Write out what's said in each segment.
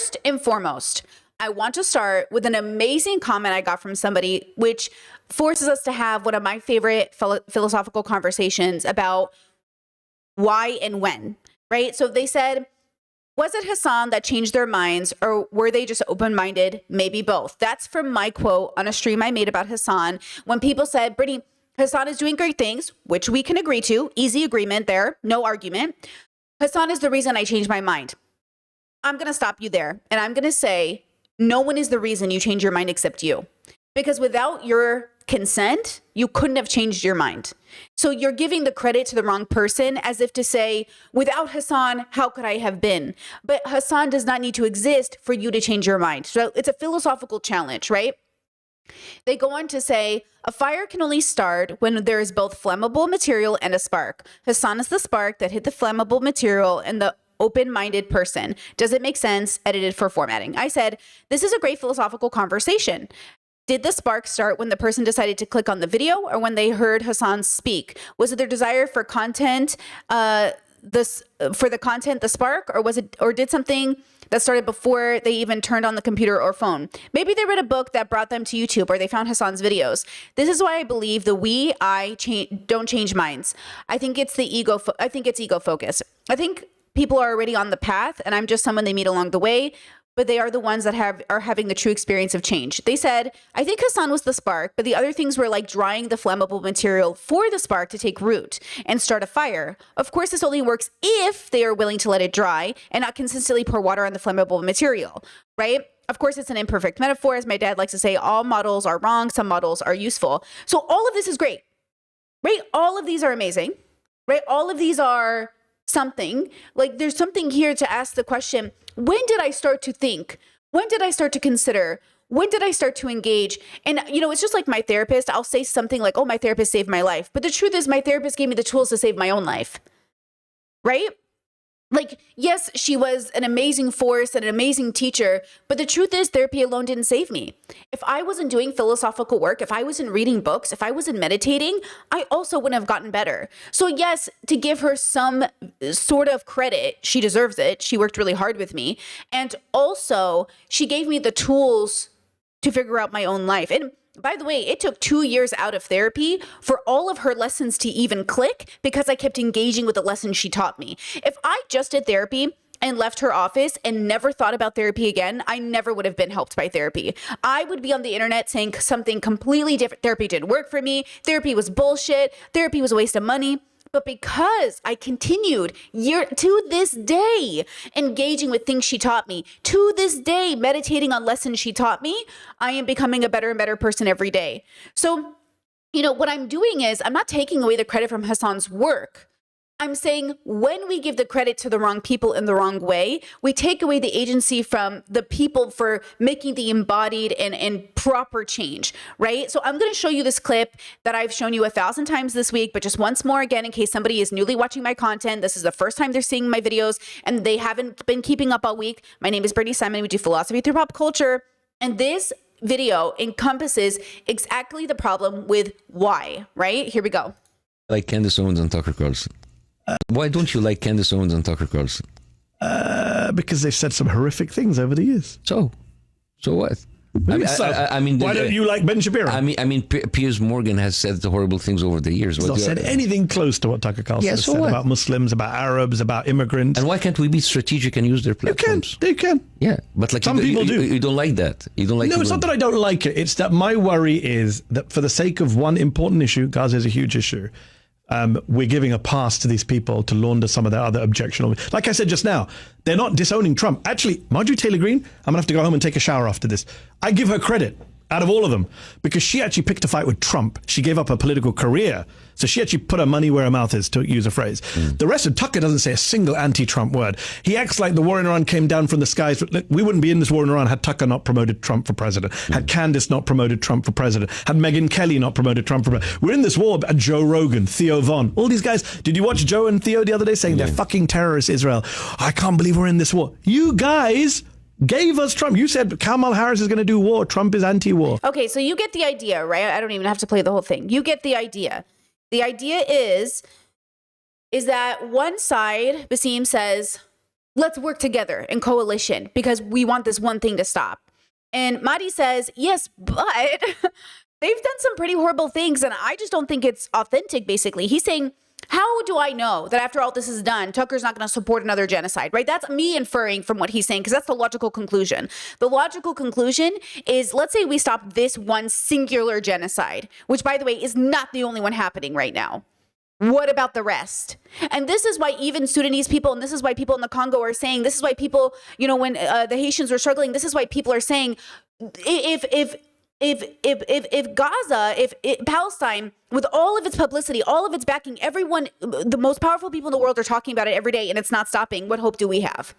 First and foremost, I want to start with an amazing comment I got from somebody, which forces us to have one of my favorite philosophical conversations about why and when, right? So they said, was it Hasan that changed their minds, or were they just open-minded? Maybe both. That's from my quote on a stream I made about Hasan. When people said, Brittany, Hasan is doing great things, which we can agree to. Easy agreement there. No argument. Hasan is the reason I changed my mind. I'm going to stop you there. And I'm going to say, no one is the reason you change your mind except you. Because without your consent, you couldn't have changed your mind. So you're giving the credit to the wrong person, as if to say, without Hasan, how could I have been? But Hasan does not need to exist for you to change your mind. So it's a philosophical challenge, right? They go on to say, a fire can only start when there is both flammable material and a spark. Hasan is the spark that hit the flammable material and the open-minded person. Does it make sense? Edited for formatting. I said, this is a great philosophical conversation. Did the spark start when the person decided to click on the video, or when they heard Hasan speak? Was it their desire for content, the spark, or did something that started before they even turned on the computer or phone? Maybe they read a book that brought them to YouTube, or they found Hasan's videos. This is why I believe don't change minds. I think it's ego focus. I think people are already on the path, and I'm just someone they meet along the way, but they are the ones that are having the true experience of change. They said, I think Hasan was the spark, but the other things were like drying the flammable material for the spark to take root and start a fire. Of course, this only works if they are willing to let it dry and not consistently pour water on the flammable material, right? Of course, it's an imperfect metaphor. As my dad likes to say, all models are wrong. Some models are useful. So all of this is great, right? All of these are amazing, right? All of these are something. Like, there's something here to ask the question, when did I start to think? When did I start to consider? When did I start to engage? And, it's just like my therapist. I'll say something like, oh, my therapist saved my life. But the truth is, my therapist gave me the tools to save my own life, right? Like, yes, she was an amazing force and an amazing teacher, but the truth is, therapy alone didn't save me. If I wasn't doing philosophical work, if I wasn't reading books, if I wasn't meditating, I also wouldn't have gotten better. So yes, to give her some sort of credit, she deserves it. She worked really hard with me. And also, she gave me the tools to figure out my own life. And by the way, it took 2 years out of therapy for all of her lessons to even click, because I kept engaging with the lessons she taught me. If I just did therapy and left her office and never thought about therapy again, I never would have been helped by therapy. I would be on the internet saying something completely different. Therapy didn't work for me. Therapy was bullshit. Therapy was a waste of money. But because I continued to this day engaging with things she taught me, to this day meditating on lessons she taught me, I am becoming a better and better person every day. So, what I'm doing is I'm not taking away the credit from Hasan's work. I'm saying when we give the credit to the wrong people in the wrong way, we take away the agency from the people for making the embodied and proper change, right? So I'm going to show you this clip that I've shown you 1,000 times this week, but just once more again, in case somebody is newly watching my content, this is the first time they're seeing my videos and they haven't been keeping up all week. My name is Brittany Simon. We do philosophy through pop culture. And this video encompasses exactly the problem with why, right? Here we go. Like Candace Owens and Tucker Carlson. Why don't you like Candace Owens and Tucker Carlson? Because they've said some horrific things over the years. So what? I mean, why don't you like Ben Shapiro? I mean, Piers Morgan has said horrible things over the years. He's not said anything close to what Tucker Carlson has said about Muslims, about Arabs, about immigrants. And why can't we be strategic and use their platforms? They can. Yeah, but like some people do. You don't like that. You don't like. No, it's not that I don't like it. It's that my worry is that for the sake of one important issue, Gaza is a huge issue. We're giving a pass to these people to launder some of their other objectionable. Like I said just now, they're not disowning Trump. Actually, Marjorie Taylor Greene, I'm going to have to go home and take a shower after this. I give her credit out of all of them because she actually picked a fight with Trump. She gave up her political career. So she actually put her money where her mouth is, to use a phrase. The rest of Tucker doesn't say a single anti-Trump word. He acts like the war in Iran came down from the skies. We wouldn't be in this war in Iran had Tucker not promoted Trump for president, had Candace not promoted Trump for president, had Megyn Kelly not promoted Trump for president. We're in this war, Joe Rogan, Theo Von, all these guys. Did you watch Joe and Theo the other day saying they're fucking terrorists, Israel? I can't believe we're in this war. You guys gave us Trump. You said Kamala Harris is going to do war. Trump is anti-war. Okay, so you get the idea, right? I don't even have to play the whole thing. You get the idea. The idea is that one side, Basim says, let's work together in coalition because we want this one thing to stop. And Mahdi says, yes, but they've done some pretty horrible things, and I just don't think it's authentic, basically. He's saying, how do I know that after all this is done, Tucker's not going to support another genocide, right? That's me inferring from what he's saying, because that's the logical conclusion. The logical conclusion is, let's say we stop this one singular genocide, which, by the way, is not the only one happening right now. What about the rest? And this is why even Sudanese people, and this is why people in the Congo are saying, this is why people, you know, when the Haitians were struggling, this is why people are saying, if Gaza, if Palestine, with all of its publicity, all of its backing, everyone, the most powerful people in the world are talking about it every day, and it's not stopping, what hope do we have?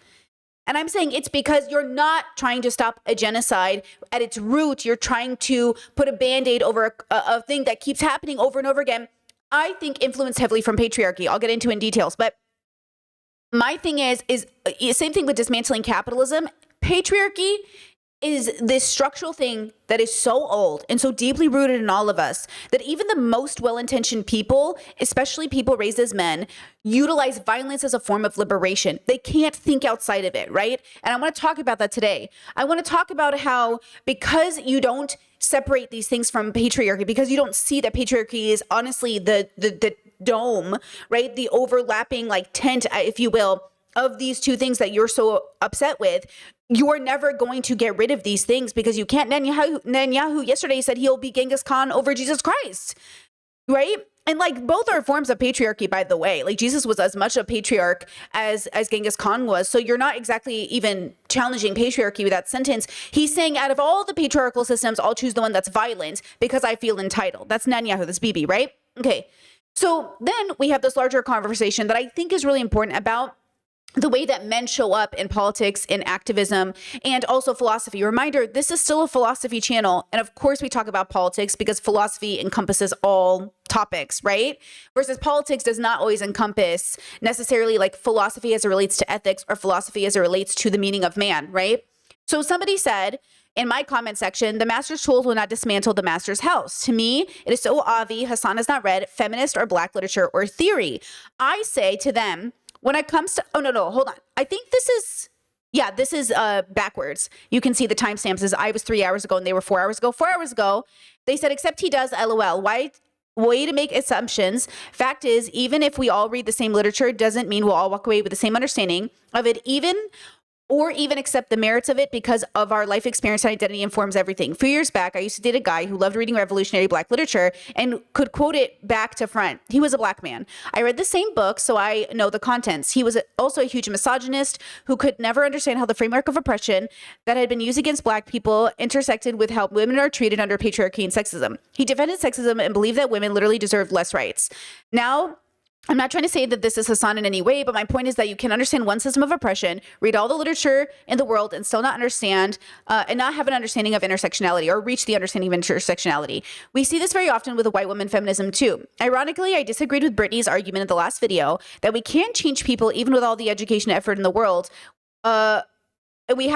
And I'm saying it's because you're not trying to stop a genocide at its root. You're trying to put a Band-Aid over a thing that keeps happening over and over again. I think influenced heavily from patriarchy. I'll get into in details, but my thing is same thing with dismantling capitalism. Patriarchy is this structural thing that is so old and so deeply rooted in all of us that even the most well-intentioned people, especially people raised as men, utilize violence as a form of liberation. They can't think outside of it, right? And I want to talk about that today. I want to talk about how, because you don't separate these things from patriarchy, because you don't see that patriarchy is honestly the dome, right? The overlapping like tent, if you will, of these two things that you're so upset with, you're never going to get rid of these things because you can't. Netanyahu yesterday said he'll be Genghis Khan over Jesus Christ, right? And like both are forms of patriarchy, by the way. Like Jesus was as much a patriarch as Genghis Khan was. So you're not exactly even challenging patriarchy with that sentence. He's saying out of all the patriarchal systems, I'll choose the one that's violent because I feel entitled. That's Netanyahu, that's Bibi, right? Okay. So then we have this larger conversation that I think is really important about the way that men show up in politics, in activism, and also philosophy. Reminder, this is still a philosophy channel. And of course we talk about politics because philosophy encompasses all topics, right? Versus politics does not always encompass necessarily like philosophy as it relates to ethics or philosophy as it relates to the meaning of man, right? So somebody said in my comment section, the master's tools will not dismantle the master's house. To me, it is so obvious Hassan has not read feminist or black literature or theory. I say to them, when it comes to, hold on. I think this is backwards. You can see the timestamps as I was 3 hours ago and they were 4 hours ago. 4 hours ago, they said, except he does, LOL. Why? Way to make assumptions. Fact is, even if we all read the same literature, it doesn't mean we'll all walk away with the same understanding of it, even accept the merits of it because of our life experience and identity informs everything. A few years back, I used to date a guy who loved reading revolutionary black literature and could quote it back to front. He was a black man. I read the same book, so I know the contents. He was also a huge misogynist who could never understand how the framework of oppression that had been used against black people intersected with how women are treated under patriarchy and sexism. He defended sexism and believed that women literally deserved less rights. Now, I'm not trying to say that this is Hassan in any way, but my point is that you can understand one system of oppression, read all the literature in the world, and still not understand and not have an understanding of intersectionality or reach the understanding of intersectionality. We see this very often with the white woman feminism too. Ironically, I disagreed with Brittany's argument in the last video that we can't change people even with all the education effort in the world. We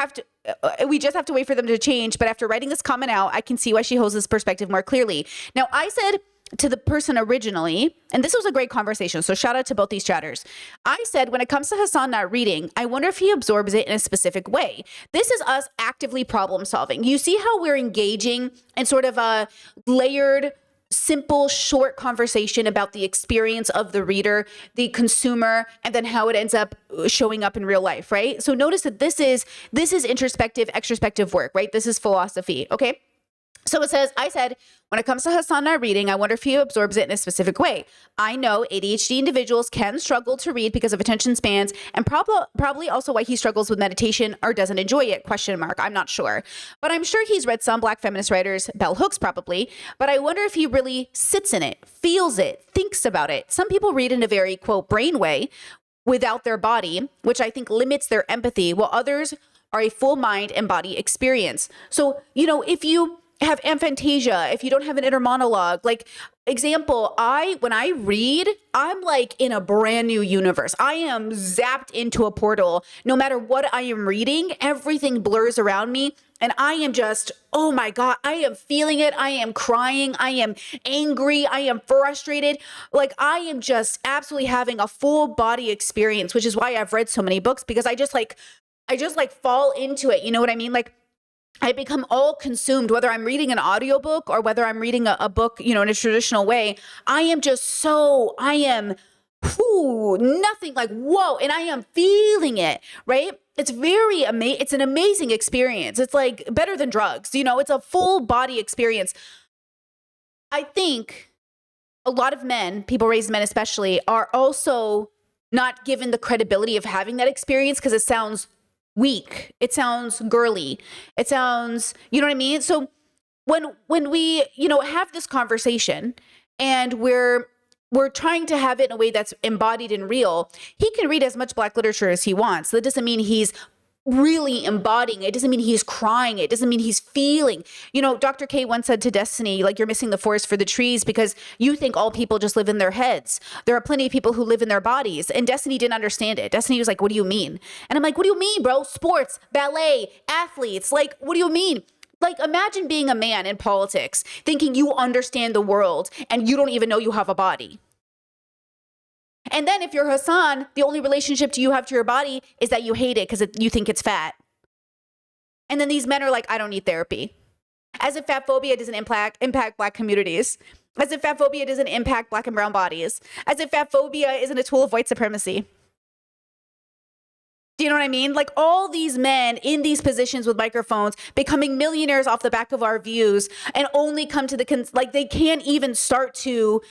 just have to wait for them to change. But after writing this comment out, I can see why she holds this perspective more clearly. Now, I said to the person originally, and this was a great conversation, so shout out to both these chatters. I said, when it comes to Hassan not reading, I wonder if he absorbs it in a specific way. This is us actively problem solving. You see how we're engaging in sort of a layered, simple, short conversation about the experience of the reader, the consumer, and then how it ends up showing up in real life, right? So notice that this is introspective, extrospective work, right? This is philosophy, okay? So I said, when it comes to Hassan not reading, I wonder if he absorbs it in a specific way. I know ADHD individuals can struggle to read because of attention spans and probably also why he struggles with meditation or doesn't enjoy it, ? I'm not sure. But I'm sure he's read some black feminist writers, bell hooks probably, but I wonder if he really sits in it, feels it, thinks about it. Some people read in a very, quote, brain way without their body, which I think limits their empathy, while others are a full mind and body experience. So, if you have aphantasia, if you don't have an inner monologue, like example, when I read, I'm like in a brand new universe. I am zapped into a portal. No matter what I am reading, everything blurs around me. And I am just, oh my God, I am feeling it. I am crying. I am angry. I am frustrated. Like I am just absolutely having a full body experience, which is why I've read so many books, because I just like fall into it. You know what I mean? Like I become all consumed, whether I'm reading an audiobook or whether I'm reading a book, you know, in a traditional way. I am nothing like, whoa. And I am feeling it, right? It's very amazing. It's an amazing experience. It's like better than drugs, you know, it's a full body experience. I think a lot of men, people raised men especially, are also not given the credibility of having that experience because it sounds weak. It sounds girly. It sounds, you know what I mean? So when we, you know, have this conversation and we're trying to have it in a way that's embodied and real, he can read as much Black literature as he wants. That doesn't mean he's really embodying it. It doesn't mean he's crying. It doesn't mean he's feeling. You know, Dr. K once said to Destiny, like, you're missing the forest for the trees because you think all people just live in their heads. There are plenty of people who live in their bodies. And Destiny didn't understand it. Destiny was like, what do you mean? And I'm like, what do you mean, bro? Sports, ballet, athletes. Like, what do you mean? Like, imagine being a man in politics, thinking you understand the world and you don't even know you have a body. And then if you're Hasan, the only relationship you have to your body is that you hate it because you think it's fat. And then these men are like, I don't need therapy. As if fat phobia doesn't impact Black communities. As if fat phobia doesn't impact Black and brown bodies. As if fat phobia isn't a tool of white supremacy. Do you know what I mean? Like all these men in these positions with microphones becoming millionaires off the back of our views and only come to like they can't even start to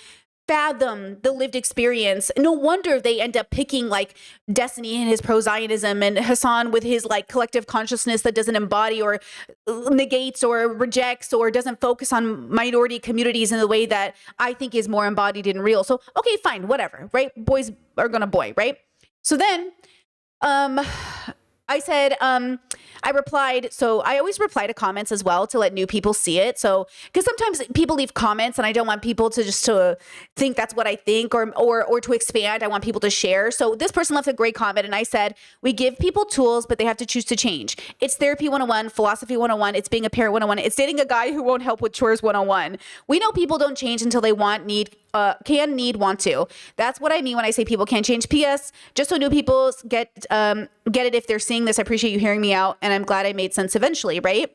fathom the lived experience. No wonder they end up picking like Destiny and his pro-Zionism and Hasan with his like collective consciousness that doesn't embody or negates or rejects or doesn't focus on minority communities in the way that I think is more embodied and real. So, okay, fine, whatever, right? Boys are gonna boy, right? So then, I said, I replied, so I always reply to comments as well to let new people see it. So, because sometimes people leave comments and I don't want people to just to think that's what I think or to expand. I want people to share. So this person left a great comment and I said, we give people tools, but they have to choose to change. It's therapy 101, philosophy 101. It's being a parent 101. It's dating a guy who won't help with chores 101. We know people don't change until they want, need, want to. That's what I mean when I say people can't change. P.S. Just so new people get it if they're seeing this, I appreciate you hearing me out, and I'm glad I made sense eventually, right?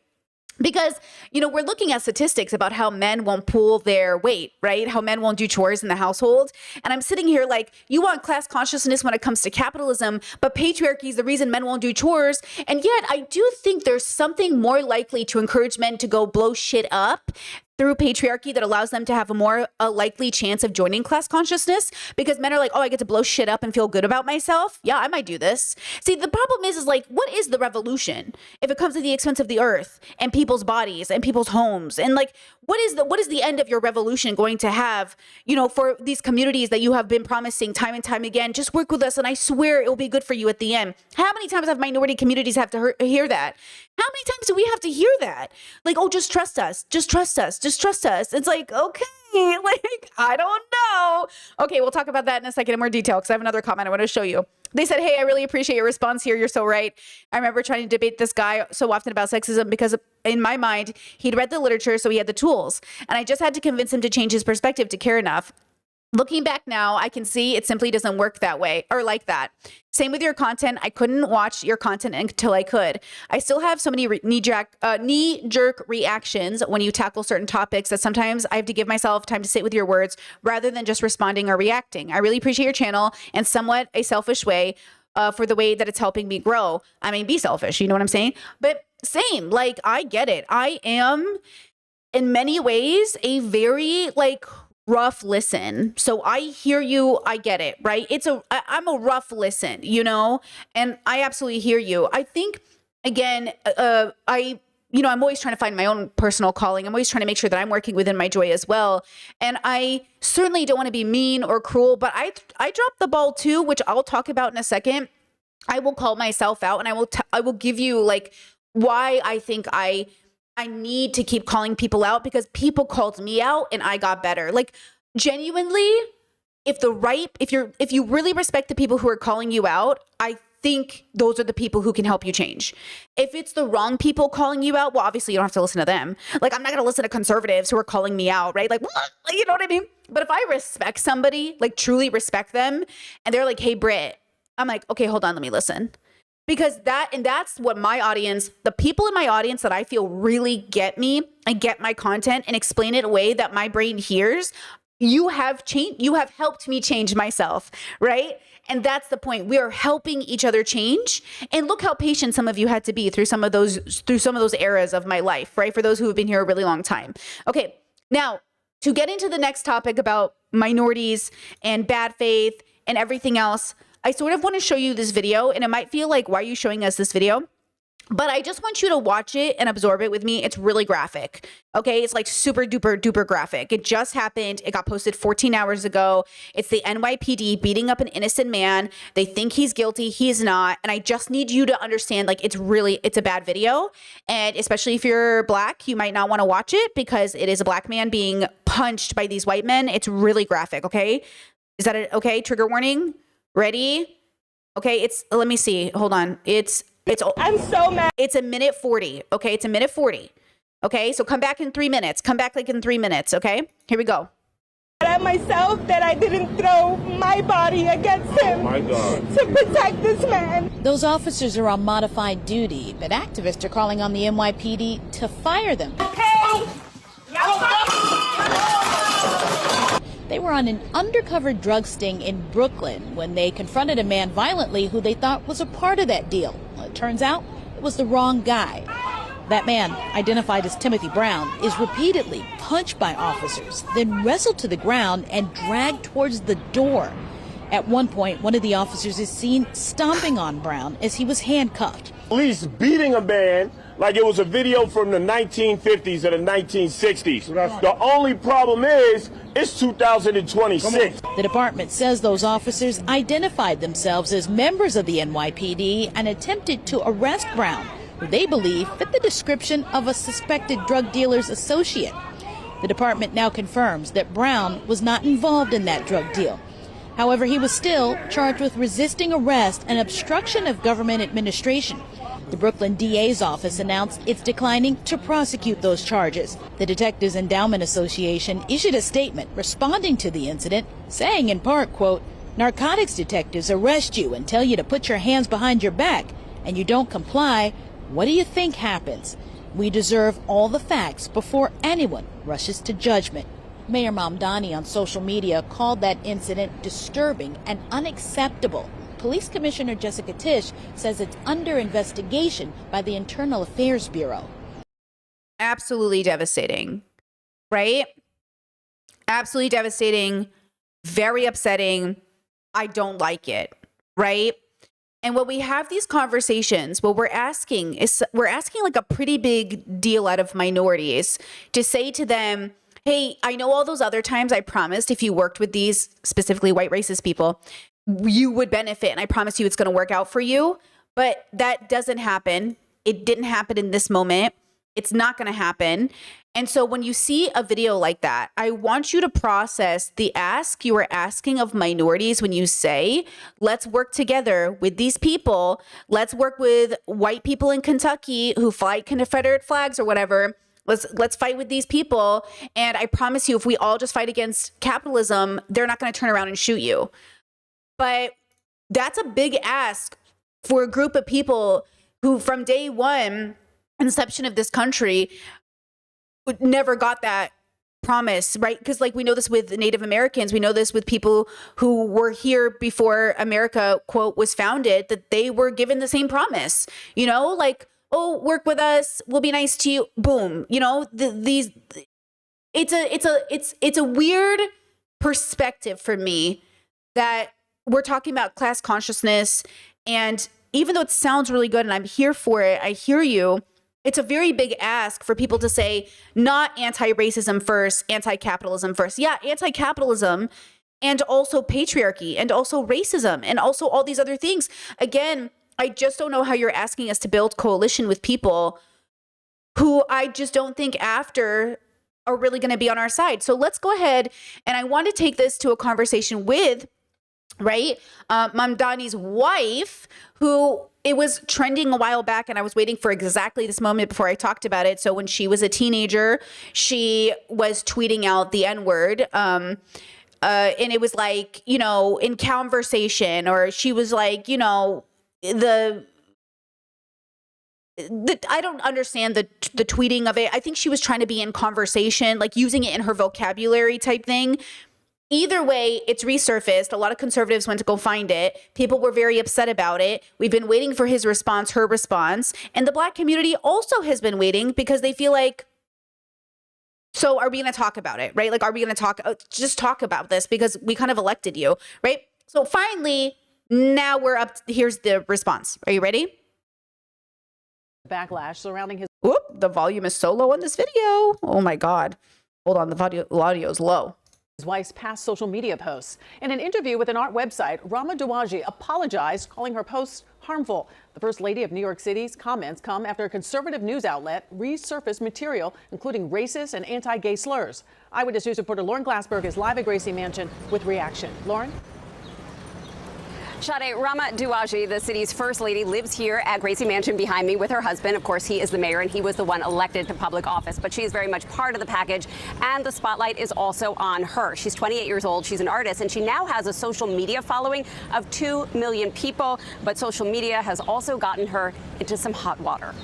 Because, you know, we're looking at statistics about how men won't pull their weight, right? How men won't do chores in the household. And I'm sitting here like, you want class consciousness when it comes to capitalism, but patriarchy is the reason men won't do chores. And yet I do think there's something more likely to encourage men to go blow shit up through patriarchy that allows them to have a more likely chance of joining class consciousness, because men are like, oh, I get to blow shit up and feel good about myself. Yeah, I might do this. See, the problem is like, what is the revolution if it comes at the expense of the earth and people's bodies and people's homes? And like, what is the end of your revolution going to have, you know, for these communities that you have been promising time and time again? Just work with us and I swear it will be good for you at the end. How many times have minority communities have to hear that? How many times do we have to hear that? Like, oh, just trust us. Just trust us. Just trust us. It's like, okay, like, I don't know. Okay, we'll talk about that in a second in more detail because I have another comment I want to show you. They said, hey, I really appreciate your response here. You're so right. I remember trying to debate this guy so often about sexism because in my mind, he'd read the literature, so he had the tools. And I just had to convince him to change his perspective to care enough. Looking back now, I can see it simply doesn't work that way or like that. Same with your content. I couldn't watch your content until I could. I still have so many knee-jerk reactions when you tackle certain topics that sometimes I have to give myself time to sit with your words rather than just responding or reacting. I really appreciate your channel in somewhat a selfish way for the way that it's helping me grow. I mean, be selfish, you know what I'm saying? But same, like, I get it. I am in many ways a very like rough listen. So I hear you. I get it, right? I'm a rough listen, you know, and I absolutely hear you. I think again, I'm always trying to find my own personal calling. I'm always trying to make sure that I'm working within my joy as well. And I certainly don't want to be mean or cruel, but I dropped the ball too, which I'll talk about in a second. I will call myself out and I will give you like why I think I I need to keep calling people out because people called me out and I got better. Like genuinely, if you really respect the people who are calling you out, I think those are the people who can help you change. If it's the wrong people calling you out, well, obviously you don't have to listen to them. Like I'm not going to listen to conservatives who are calling me out, right? Like, what? You know what I mean? But if I respect somebody, like truly respect them, and they're like, hey, Britt, I'm like, okay, hold on, let me listen. Because that's what my audience, the people in my audience that I feel really get me and get my content and explain it in a way that my brain hears, you have helped me change myself, right? And that's the point. We are helping each other change. And look how patient some of you had to be through some of those eras of my life, right? For those who have been here a really long time. Okay, now to get into the next topic about minorities and bad faith and everything else, I sort of want to show you this video, and it might feel like, why are you showing us this video? But I just want you to watch it and absorb it with me. It's really graphic. Okay. It's like super duper duper graphic. It just happened. It got posted 14 hours ago. It's the NYPD beating up an innocent man. They think he's guilty. He is not. And I just need you to understand, like, it's a bad video. And especially if you're Black, you might not want to watch it because it is a Black man being punched by these white men. It's really graphic. Okay. Is that it? Okay. Trigger warning. Ready? Okay. Let me see. Hold on. I'm so mad. It's a minute 40. Okay. It's a minute 40. Okay. So come back in 3 minutes. Come back like in 3 minutes. Okay. Here we go. At myself that I didn't throw my body against him to protect this man. Those officers are on modified duty, but activists are calling on the NYPD to fire them. Hey! They were on an undercover drug sting in Brooklyn when they confronted a man violently who they thought was a part of that deal. Well, it turns out it was the wrong guy. That man, identified as Timothy Brown, is repeatedly punched by officers, then wrestled to the ground and dragged towards the door. At one point, one of the officers is seen stomping on Brown as he was handcuffed. Police beating a man like it was a video from the 1950s or the 1960s. The only problem is, it's 2026. The department says those officers identified themselves as members of the NYPD and attempted to arrest Brown, who they believe fit the description of a suspected drug dealer's associate. The department now confirms that Brown was not involved in that drug deal. However, he was still charged with resisting arrest and obstruction of government administration. The Brooklyn DA's office announced it's declining to prosecute those charges. The Detectives Endowment Association issued a statement responding to the incident, saying in part, quote, "Narcotics detectives arrest you and tell you to put your hands behind your back, and you don't comply. What do you think happens? We deserve all the facts before anyone rushes to judgment." Mayor Mamdani on social media called that incident disturbing and unacceptable. Police Commissioner Jessica Tisch says it's under investigation by the Internal Affairs Bureau. Absolutely devastating, right? Absolutely devastating, very upsetting. I don't like it, right? And when we have these conversations, what we're asking like a pretty big deal out of minorities to say to them, hey, I know all those other times I promised if you worked with these specifically white racist people, you would benefit. And I promise you it's going to work out for you. But that doesn't happen. It didn't happen in this moment. It's not going to happen. And so when you see a video like that, I want you to process the ask you are asking of minorities when you say, let's work together with these people. Let's work with white people in Kentucky who fly Confederate flags or whatever. Let's fight with these people. And I promise you, if we all just fight against capitalism, they're not going to turn around and shoot you. But that's a big ask for a group of people who from day one, inception of this country, never got that promise, right? Because like we know this with Native Americans, we know this with people who were here before America, quote, was founded, that they were given the same promise, you know, like, oh, work with us, we'll be nice to you, boom, you know, it's a weird perspective for me that we're talking about class consciousness. And even though it sounds really good and I'm here for it, I hear you. It's a very big ask for people to say, not anti-racism first, anti-capitalism first. Yeah, anti-capitalism and also patriarchy and also racism and also all these other things. Again, I just don't know how you're asking us to build coalition with people who I just don't think after are really going to be on our side. So let's go ahead, and I want to take this to a conversation with, Mamdani's wife, who it was trending a while back, and I was waiting for exactly this moment before I talked about it. So when she was a teenager, she was tweeting out the N-word, and it was like, you know, in conversation, or she was like, you know, I don't understand the tweeting of it. I think she was trying to be in conversation, like using it in her vocabulary type thing. Either way, it's resurfaced. A lot of conservatives went to go find it. People were very upset about it. We've been waiting for his response, her response. And the Black community also has been waiting because they feel like, so are we going to talk about it, right? Like, are we going to just talk about this because we kind of elected you, right? So finally, now we're up. Here's the response. Are you ready? Backlash surrounding his. Whoop, the volume is so low on this video. Oh my God. Hold on, the audio is low. His wife's past social media posts. In an interview with an art website, Rama Dawaji apologized, calling her posts harmful. The First Lady of New York City's comments come after a conservative news outlet resurfaced material, including racist and anti-gay slurs. Eyewitness News reporter Lauren Glassberg is live at Gracie Mansion with reaction. Lauren? Sade, Rama Dawaji, the city's first lady, lives here at Gracie Mansion behind me with her husband. Of course, he is the mayor, and he was the one elected to public office. But she is very much part of the package, and the spotlight is also on her. She's 28 years old. She's an artist, and she now has a social media following of 2 million people. But social media has also gotten her into some hot water.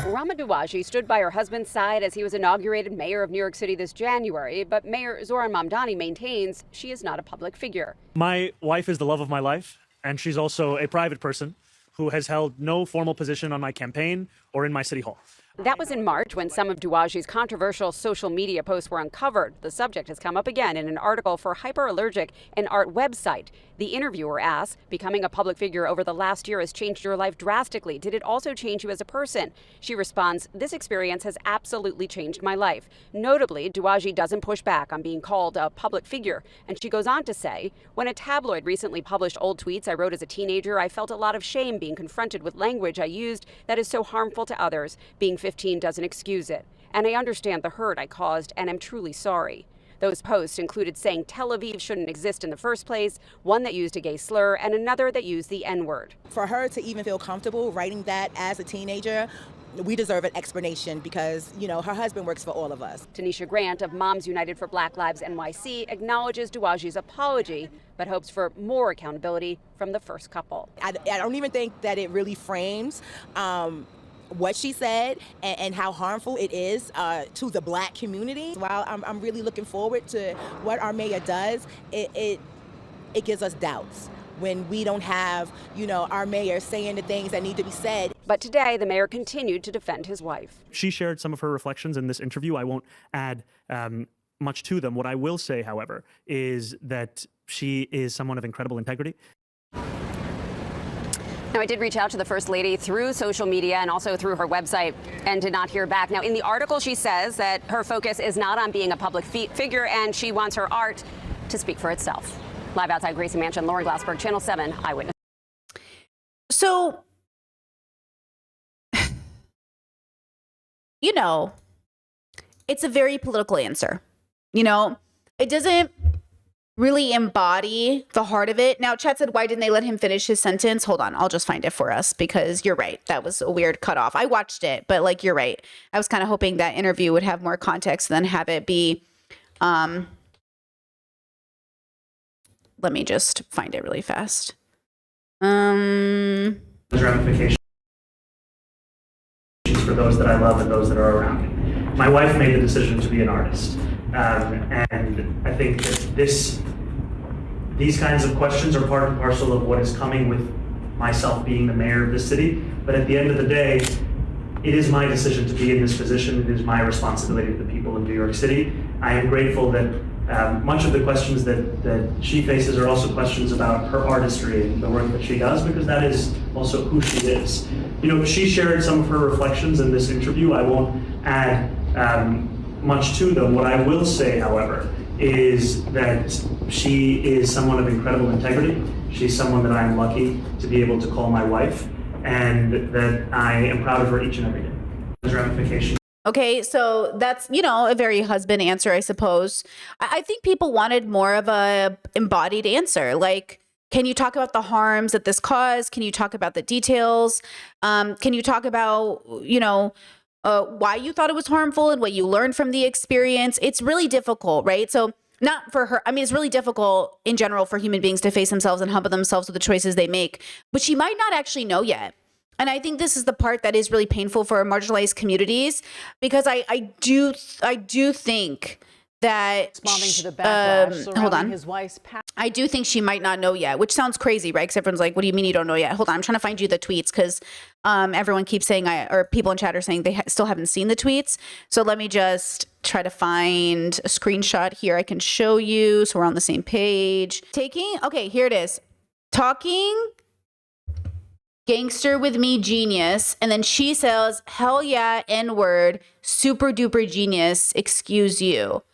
Rama Dawaji stood by her husband's side as he was inaugurated mayor of New York City this January, but Mayor Zohran Mamdani maintains she is not a public figure. My wife is the love of my life, and she's also a private person who has held no formal position on my campaign or in my city hall. That was in March when some of Dawaji's controversial social media posts were uncovered. The subject has come up again in an article for Hyperallergic, an art website. The interviewer asks, becoming a public figure over the last year has changed your life drastically. Did it also change you as a person? She responds, this experience has absolutely changed my life. Notably, Dawaji doesn't push back on being called a public figure. And she goes on to say, when a tabloid recently published old tweets I wrote as a teenager, I felt a lot of shame being confronted with language I used that is so harmful to others. Being 15 doesn't excuse it. And I understand the hurt I caused and am truly sorry. Those posts included saying Tel Aviv shouldn't exist in the first place, one that used a gay slur, and another that used the N-word. For her to even feel comfortable writing that as a teenager, we deserve an explanation because, you know, her husband works for all of us. Tanisha Grant of Moms United for Black Lives NYC acknowledges Dawaji's apology, but hopes for more accountability from the first couple. I don't even think that it really frames what she said and how harmful it is to the Black community. While I'm really looking forward to what our mayor does, it gives us doubts when we don't have, you know, our mayor saying the things that need to be said. But today, the mayor continued to defend his wife. She shared some of her reflections in this interview. I won't add much to them. What I will say, however, is that she is someone of incredible integrity. Now, I did reach out to the First Lady through social media and also through her website and did not hear back. Now, in the article, she says that her focus is not on being a public figure and she wants her art to speak for itself. Live outside Gracie Mansion, Lauren Glassberg, Channel 7 Eyewitness. So, you know, it's a very political answer. You know, it doesn't really embody the heart of it. Now, Chat said, why didn't they let him finish his sentence? Hold on, I'll just find it for us because you're right. That was a weird cutoff. I watched it, but like, you're right. I was kind of hoping that interview would have more context than have it be, let me just find it really fast. Ramifications for those that I love and those that are around me. My wife made the decision to be an artist. And I think that these kinds of questions are part and parcel of what is coming with myself being the mayor of this city. But at the end of the day, it is my decision to be in this position. It is my responsibility to the people of New York City. I am grateful that much of the questions that she faces are also questions about her artistry and the work that she does, because that is also who she is. You know, she shared some of her reflections in this interview. I won't add much to them. What I will say, however, is that she is someone of incredible integrity. She's someone that I am lucky to be able to call my wife, and that I am proud of her each and every day. those ramifications. Okay, so that's, you know, a very husband answer, I suppose. I think people wanted more of a embodied answer. Like, can you talk about the harms that this caused? Can you talk about the details? Can you talk about, you know, why you thought it was harmful and what you learned from the experience? It's really difficult, right? So not for her. I mean, it's really difficult in general for human beings to face themselves and humble themselves with the choices they make. But she might not actually know yet. And I think this is the part that is really painful for marginalized communities, because I do think that Responding to the backlash hold surrounding on. his wife's past. I do think she might not know yet, which sounds crazy, right? Because everyone's like, what do you mean you don't know yet? Hold on. I'm trying to find you the tweets because everyone keeps saying, or people in chat are saying they still haven't seen the tweets. So let me just try to find a screenshot here I can show you so we're on the same page. Okay, here it is. Talking gangster with me, genius. And then she says, hell yeah, N-word, super duper genius, excuse you.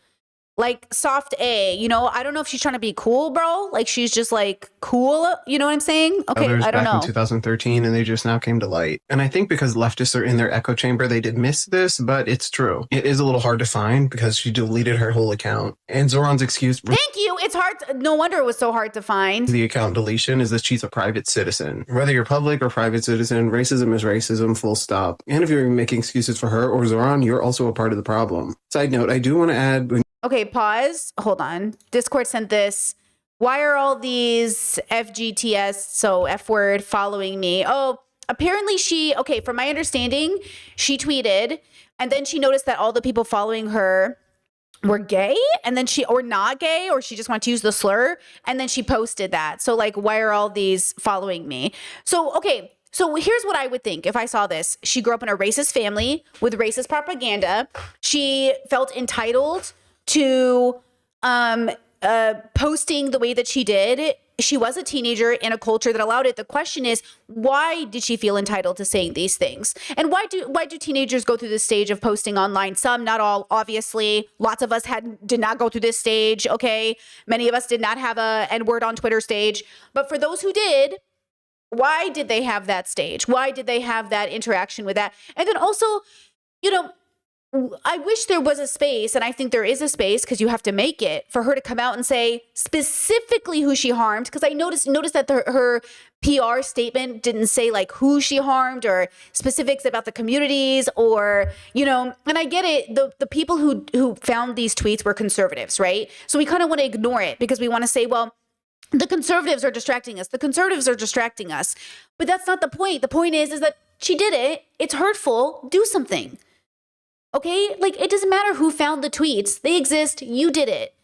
Like soft A, you know, I don't know if she's trying to be cool, bro. Like she's just like cool, you know what I'm saying? Okay, Others I don't back know. in 2013, and they just now came to light. And I think because leftists are in their echo chamber, they did miss this, but it's true. It is a little hard to find because she deleted her whole account. And Zoran's excuse for Thank you. It's hard. No wonder it was so hard to find. the account deletion is that she's a private citizen. Whether you're public or private citizen, racism is racism, full stop. And if you're making excuses for her or Zoran, you're also a part of the problem. Side note, I do want to add, Okay, pause. Hold on. Discord sent this. Why are all these FGTS, so F word, following me? Oh, apparently okay, from my understanding, she tweeted and then she noticed that all the people following her were gay and then or not gay, or she just wanted to use the slur. And then she posted that. So like, why are all these following me? So, okay. So here's what I would think if I saw this. She grew up in a racist family with racist propaganda. She felt entitled to posting the way that she did. She was a teenager in a culture that allowed it. The question is, why did she feel entitled to saying these things? And why do teenagers go through this stage of posting online? Some, not all, obviously. Lots of us did not go through this stage, okay? Many of us did not have a N-word on Twitter stage. But for those who did, why did they have that stage? Why did they have that interaction with that? And then also, you know, I wish there was a space, and I think there is a space because you have to make it, for her to come out and say specifically who she harmed. Because I noticed that her PR statement didn't say like who she harmed or specifics about the communities, or, you know, and I get it. The people who found these tweets were conservatives, right? So we kind of want to ignore it because we want to say, well, the conservatives are distracting us. The conservatives are distracting us. But that's not the point. The point is that she did it. It's hurtful. Do something. Okay? Like, it doesn't matter who found the tweets. They exist. You did it.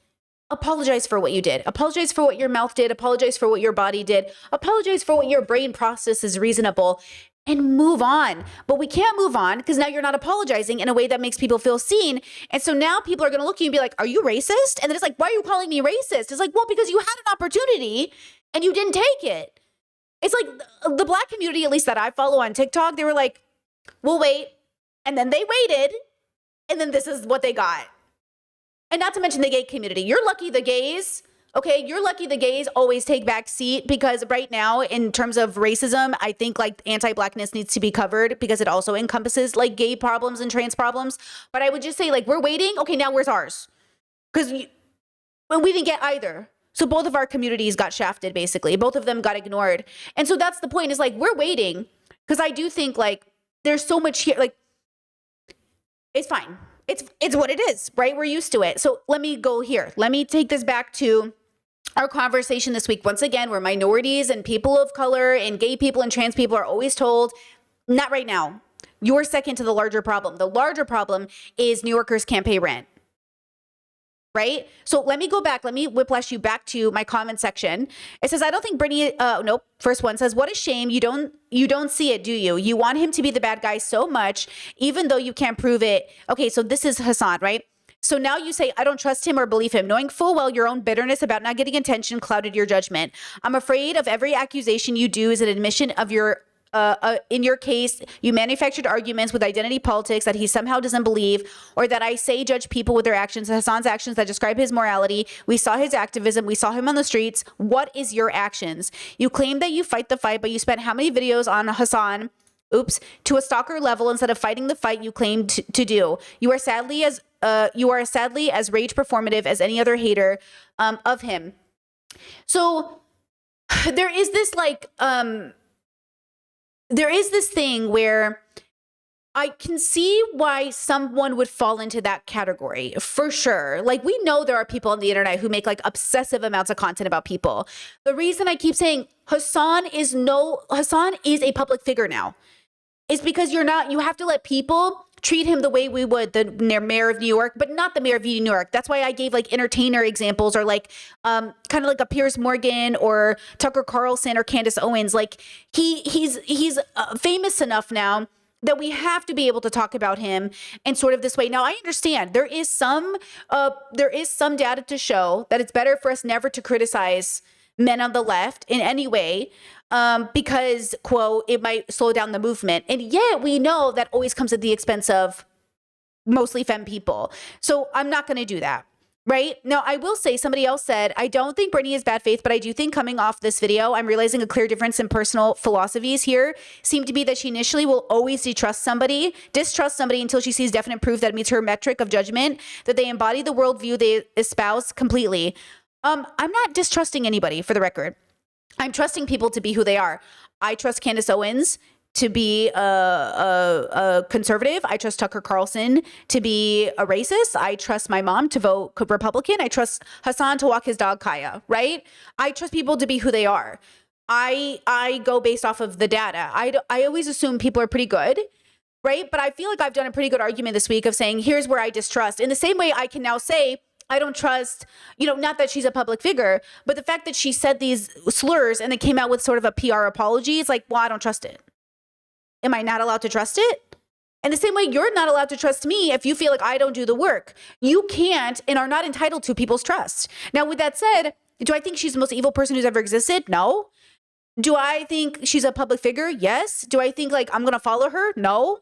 Apologize for what you did. Apologize for what your mouth did. Apologize for what your body did. Apologize for what your brain process is reasonable, and move on. But we can't move on because now you're not apologizing in a way that makes people feel seen. And so now people are going to look at you and be like, are you racist? And then it's like, why are you calling me racist? It's like, well, because you had an opportunity and you didn't take it. It's like the Black community, at least that I follow on TikTok, they were like, we'll wait. And then they waited. And then this is what they got. And not to mention the gay community. You're lucky the gays, okay? You're lucky the gays always take back seat, because right now, in terms of racism, I think like anti-Blackness needs to be covered because it also encompasses like gay problems and trans problems. But I would just say, like, we're waiting. Okay, now where's ours? Because we didn't get either. So both of our communities got shafted, basically. Both of them got ignored. And so that's the point, is like, we're waiting. Because I do think like there's so much here, like, it's fine. It's what it is, right? We're used to it. So let me go here. Let me take this back to our conversation this week. Once again, where minorities and people of color and gay people and trans people are always told, not right now. You're second to the larger problem. The larger problem is New Yorkers can't pay rent. Right? So let me go back. Let me whiplash you back to my comment section. It says, I don't think Brittany, nope. First one says, what a shame. You don't see it, do you? You want him to be the bad guy so much, even though you can't prove it. Okay, so this is Hassan, right? So now you say, I don't trust him or believe him, knowing full well your own bitterness about not getting attention clouded your judgment. I'm afraid of every accusation you do is an admission of your in your case, you manufactured arguments with identity politics that he somehow doesn't believe, or that I say judge people with their actions, Hassan's actions that describe his morality. We saw his activism. We saw him on the streets. What is your actions? You claim that you fight the fight, but you spent how many videos on Hassan to a stalker level instead of fighting the fight you claim to do. You are sadly as rage performative as any other hater of him. So there is this there is this thing where I can see why someone would fall into that category for sure. Like, we know there are people on the internet who make like obsessive amounts of content about people. The reason I keep saying Hasan is a public figure now is because you have to let people treat him the way we would the mayor of New York, but not the mayor of New York. That's why I gave like entertainer examples, or like kind of like a Piers Morgan or Tucker Carlson or Candace Owens. Like he's famous enough now that we have to be able to talk about him in sort of this way. Now, I understand there is some data to show that it's better for us never to criticize men on the left in any way, because, quote, it might slow down the movement. And yet we know that always comes at the expense of mostly femme people. So I'm not going to do that. Right? Now, I will say, somebody else said, I don't think Brittany is bad faith, but I do think coming off this video, I'm realizing a clear difference in personal philosophies here seem to be that she initially will always distrust somebody until she sees definite proof that meets her metric of judgment, that they embody the worldview they espouse completely. I'm not distrusting anybody, for the record. I'm trusting people to be who they are. I trust Candace Owens to be a conservative. I trust Tucker Carlson to be a racist. I trust my mom to vote Republican. I trust Hasan to walk his dog Kaya, right? I trust people to be who they are. I go based off of the data. I always assume people are pretty good, right? But I feel like I've done a pretty good argument this week of saying, here's where I distrust. In the same way I can now say, I don't trust, not that she's a public figure, but the fact that she said these slurs and then came out with sort of a PR apology, it's like, well, I don't trust it. Am I not allowed to trust it? In the same way, you're not allowed to trust me if you feel like I don't do the work. You can't and are not entitled to people's trust. Now, with that said, do I think she's the most evil person who's ever existed? No. Do I think she's a public figure? Yes. Do I think I'm going to follow her? No.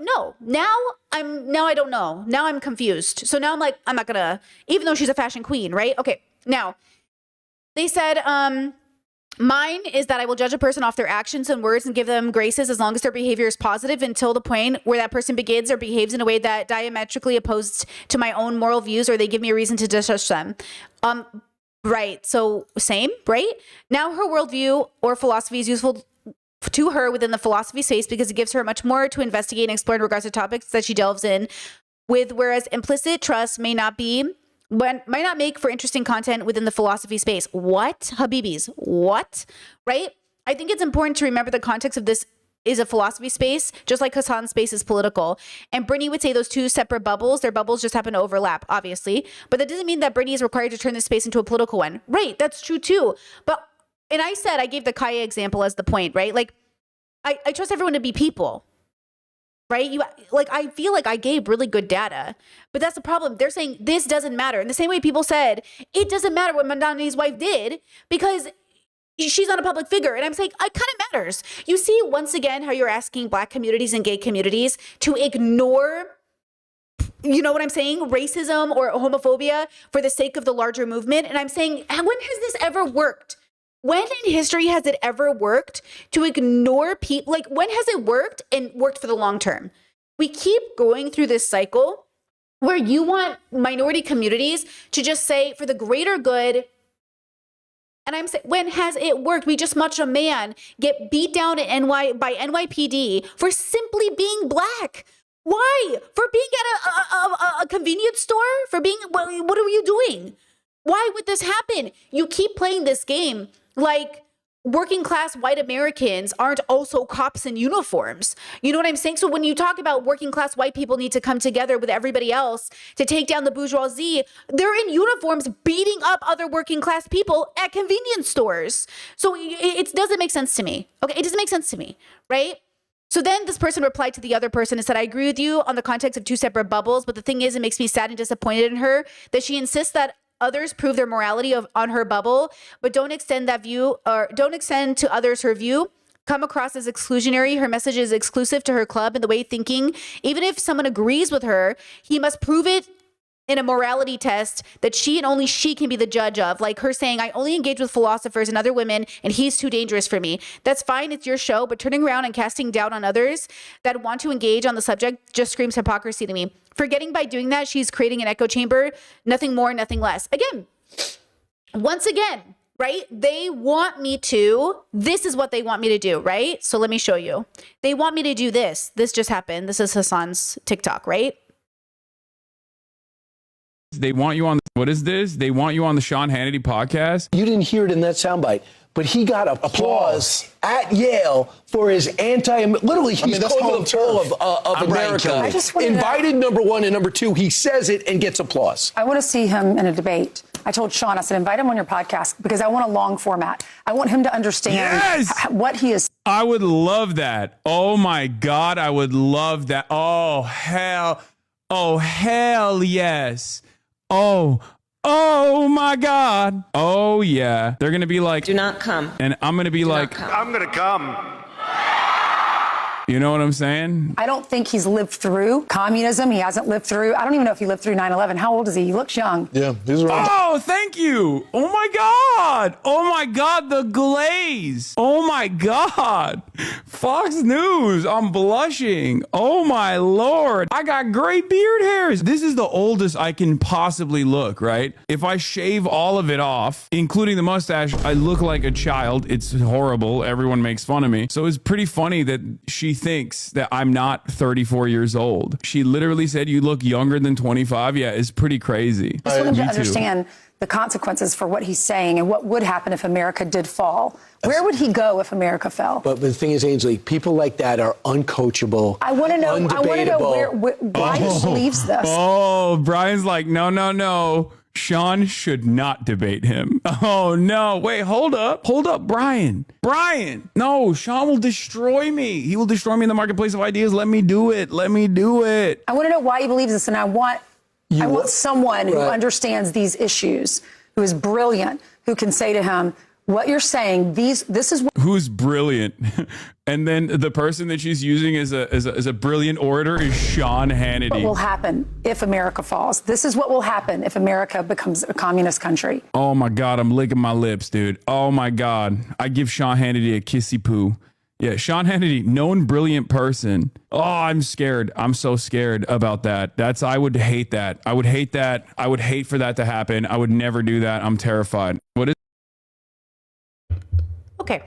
No. Now I don't know. Now I'm confused. So now I'm like, I'm not going to, even though she's a fashion queen, right? Okay. Now, they said, mine is that I will judge a person off their actions and words and give them graces as long as their behavior is positive until the point where that person begins or behaves in a way that diametrically opposed to my own moral views, or they give me a reason to distrust them. Right. So same, right? Now her worldview or philosophy is useful to her within the philosophy space because it gives her much more to investigate and explore in regards to topics that she delves in with, whereas implicit trust might not make for interesting content within the philosophy space. What? Habibis, what? Right? I think it's important to remember the context of this is a philosophy space, just like Hasan's space is political. And Brittany would say those two separate bubbles, their bubbles just happen to overlap, obviously. But that doesn't mean that Brittany is required to turn this space into a political one. Right, that's true too. And I gave the Kaya example as the point, right? I trust everyone to be people. Right? I feel like I gave really good data, but that's the problem. They're saying this doesn't matter. In the same way people said, it doesn't matter what Mandani's wife did because she's not a public figure. And I'm saying, it kind of matters. You see, once again, how you're asking Black communities and gay communities to ignore, you know what I'm saying, racism or homophobia for the sake of the larger movement. And I'm saying, when has this ever worked? When in history has it ever worked to ignore people? When has it worked and worked for the long term? We keep going through this cycle where you want minority communities to just say, for the greater good. And I'm saying, when has it worked? We just watched a man get beat down by NYPD for simply being Black. Why? For being at a convenience store? For being, what are you doing? Why would this happen? You keep playing this game like working class white Americans aren't also cops in uniforms. You know what I'm saying? So when you talk about working class white people need to come together with everybody else to take down the bourgeoisie, they're in uniforms beating up other working class people at convenience stores. So it doesn't make sense to me. Okay, it doesn't make sense to me, right? So then this person replied to the other person and said, I agree with you on the context of two separate bubbles, but the thing is, it makes me sad and disappointed in her that she insists that others prove their morality on her bubble, but don't extend that view or don't extend to others her view. Come across as exclusionary. Her message is exclusive to her club and the way of thinking. Even if someone agrees with her, he must prove it in a morality test that she and only she can be the judge of. Like her saying, I only engage with philosophers and other women, and he's too dangerous for me. That's fine. It's your show. But turning around and casting doubt on others that want to engage on the subject just screams hypocrisy to me. Forgetting by doing that, she's creating an echo chamber. Nothing more, nothing less. Again, once again, right? They want me to, this is what they want me to do, right? So let me show you. They want me to do this. This just happened. This is Hassan's TikTok, right? They want you on, what is this? They want you on the Sean Hannity podcast? You didn't hear it in that soundbite, but he got applause at Yale for his literally, he's called the fall of America. Invited number one and number two, he says it and gets applause. I want to see him in a debate. I told Sean, I said, invite him on your podcast because I want a long format. I want him to understand what he is. I would love that. Oh my God, I would love that. Oh, hell yes. Oh my God. Oh yeah. They're going to be like, do not come. And I'm going to be like, I'm going to come. You know what I'm saying? I don't think he's lived through communism. He hasn't lived through, I don't even know if he lived through 9/11. How old is he? He looks young. Yeah, he's around. Oh, thank you. Oh my God. Oh my God. The glaze. Oh my God. Fox News. I'm blushing. Oh my Lord. I got great beard hairs. This is the oldest I can possibly look, right? If I shave all of it off, including the mustache, I look like a child. It's horrible. Everyone makes fun of me. So it's pretty funny that she thinks that I'm not 34 years old. She literally said, you look younger than 25. Yeah, it's pretty crazy. I just want him to understand the consequences for what he's saying and what would happen if America did fall. Where would he go if America fell? But the thing is, Ainsley, people like that are uncoachable. I want to know where Brian believes this. Oh, Brian's like, no. Sean should not debate him. Oh, no. Wait, hold up, Brian. No, Sean will destroy me. He will destroy me in the marketplace of ideas. Let me do it. I want to know why he believes this, and I want someone who understands these issues, who is brilliant, who can say to him, what you're saying, this is what... Who's brilliant? And then the person that she's using as a brilliant orator is Sean Hannity. What will happen if America falls? This is what will happen if America becomes a communist country. Oh my God, I'm licking my lips, dude. Oh my God. I give Sean Hannity a kissy poo. Yeah, Sean Hannity, known brilliant person. Oh, I'm scared. I'm so scared about that. I would hate that. I would hate that. I would hate for that to happen. I would never do that. I'm terrified. What is... Okay.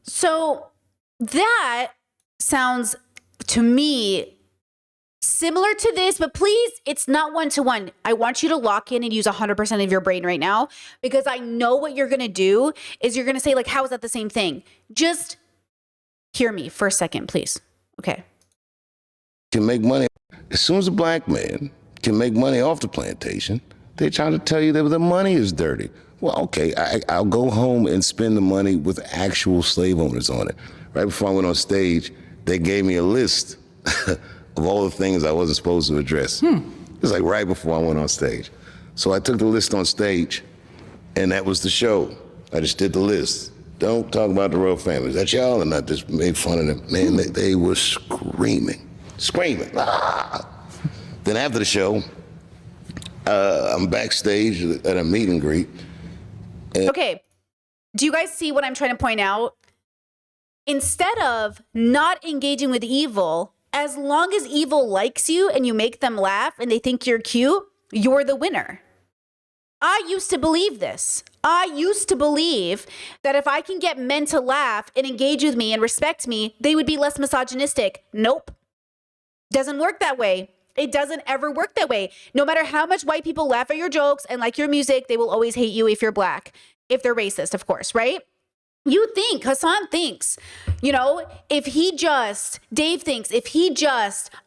So that sounds to me similar to this, but please, it's not one-to-one. I want you to lock in and use 100% of your brain right now, because I know what you're going to do is you're going to say, like, how is that the same thing? Just hear me for a second, please. Okay. Can make money. As soon as a black man can make money off the plantation, they're trying to tell you that the money is dirty. Well, okay, I'll go home and spend the money with actual slave owners on it. Right before I went on stage, they gave me a list of all the things I wasn't supposed to address. It was like right before I went on stage. So I took the list on stage, and that was the show. I just did the list. Don't talk about the royal family. Is that y'all? And I just made fun of them. Man, they were screaming. Ah! Then after the show, I'm backstage at a meet and greet. Okay. Do you guys see what I'm trying to point out? Instead of not engaging with evil, as long as evil likes you and you make them laugh and they think you're cute, you're the winner. I used to believe this. I used to believe that if I can get men to laugh and engage with me and respect me, they would be less misogynistic. Nope. Doesn't work that way. It doesn't ever work that way. No matter how much white people laugh at your jokes and like your music, they will always hate you if you're black. If they're racist, of course, right? Hassan thinks, Dave thinks,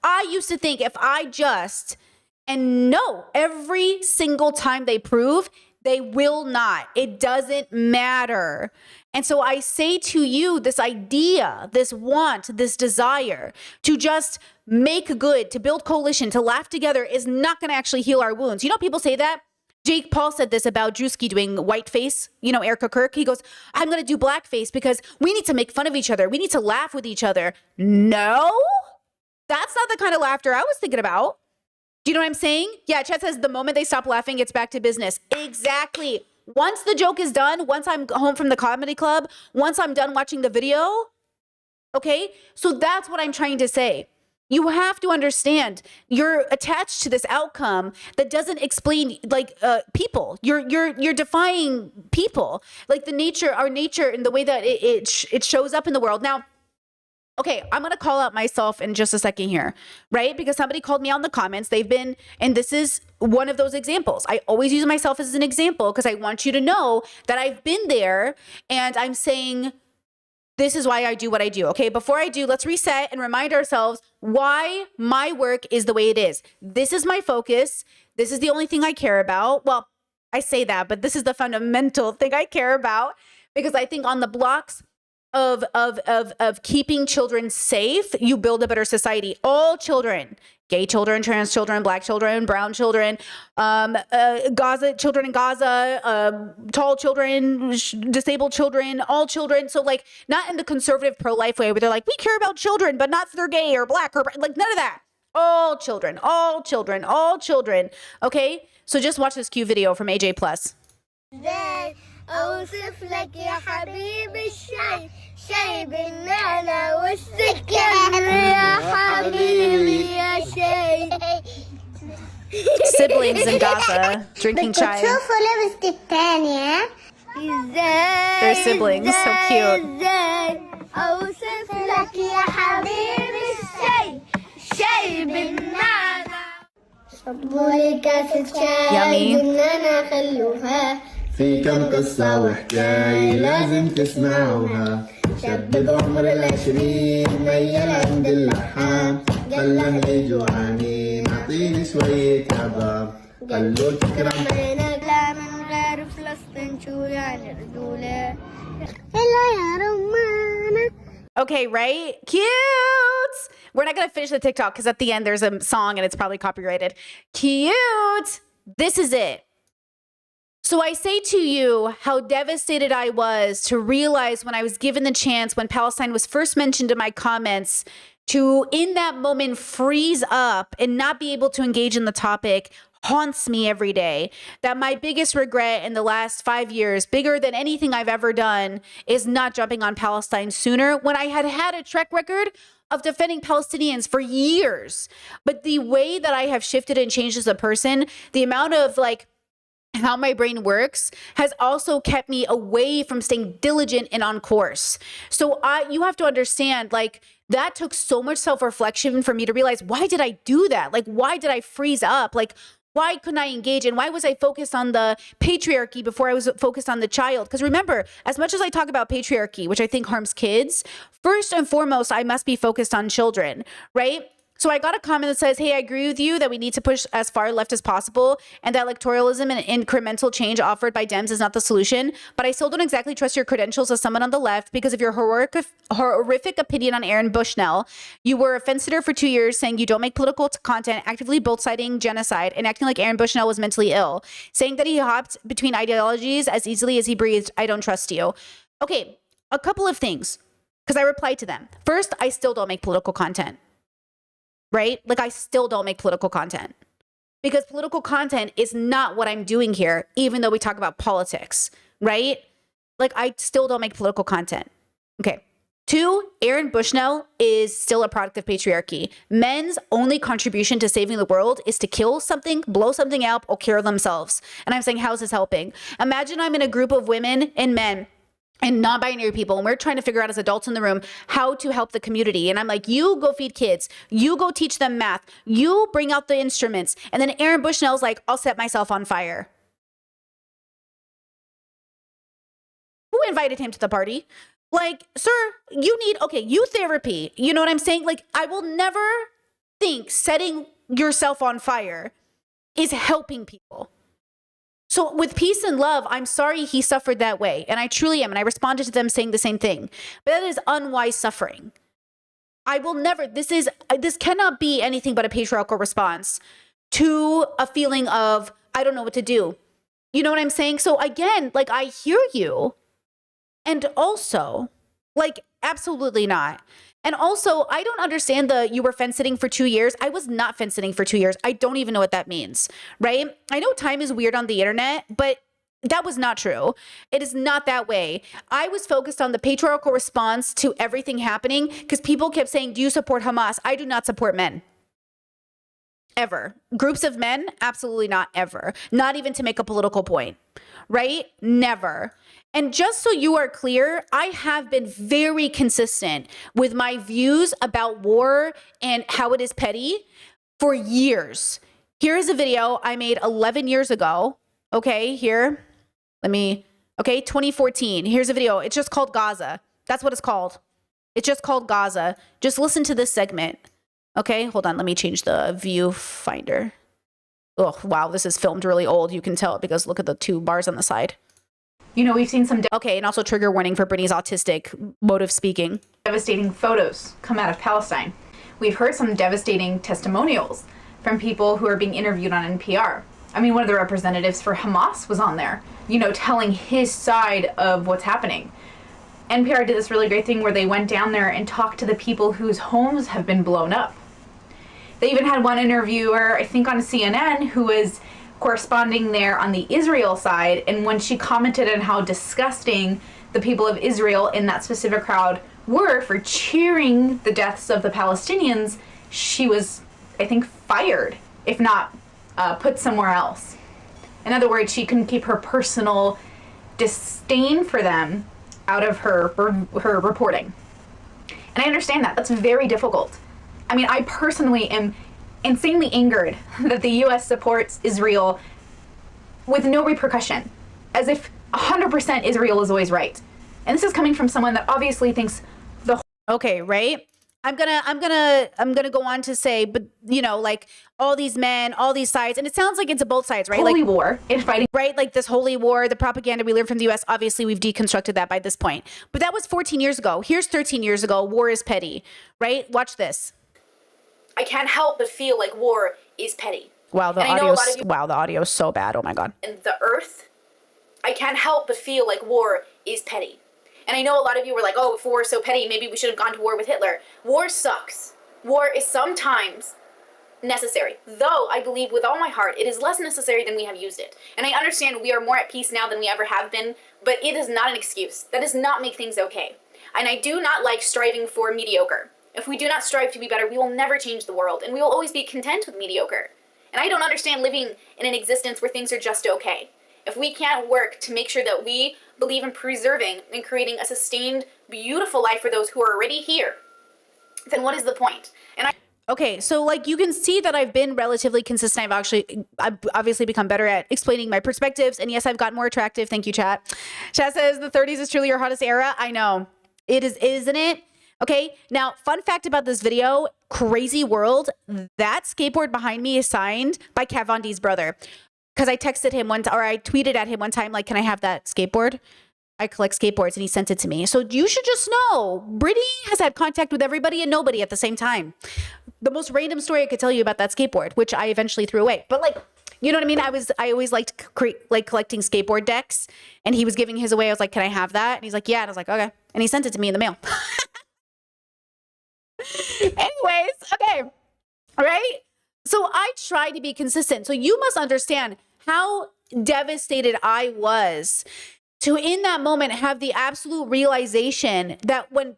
I used to think and no, every single time they prove, they will not. It doesn't matter. And so I say to you, this idea, this want, this desire to just make good, to build coalition, to laugh together is not going to actually heal our wounds. People say that. Jake Paul said this about Drewski doing whiteface, Erica Kirk. He goes, I'm going to do blackface because we need to make fun of each other. We need to laugh with each other. No, that's not the kind of laughter I was thinking about. Do you know what I'm saying? Yeah, Chet says the moment they stop laughing, it's back to business. Exactly. Once the joke is done, once I'm home from the comedy club, once I'm done watching the video, okay? So that's what I'm trying to say. You have to understand you're attached to this outcome that doesn't explain like people. You're defying people, like our nature and the way that it shows up in the world. Now, okay, I'm going to call out myself in just a second here, right? Because somebody called me out in the comments. And this is one of those examples. I always use myself as an example because I want you to know that I've been there and I'm saying, this is why I do what I do. Okay, before I do, let's reset and remind ourselves why my work is the way it is. This is my focus. This is the only thing I care about. Well, I say that, but this is the fundamental thing I care about because I think on the blocks of keeping children safe, you build a better society. All children, gay children, trans children, black children, brown children, children in Gaza, tall children, disabled children, all children. So like not in the conservative pro-life way where they're like, we care about children, but not if they're gay or black or like none of that. All children, all children, all children. Okay. So just watch this cute video from AJ Plus. أوصف لك يا حبيبي الشاي شاي بالنعناع والسكر يا حبيبي يا شاي. Siblings in Gaza drinking chai. بتشوفوا لبس الثانية They're siblings, so cute. أوصف لك يا حبيبي الشاي شاي بالنعناع صبوا لي كاسة شاي بالنعناع خلوها في كم قصة وحكاية لازم تسمعوها شاب بعمر 20 ميل عند اللحام قال له لي جوعانين اعطيني شوية كباب قال له تكرم عينك لا من غير فلسطين شو يعني رجولة إلا يا رمانة. Okay, right? Cute. We're not going to finish the TikTok because at the end there's a song and it's probably copyrighted. Cute. This is it. So I say to you how devastated I was to realize when I was given the chance, when Palestine was first mentioned in my comments, to in that moment freeze up and not be able to engage in the topic haunts me every day. That my biggest regret in the last 5 years, bigger than anything I've ever done, is not jumping on Palestine sooner when I had a track record of defending Palestinians for years. But the way that I have shifted and changed as a person, the amount of like how my brain works has also kept me away from staying diligent and on course. So you have to understand, like, that took so much self-reflection for me to realize, why did I do that? Like, why did I freeze up? Like, why couldn't I engage? And why was I focused on the patriarchy before I was focused on the child? Because remember, as much as I talk about patriarchy, which I think harms kids, first and foremost, I must be focused on children, right? So I got a comment that says, hey, I agree with you that we need to push as far left as possible and that electoralism and incremental change offered by Dems is not the solution. But I still don't exactly trust your credentials as someone on the left because of your horrific opinion on Aaron Bushnell. You were a fence sitter for 2 years saying you don't make political content, actively both-siding genocide, and acting like Aaron Bushnell was mentally ill, saying that he hopped between ideologies as easily as he breathed. I don't trust you. Okay, a couple of things, because I replied to them. First, I still don't make political content. Right? Like, I still don't make political content because political content is not what I'm doing here, even though we talk about politics, right? Like, I still don't make political content. Okay. 2, Aaron Bushnell is still a product of patriarchy. Men's only contribution to saving the world is to kill something, blow something up, or kill themselves. And I'm saying, how's this helping? Imagine I'm in a group of women and men and non-binary people, and we're trying to figure out as adults in the room how to help the community. And I'm like, you go feed kids, you go teach them math, you bring out the instruments. And then Aaron Bushnell's like, I'll set myself on fire. Who invited him to the party? Like, sir, you need, youth therapy. You know what I'm saying? Like, I will never think setting yourself on fire is helping people. So with peace and love, I'm sorry he suffered that way. And I truly am. And I responded to them saying the same thing. But that is unwise suffering. I will never, this cannot be anything but a patriarchal response to a feeling of, I don't know what to do. You know what I'm saying? So again, like, I hear you. And also, like, absolutely not. And also, I don't understand you were fence sitting for 2 years. I was not fence sitting for 2 years. I don't even know what that means, right? I know time is weird on the internet, but that was not true. It is not that way. I was focused on the patriarchal response to everything happening because people kept saying, do you support Hamas? I do not support men. Ever. Groups of men? Absolutely not ever. Not even to make a political point, right? Never. And just so you are clear, I have been very consistent with my views about war and how it is petty for years. Here is a video I made 11 years ago. Okay, here. 2014. Here's a video. It's just called Gaza. That's what it's called. It's just called Gaza. Just listen to this segment. Okay, hold on. Let me change the viewfinder. Oh, wow. This is filmed really old. You can tell it because look at the 2 bars on the side. You know, we've seen some okay, and also trigger warning for Brittany's autistic mode of speaking. Devastating photos come out of Palestine. We've heard some devastating testimonials from people who are being interviewed on NPR. I mean, one of the representatives for Hamas was on there, you know, telling his side of what's happening. NPR did this really great thing where they went down there and talked to the people whose homes have been blown up. They even had one interviewer, I think on CNN, who was corresponding there on the Israel side, and when she commented on how disgusting the people of Israel in that specific crowd were for cheering the deaths of the Palestinians, she was, I think, fired, if not put somewhere else. In other words, she couldn't keep her personal disdain for them out of her reporting. And I understand that. That's very difficult. I mean, I personally am insanely angered that the U.S. supports Israel with no repercussion, as if 100% Israel is always right. And this is coming from someone that obviously thinks the okay, right? I'm gonna go on to say, but you know, like all these men, all these sides, and it sounds like it's a both sides, right? Holy like, war in fighting, right? Like this holy war, the propaganda we learned from the U.S. Obviously, we've deconstructed that by this point, but that was 14 years ago. Here's 13 years ago. War is petty, right? Watch this. I can't help but feel like war is petty. Wow, the audio is so bad. Oh my god. And the earth, I can't help but feel like war is petty. And I know a lot of you were like, oh, if war is so petty, maybe we should have gone to war with Hitler. War sucks. War is sometimes necessary. Though I believe with all my heart, it is less necessary than we have used it. And I understand we are more at peace now than we ever have been, but it is not an excuse. That does not make things okay. And I do not like striving for mediocre. If we do not strive to be better, we will never change the world, and we will always be content with mediocre. And I don't understand living in an existence where things are just okay. If we can't work to make sure that we believe in preserving and creating a sustained, beautiful life for those who are already here, then what is the point? And okay, so like you can see that I've been relatively consistent. I've obviously become better at explaining my perspectives, and yes, I've gotten more attractive. Thank you, chat. Chat says the 30s is truly your hottest era. I know. It is, isn't it? Okay, now, fun fact about this video, crazy world, that skateboard behind me is signed by Kat Von D's brother. Because I texted him I tweeted at him one time, like, can I have that skateboard? I collect skateboards, and he sent it to me. So you should just know, Brittany has had contact with everybody and nobody at the same time. The most random story I could tell you about that skateboard, which I eventually threw away. But like, you know what I mean? I always liked collecting skateboard decks, and he was giving his away. I was like, can I have that? And he's like, yeah. And I was like, okay. And he sent it to me in the mail. Anyways, okay, right? So I try to be consistent. So you must understand how devastated I was to, in that moment, have the absolute realization that when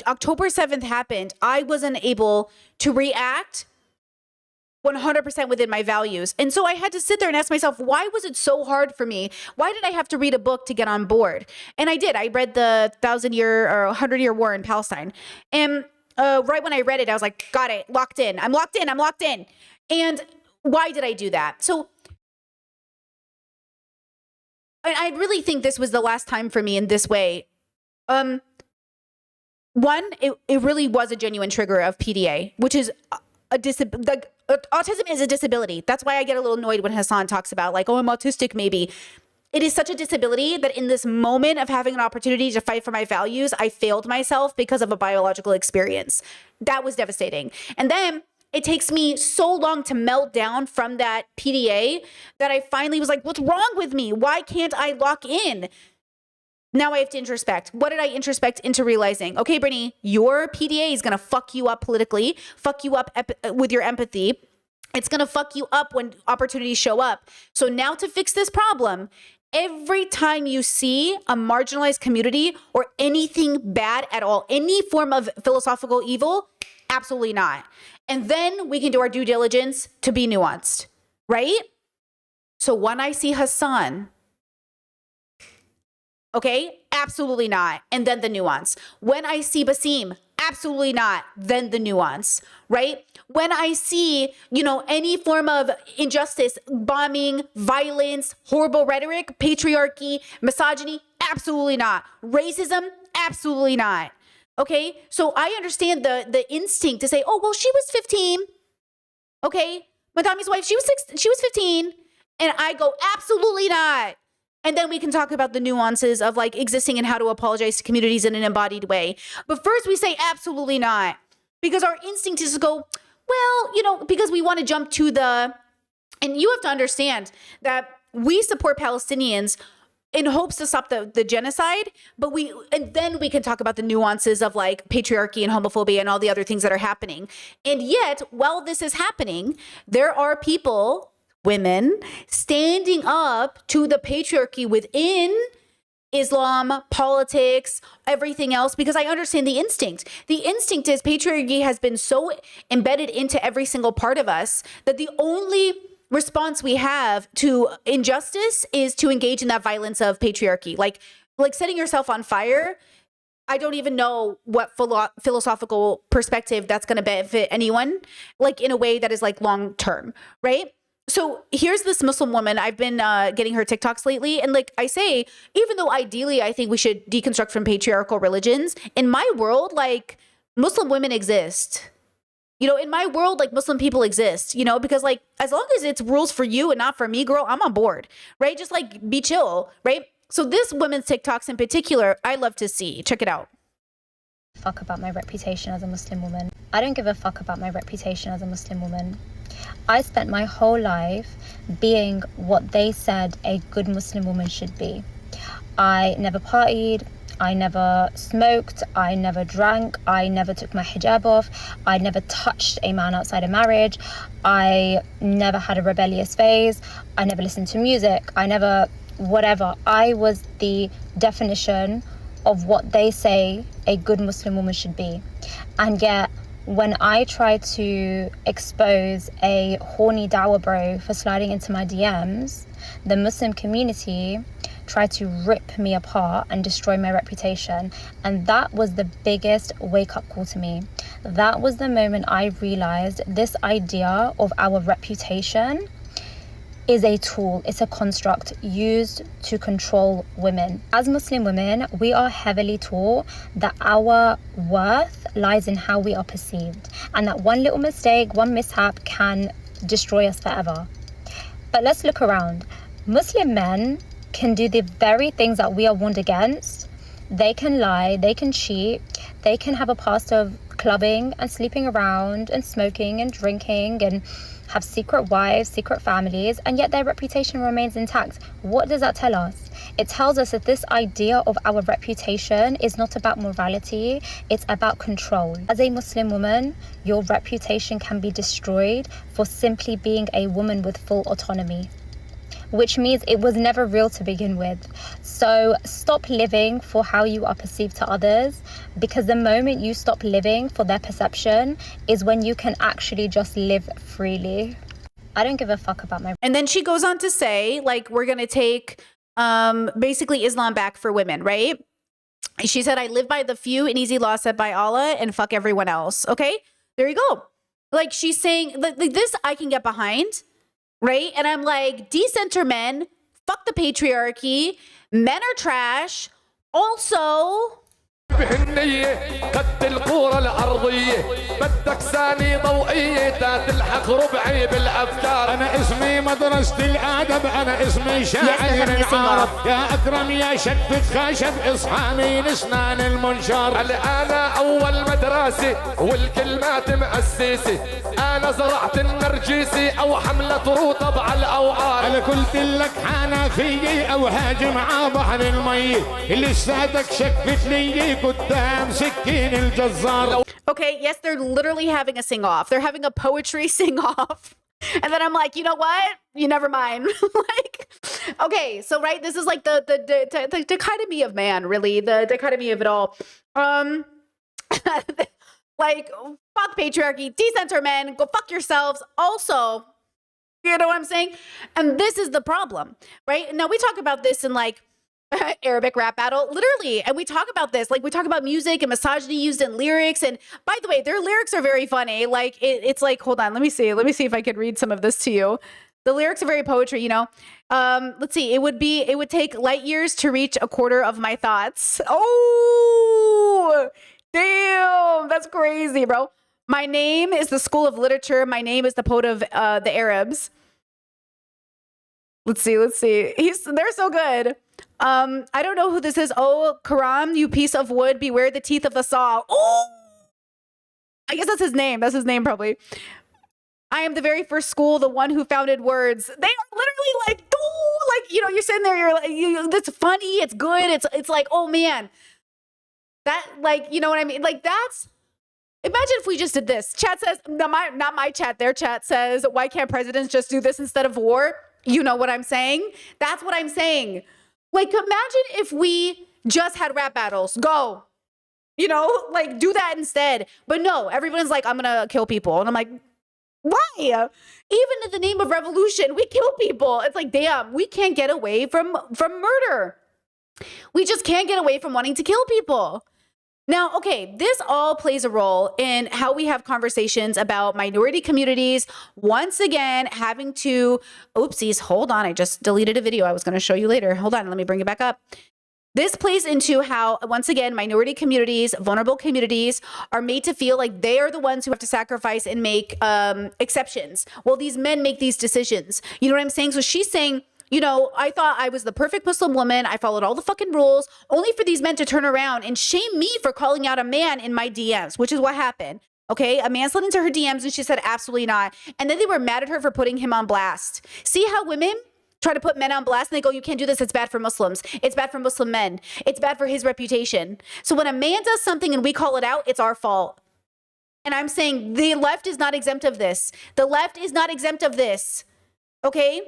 October 7th happened, I wasn't able to react 100% within my values. And so I had to sit there and ask myself, why was it so hard for me? Why did I have to read a book to get on board? And I did. I read the 100-Year War in Palestine. And right when I read it, I was like, got it, locked in. I'm locked in. And why did I do that? So I really think this was the last time for me in this way. One, it really was a genuine trigger of PDA, which is autism is a disability. That's why I get a little annoyed when Hassan talks about like, oh, I'm autistic maybe. It is such a disability that in this moment of having an opportunity to fight for my values, I failed myself because of a biological experience. That was devastating. And then it takes me so long to melt down from that PDA that I finally was like, what's wrong with me? Why can't I lock in? Now I have to introspect. What did I introspect into realizing? Okay, Brittany, your PDA is going to fuck you up politically, fuck you up with your empathy. It's going to fuck you up when opportunities show up. So now to fix this problem, every time you see a marginalized community or anything bad at all, any form of philosophical evil, absolutely not. And then we can do our due diligence to be nuanced, right? So when I see Hassan, okay, absolutely not. And then the nuance. When I see Basim, absolutely not. Then the nuance, right? When I see, any form of injustice, bombing, violence, horrible rhetoric, patriarchy, misogyny, absolutely not. Racism, absolutely not. Okay, so I understand the instinct to say, oh, well, she was 15. Okay, Madami's wife, she was 15. And I go, absolutely not. And then we can talk about the nuances of like existing and how to apologize to communities in an embodied way. But first we say absolutely not. Because our instinct is to go, well, because we want to jump to and you have to understand that we support Palestinians in hopes to stop the genocide, and then we can talk about the nuances of like patriarchy and homophobia and all the other things that are happening. And yet, while this is happening, there are people, women, standing up to the patriarchy within Islam, politics, everything else, because I understand the instinct. The instinct is patriarchy has been so embedded into every single part of us that the only response we have to injustice is to engage in that violence of patriarchy. Like setting yourself on fire. I don't even know what philosophical perspective that's going to benefit anyone, like in a way that is like long term, right? So here's this Muslim woman. I've been getting her TikToks lately. And like I say, even though ideally I think we should deconstruct from patriarchal religions, in my world, like Muslim women exist. In my world, like Muslim people exist, because like as long as it's rules for you and not for me, girl, I'm on board, right? Just like be chill, right? So this women's TikToks in particular, I love to see. Check it out. Fuck about my reputation as a Muslim woman. I don't give a fuck about my reputation as a Muslim woman. I spent my whole life being what they said a good Muslim woman should be. I never partied. I never smoked, I never drank, I never took my hijab off, I never touched a man outside of marriage, I never had a rebellious phase, I never listened to music, I never whatever. I was the definition of what they say a good Muslim woman should be. And yet, when I try to expose a horny dawah bro for sliding into my DMs, the Muslim community tried to rip me apart and destroy my reputation. And that was the biggest wake-up call to me. That was the moment I realized this idea of our reputation is a tool, it's a construct used to control women. As Muslim women, we are heavily taught that our worth lies in how we are perceived, and that one little mistake, one mishap can destroy us forever. But let's look around. Muslim men can do the very things that we are warned against. They can lie, they can cheat, they can have a past of clubbing and sleeping around and smoking and drinking and have secret wives, secret families, and yet their reputation remains intact. What does that tell us? It tells us that this idea of our reputation is not about morality, it's about control. As a Muslim woman, your reputation can be destroyed for simply being a woman with full autonomy, which means it was never real to begin with. So stop living for how you are perceived to others, because the moment you stop living for their perception is when you can actually just live freely. I don't give a fuck about my... And then she goes on to say, like, we're going to take basically Islam back for women, right? She said, I live by the few and easy law set by Allah and fuck everyone else. Okay, there you go. Like, she's saying, like this I can get behind. Right? And I'm like, decenter men, fuck the patriarchy, men are trash. Also, بهالنية خدت الكورة الأرضية بدك ثاني ضوئية تلحق ربعي بالأفكار أنا اسمي مدرسة الأدب أنا اسمي شاعر العرب يا أكرم يا شدة خشب إصحاني لسنان المنشار أنا أول مدرسة والكلمات مؤسسة أنا زرعت النرجسي أو حملة رطب على الأوعار أنا قلت لك حنفية أو هاجم على بحر المي اللي سادك شكت لي قدام سكين الجزار. Okay, yes, they're literally having a sing-off. They're having a poetry sing-off. And then I'm like, you know what? You never mind. Like, okay, so right, this is like the dichotomy of man, really, the dichotomy of it all. Like, fuck patriarchy, decenter men, go fuck yourselves. Also, you know what I'm saying? And this is the problem, right? Now we talk about this in like Arabic rap battle, literally. And we talk about this, like we talk about music and misogyny used in lyrics. And by the way, their lyrics are very funny. Like it's like, hold on, let me see if I could read some of this to you. The lyrics are very poetry, you know. Let's see. It would take light years to reach a quarter of my thoughts. Oh, damn, that's crazy, bro. My name is the school of literature. My name is the poet of the Arabs. Let's see. They're so good. I don't know who this is. Oh, Karam, you piece of wood, beware the teeth of the saw. Oh, I guess that's his name. That's his name, probably. I am the very first school, the one who founded words. They are literally like, oh, like, you know, you're sitting there, you're like, that's funny, it's good. It's like, oh man, that, like, you know what I mean? Like, that's, imagine if we just did this. Chat says, not my chat, their chat says, why can't presidents just do this instead of war? You know what I'm saying? That's what I'm saying. Like, imagine if we just had rap battles. Go. You know, like, do that instead. But no, everyone's like, I'm going to kill people. And I'm like, why? Even in the name of revolution, we kill people. It's like, damn, we can't get away from murder. We just can't get away from wanting to kill people. Now, okay, this all plays a role in how we have conversations about minority communities. Once again, having to, oopsies, hold on. I just deleted a video I was going to show you later. Hold on, let me bring it back up. This plays into how, once again, minority communities, vulnerable communities are made to feel like they are the ones who have to sacrifice and make exceptions. Well, these men make these decisions. You know what I'm saying? So she's saying, you know, I thought I was the perfect Muslim woman. I followed all the fucking rules, only for these men to turn around and shame me for calling out a man in my DMs, which is what happened. Okay, a man slid into her DMs and she said, absolutely not. And then they were mad at her for putting him on blast. See how women try to put men on blast and they go, you can't do this. It's bad for Muslims. It's bad for Muslim men. It's bad for his reputation. So when a man does something and we call it out, it's our fault. And I'm saying the left is not exempt of this. The left is not exempt of this. Okay?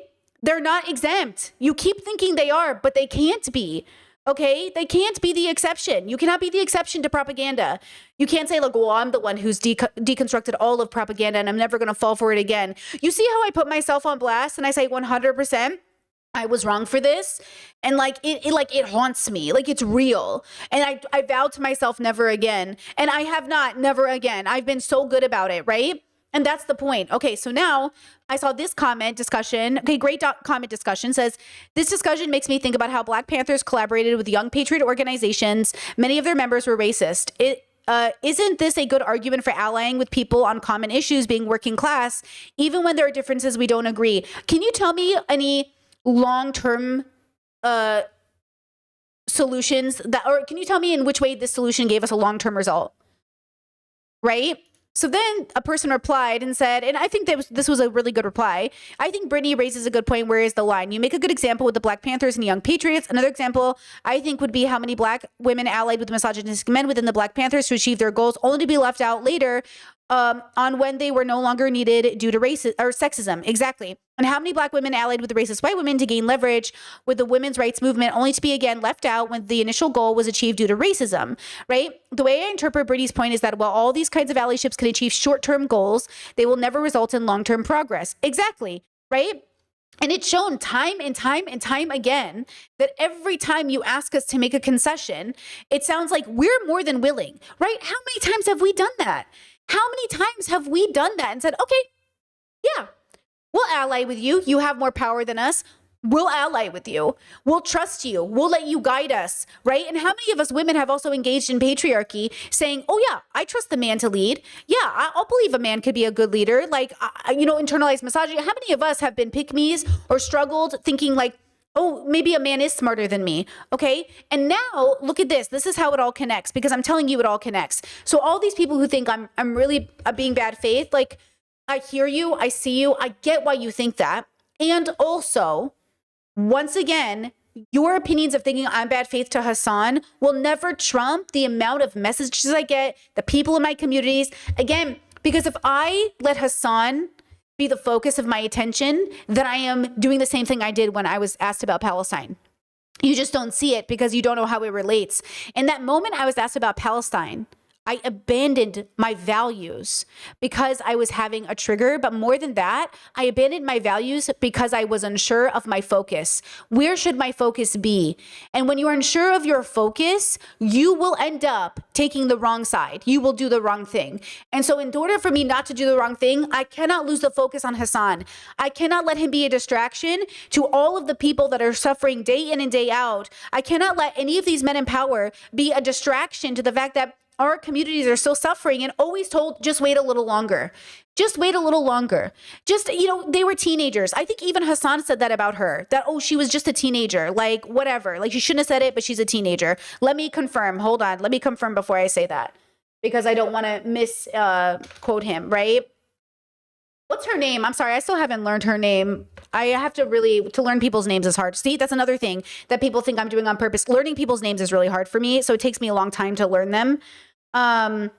They're not exempt. You keep thinking they are, but they can't be. Okay? They can't be the exception. You cannot be the exception to propaganda. You can't say, like, well, I'm the one who's deconstructed all of propaganda and I'm never going to fall for it again. You see how I put myself on blast and I say 100%? I was wrong for this. And like it haunts me. Like, it's real. And I vowed to myself never again. And I have not, never again. I've been so good about it, right? And that's the point. Okay, so now I saw this comment discussion. Okay, great comment discussion says, this discussion makes me think about how Black Panthers collaborated with young patriot organizations. Many of their members were racist. Isn't this a good argument for allying with people on common issues, being working class, even when there are differences we don't agree? Can you tell me any long-term solutions or can you tell me in which way this solution gave us a long-term result? Right? So then a person replied and said, and I think that this was a really good reply. I think Brittany raises a good point. Where is the line? You make a good example with the Black Panthers and the Young Patriots. Another example, I think, would be how many Black women allied with misogynistic men within the Black Panthers to achieve their goals, only to be left out later on when they were no longer needed due to racism or sexism. Exactly. And how many Black women allied with the racist white women to gain leverage with the women's rights movement, only to be again left out when the initial goal was achieved due to racism, right? The way I interpret Brittany's point is that while all these kinds of allyships can achieve short-term goals, they will never result in long-term progress. Exactly, right? And it's shown time and time and time again that every time you ask us to make a concession, it sounds like we're more than willing, right? How many times have we done that? How many times have we done that and said, okay, yeah, we'll ally with you. You have more power than us. We'll ally with you. We'll trust you. We'll let you guide us, right? And how many of us women have also engaged in patriarchy saying, oh yeah, I trust the man to lead. Yeah, I'll believe a man could be a good leader. Like, internalized misogyny. How many of us have been pick-me's or struggled thinking like, oh, maybe a man is smarter than me, okay? And now, look at this. This is how it all connects, because I'm telling you it all connects. So all these people who think I'm really being bad faith, like, I hear you, I see you, I get why you think that. And also, once again, your opinions of thinking I'm bad faith to Hassan will never trump the amount of messages I get, the people in my communities. Again, because if I let Hassan be the focus of my attention, then I am doing the same thing I did when I was asked about Palestine. You just don't see it because you don't know how it relates. In that moment I was asked about Palestine, I abandoned my values because I was having a trigger. But more than that, I abandoned my values because I was unsure of my focus. Where should my focus be? And when you're unsure of your focus, you will end up taking the wrong side. You will do the wrong thing. And so in order for me not to do the wrong thing, I cannot lose the focus on Hassan. I cannot let him be a distraction to all of the people that are suffering day in and day out. I cannot let any of these men in power be a distraction to the fact that our communities are still suffering and always told, just wait a little longer. Just wait a little longer. Just, they were teenagers. I think even Hassan said that about her, that, oh, she was just a teenager, like whatever. Like she shouldn't have said it, but she's a teenager. Let me confirm. Hold on. Let me confirm before I say that because I don't want to misquote him, right? What's her name? I'm sorry. I still haven't learned her name. I have to learn people's names is hard. See, that's another thing that people think I'm doing on purpose. Learning people's names is really hard for me. So it takes me a long time to learn them. Hold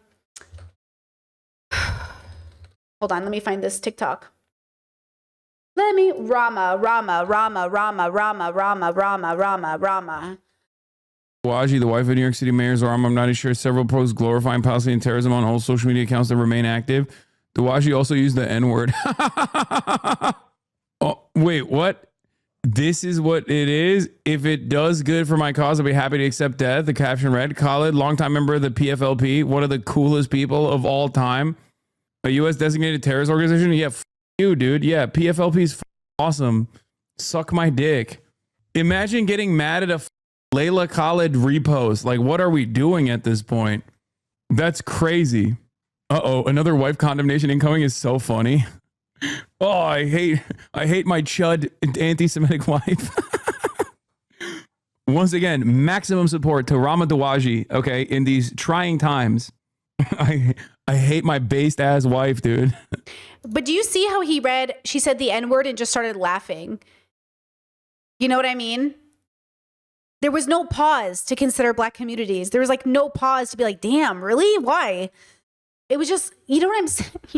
on, let me find this TikTok. Rama. Dawaji, the wife of New York City Mayor Zohran Mamdani, shared several posts glorifying Palestinian terrorism on all social media accounts that remain active. Dawaji also used the N-word. Oh, wait, what? This is what it is. If it does good for my cause, I'll be happy to accept death. The caption read, Khalid, longtime member of the PFLP, one of the coolest people of all time. A U.S. designated terrorist organization? Yeah, you, dude. Yeah, PFLP is awesome. Suck my dick. Imagine getting mad at a Layla Khalid repost. Like, what are we doing at this point? That's crazy. Uh-oh, another wife condemnation incoming is so funny. Oh, I hate my chud anti-Semitic wife. Once again, maximum support to Rama Dawaji, okay, in these trying times. I hate my based ass wife, dude. But do you see how she said the N-word and just started laughing? You know what I mean? There was no pause to consider Black communities. There was like no pause to be like, damn, really? Why? It was just, you know what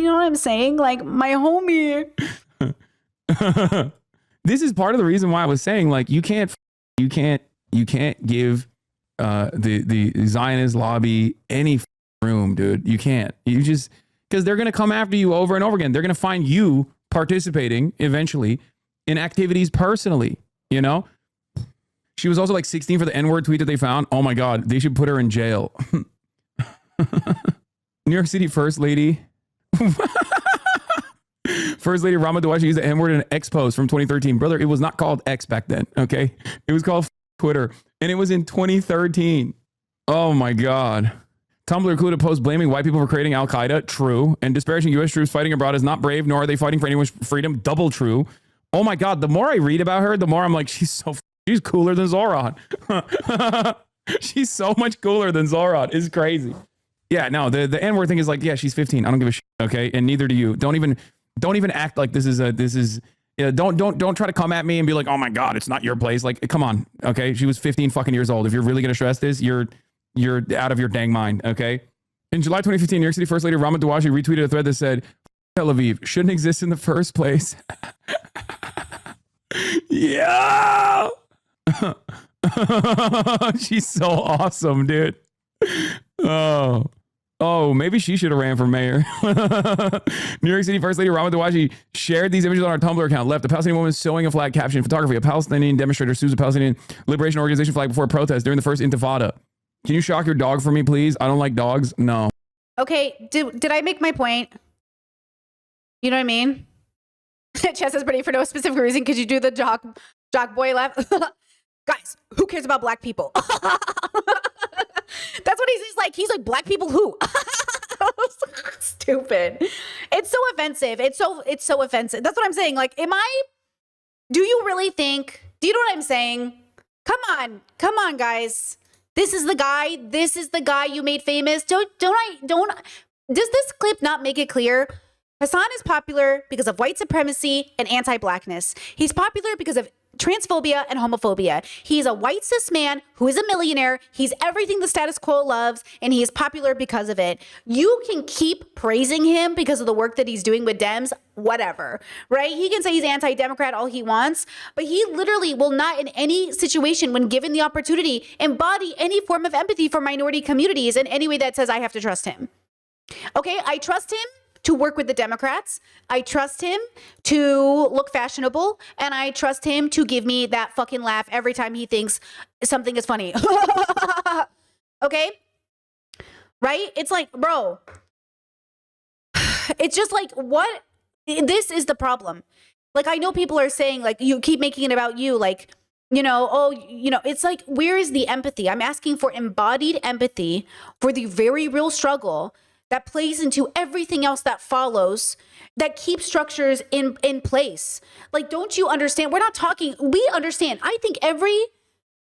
I'm saying? Like my homie. This is part of the reason why I was saying like you can't give the Zionist lobby any room, dude. You can't. You just because they're gonna come after you over and over again. They're gonna find you participating eventually in activities personally. You know. She was also like 16 for the N-word tweet that they found. Oh my God, they should put her in jail. New York City First Lady. First Lady Rama Dawaji used the N-word in an X post from 2013. Brother, it was not called X back then, okay? It was called Twitter, and it was in 2013. Oh my God. Tumblr included a post blaming white people for creating Al-Qaeda. True. And disparaging U.S. troops fighting abroad is not brave, nor are they fighting for anyone's freedom. Double true. Oh my God. The more I read about her, the more I'm like, she's cooler than Zohran. She's so much cooler than Zohran. It's crazy. Yeah, no, the N-word thing is like, yeah, she's 15. I don't give a shit, okay? And neither do you. Don't even act like this is don't try to come at me and be like, oh my God, it's not your place. Like, come on, okay? She was 15 fucking years old. If you're really gonna stress this, you're out of your dang mind, okay? In July 2015, New York City First Lady Rama Dawaji retweeted a thread that said, Tel Aviv shouldn't exist in the first place. Yeah. She's so awesome, dude. Oh, maybe she should have ran for mayor. New York City First Lady Rama Dawaji shared these images on our Tumblr account. Left, a Palestinian woman sewing a flag, caption, photography. A Palestinian demonstrator sues a Palestinian Liberation Organization flag before a protest during the first Intifada. Can you shock your dog for me, please? I don't like dogs. No. Okay, did I make my point? You know what I mean? Chess is pretty for no specific reason. Could you do the Jock boy laugh. Guys, who cares about black people? That's what he's like. He's like, black people who? Stupid. It's so offensive. It's so offensive. That's what I'm saying. Like, do you really think, do you know what I'm saying? Come on, guys. This is the guy you made famous. Does this clip not make it clear? Hasan is popular because of white supremacy and anti-blackness. He's popular because of transphobia and homophobia. He's a white cis man who is a millionaire. He's everything the status quo loves, and he is popular because of it. You can keep praising him because of the work that he's doing with Dems, whatever, right? He can say he's anti-Democrat all he wants, but he literally will not in any situation, when given the opportunity, embody any form of empathy for minority communities in any way that says I have to trust him. Okay, I trust him to work with the Democrats. I trust him to look fashionable, and I trust him to give me that fucking laugh every time he thinks something is funny. Okay? Right? It's like, bro, it's just like, what? This is the problem. Like, I know people are saying, like, you keep making it about you, like, it's like, where is the empathy? I'm asking for embodied empathy for the very real struggle that plays into everything else that follows, that keeps structures in place. Like, don't you understand? We understand. I think every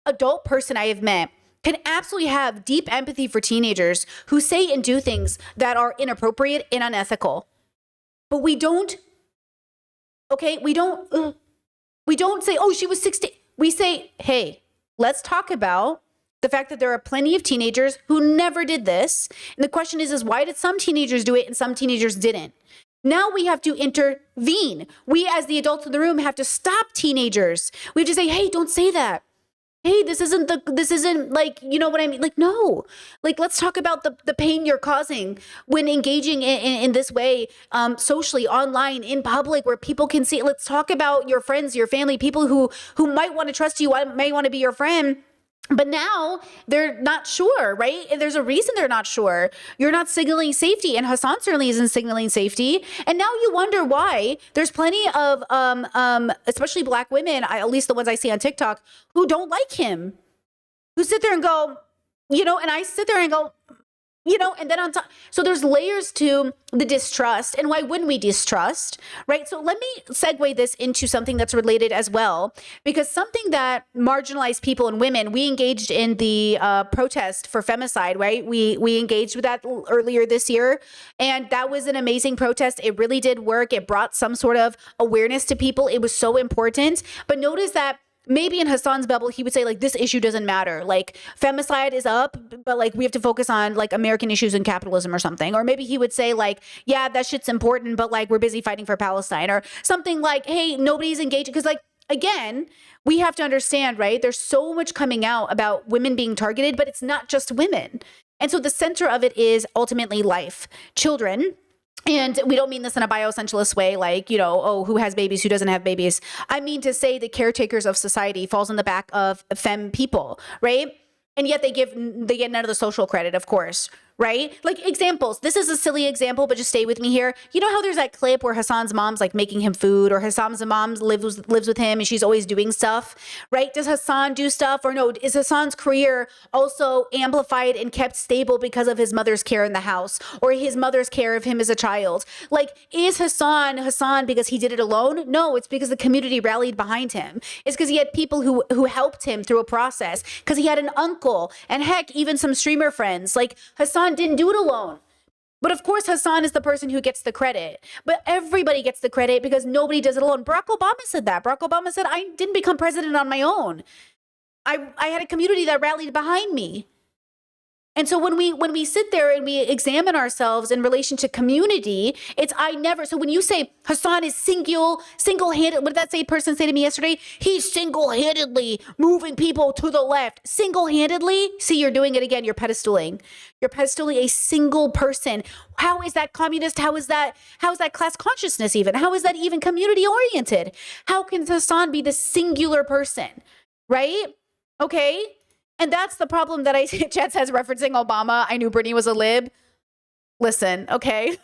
adult person I have met can absolutely have deep empathy for teenagers who say and do things that are inappropriate and unethical. But we don't say, oh, she was 16. We say, hey, let's talk about the fact that there are plenty of teenagers who never did this. And the question is why did some teenagers do it and some teenagers didn't? Now we have to intervene. We, as the adults in the room, have to stop teenagers. We have to say, hey, don't say that. Hey, this isn't like, you know what I mean? Like, no, like, let's talk about the pain you're causing when engaging in this way, socially, online, in public, where people can see. Let's talk about your friends, your family, people who might want to trust you, may want to be your friend. But now they're not sure, right? There's a reason they're not sure. You're not signaling safety, and Hasan certainly isn't signaling safety. And now you wonder why there's plenty of, especially black women, at least the ones I see on TikTok, who don't like him, who sit there and go, and I sit there and go, and then on top, so there's layers to the distrust. And why wouldn't we distrust, right? So let me segue this into something that's related as well, because something that marginalized people and women, we engaged in the protest for femicide, right? We engaged with that earlier this year, and that was an amazing protest. It really did work. It brought some sort of awareness to people. It was so important. But notice that maybe in Hasan's bubble, he would say, like, this issue doesn't matter. Like, femicide is up, but, like, we have to focus on, like, American issues and capitalism or something. Or maybe he would say, like, yeah, that shit's important, but, like, we're busy fighting for Palestine. Or something like, hey, nobody's engaged. Because, like, again, we have to understand, right? There's so much coming out about women being targeted, but it's not just women. And so the center of it is ultimately life, children. And we don't mean this in a bioessentialist way, like, who has babies, who doesn't have babies. I mean to say the caretakers of society falls on the back of femme people, right? And yet they get none of the social credit, of course, right? Like, examples. This is a silly example, but just stay with me here. You know how there's that clip where Hasan's mom's like making him food, or Hasan's mom lives with him and she's always doing stuff, right? Does Hasan do stuff, or no? Is Hasan's career also amplified and kept stable because of his mother's care in the house, or his mother's care of him as a child? Like, is Hasan because he did it alone? No, it's because the community rallied behind him. It's because he had people who helped him through a process, because he had an uncle, and heck, even some streamer friends. Like, Hasan didn't do it alone. But of course, Hasan is the person who gets the credit. But everybody gets the credit because nobody does it alone. Barack Obama said that. Barack Obama said, I didn't become president on my own. I had a community that rallied behind me. And so when we sit there and we examine ourselves in relation to community, so when you say Hasan is single-handed, what did that person say to me yesterday? He's single-handedly moving people to the left. Single-handedly? See, you're doing it again. You're pedestaling. You're pedestaling a single person. How is that communist? How is that class consciousness even? How is that even community-oriented? How can Hasan be the singular person, right? Okay? And that's the problem that Chet says, referencing Obama. I knew Brittany was a lib. Listen, okay?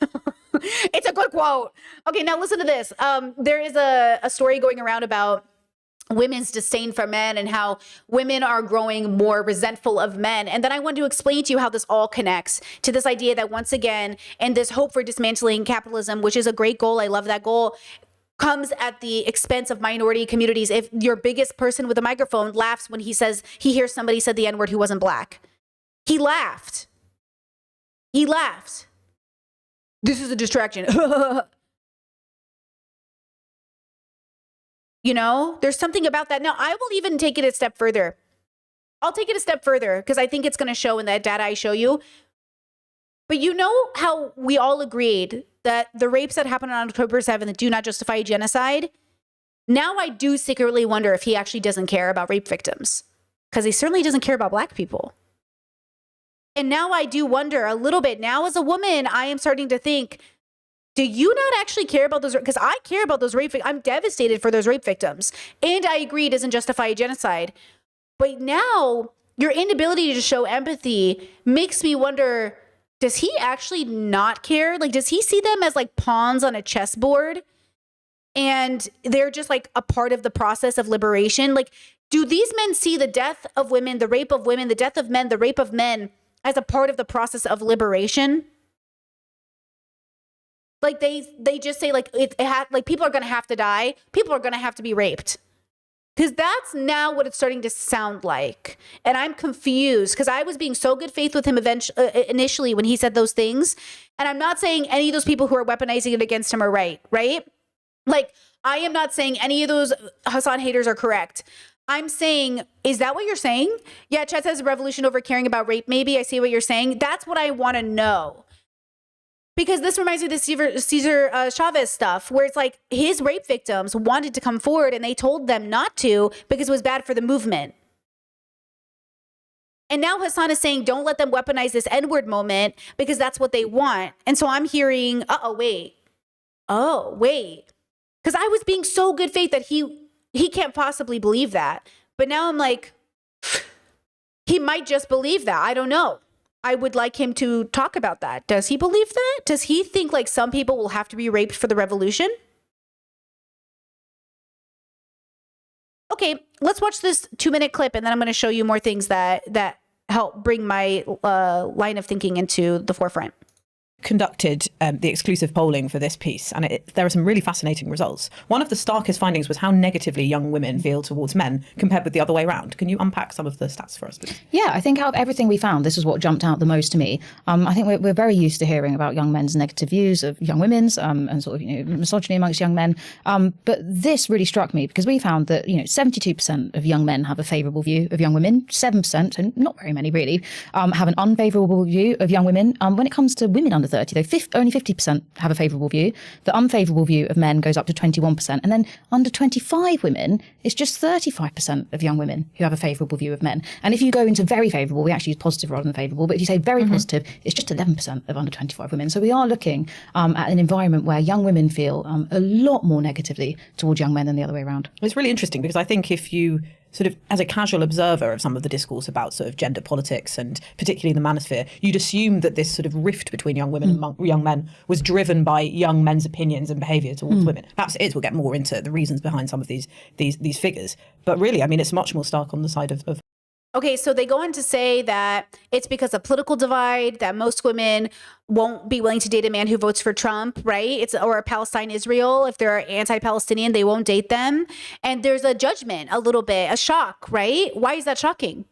It's a good quote. Okay, now listen to this. There is a story going around about women's disdain for men and how women are growing more resentful of men. And then I wanted to explain to you how this all connects to this idea that once again, and this hope for dismantling capitalism, which is a great goal, I love that goal, comes at the expense of minority communities. If your biggest person with a microphone laughs when he hears somebody said the N-word who wasn't black. He laughed. He laughed. This is a distraction. You know, there's something about that. Now, I will even take it a step further. I'll take it a step further because I think it's going to show in that data I show you. But you know how we all agreed that the rapes that happened on October 7th do not justify genocide? Now I do secretly wonder if he actually doesn't care about rape victims, because he certainly doesn't care about black people. And now I do wonder a little bit. Now as a woman, I am starting to think, do you not actually care about those? Because I care about those rape victims. I'm devastated for those rape victims. And I agree it doesn't justify a genocide. But now your inability to show empathy makes me wonder, does he actually not care? Like, does he see them as like pawns on a chessboard? And they're just like a part of the process of liberation? Like, do these men see the death of women, the rape of women, the death of men, the rape of men as a part of the process of liberation? Like they just say like like people are going to have to die. People are going to have to be raped. Because that's now what it's starting to sound like. And I'm confused because I was being so good faith with him initially when he said those things. And I'm not saying any of those people who are weaponizing it against him are right? Like, I am not saying any of those Hassan haters are correct. I'm saying, is that what you're saying? Yeah, Chet says revolution over caring about rape. Maybe I see what you're saying. That's what I want to know. Because this reminds me of the Cesar Chavez stuff, where it's like his rape victims wanted to come forward and they told them not to because it was bad for the movement. And now Hassan is saying, don't let them weaponize this N-word moment because that's what they want. And so I'm hearing, wait. Because I was being so good faith that he can't possibly believe that. But now I'm like, he might just believe that. I don't know. I would like him to talk about that. Does he believe that? Does he think like some people will have to be raped for the revolution? Okay, let's watch this 2-minute clip and then I'm going to show you more things that help bring my line of thinking into the forefront. Conducted the exclusive polling for this piece, and there are some really fascinating results. One of the starkest findings was how negatively young women feel towards men compared with the other way around. Can you unpack some of the stats for us, please? Yeah, I think out of everything we found, this is what jumped out the most to me. I think we're very used to hearing about young men's negative views of young women's and sort of misogyny amongst young men. But this really struck me because we found that 72% of young men have a favourable view of young women, 7%, and not very many really, have an unfavourable view of young women. When it comes to women under 30, though, only 50% have a favourable view. The unfavourable view of men goes up to 21%. And then under 25 women, it's just 35% of young women who have a favourable view of men. And if you go into very favourable, we actually use positive rather than favourable. But if you say very positive, it's just 11% of under 25 women. So we are looking at an environment where young women feel a lot more negatively towards young men than the other way around. It's really interesting because I think if you sort of, as a casual observer of some of the discourse about sort of gender politics and particularly the manosphere, you'd assume that this sort of rift between young women and young men was driven by young men's opinions and behaviour towards women. Perhaps it is. We'll get more into the reasons behind some of these figures. But really, I mean, it's much more stark on the side of Okay, so they go on to say that it's because of political divide, that most women won't be willing to date a man who votes for Trump, right? Or Palestine, Israel. If they're anti-Palestinian, they won't date them. And there's a judgment, a little bit, a shock, right? Why is that shocking?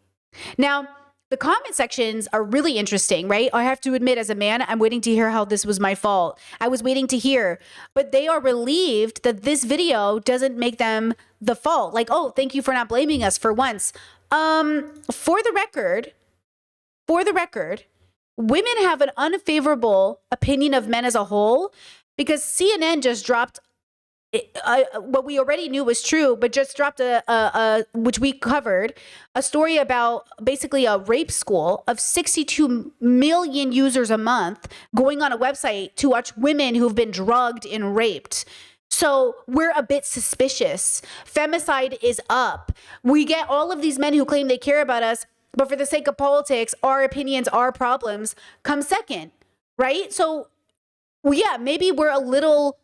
Now, the comment sections are really interesting, right? I have to admit, as a man, I'm waiting to hear how this was my fault. I was waiting to hear, but they are relieved that this video doesn't make them the fault. Like, oh, thank you for not blaming us for once. For the record, women have an unfavorable opinion of men as a whole because CNN just dropped what we already knew was true, but just dropped which we covered, a story about basically a rape school of 62 million users a month going on a website to watch women who've been drugged and raped. So we're a bit suspicious. Femicide is up. We get all of these men who claim they care about us, but for the sake of politics, our opinions, our problems come second, right? So yeah, maybe we're a little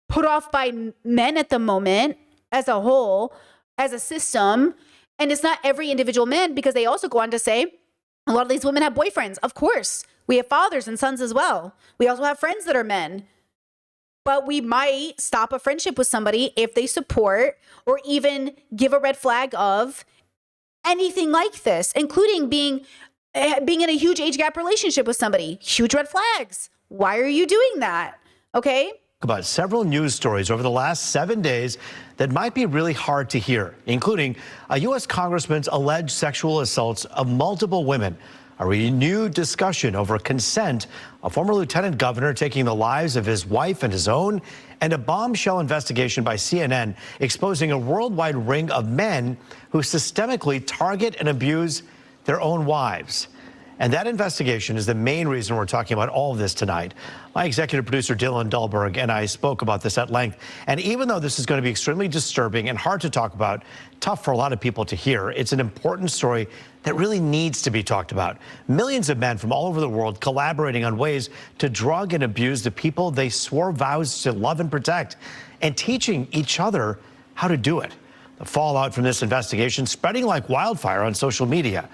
put off by men at the moment as a whole. as a system. And it's not every individual man, because they also go on to say a lot of these women have boyfriends. Of course, we have fathers and sons as well. We also have friends that are men. But we might stop a friendship with somebody if they support or even give a red flag of anything like this, including being in a huge age gap relationship with somebody. Huge red flags. Why are you doing that? Okay? About several news stories over the last 7 days that might be really hard to hear, including a U.S. congressman's alleged sexual assaults of multiple women, a renewed discussion over consent, a former lieutenant governor taking the lives of his wife and his own, and a bombshell investigation by CNN exposing a worldwide ring of men who systemically target and abuse their own wives. And that investigation is the main reason we're talking about all of this tonight. My executive producer, Dylan Dahlberg, and I spoke about this at length. And even though this is going to be extremely disturbing and hard to talk about, tough for a lot of people to hear, it's an important story that really needs to be talked about. Millions of men from all over the world collaborating on ways to drug and abuse the people they swore vows to love and protect, and teaching each other how to do it. The fallout from this investigation spreading like wildfire on social media.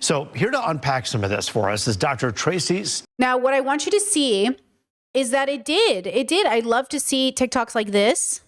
So here to unpack some of this for us is Dr. Tracy. Now, what I want you to see is that it did. I'd love to see TikToks like this.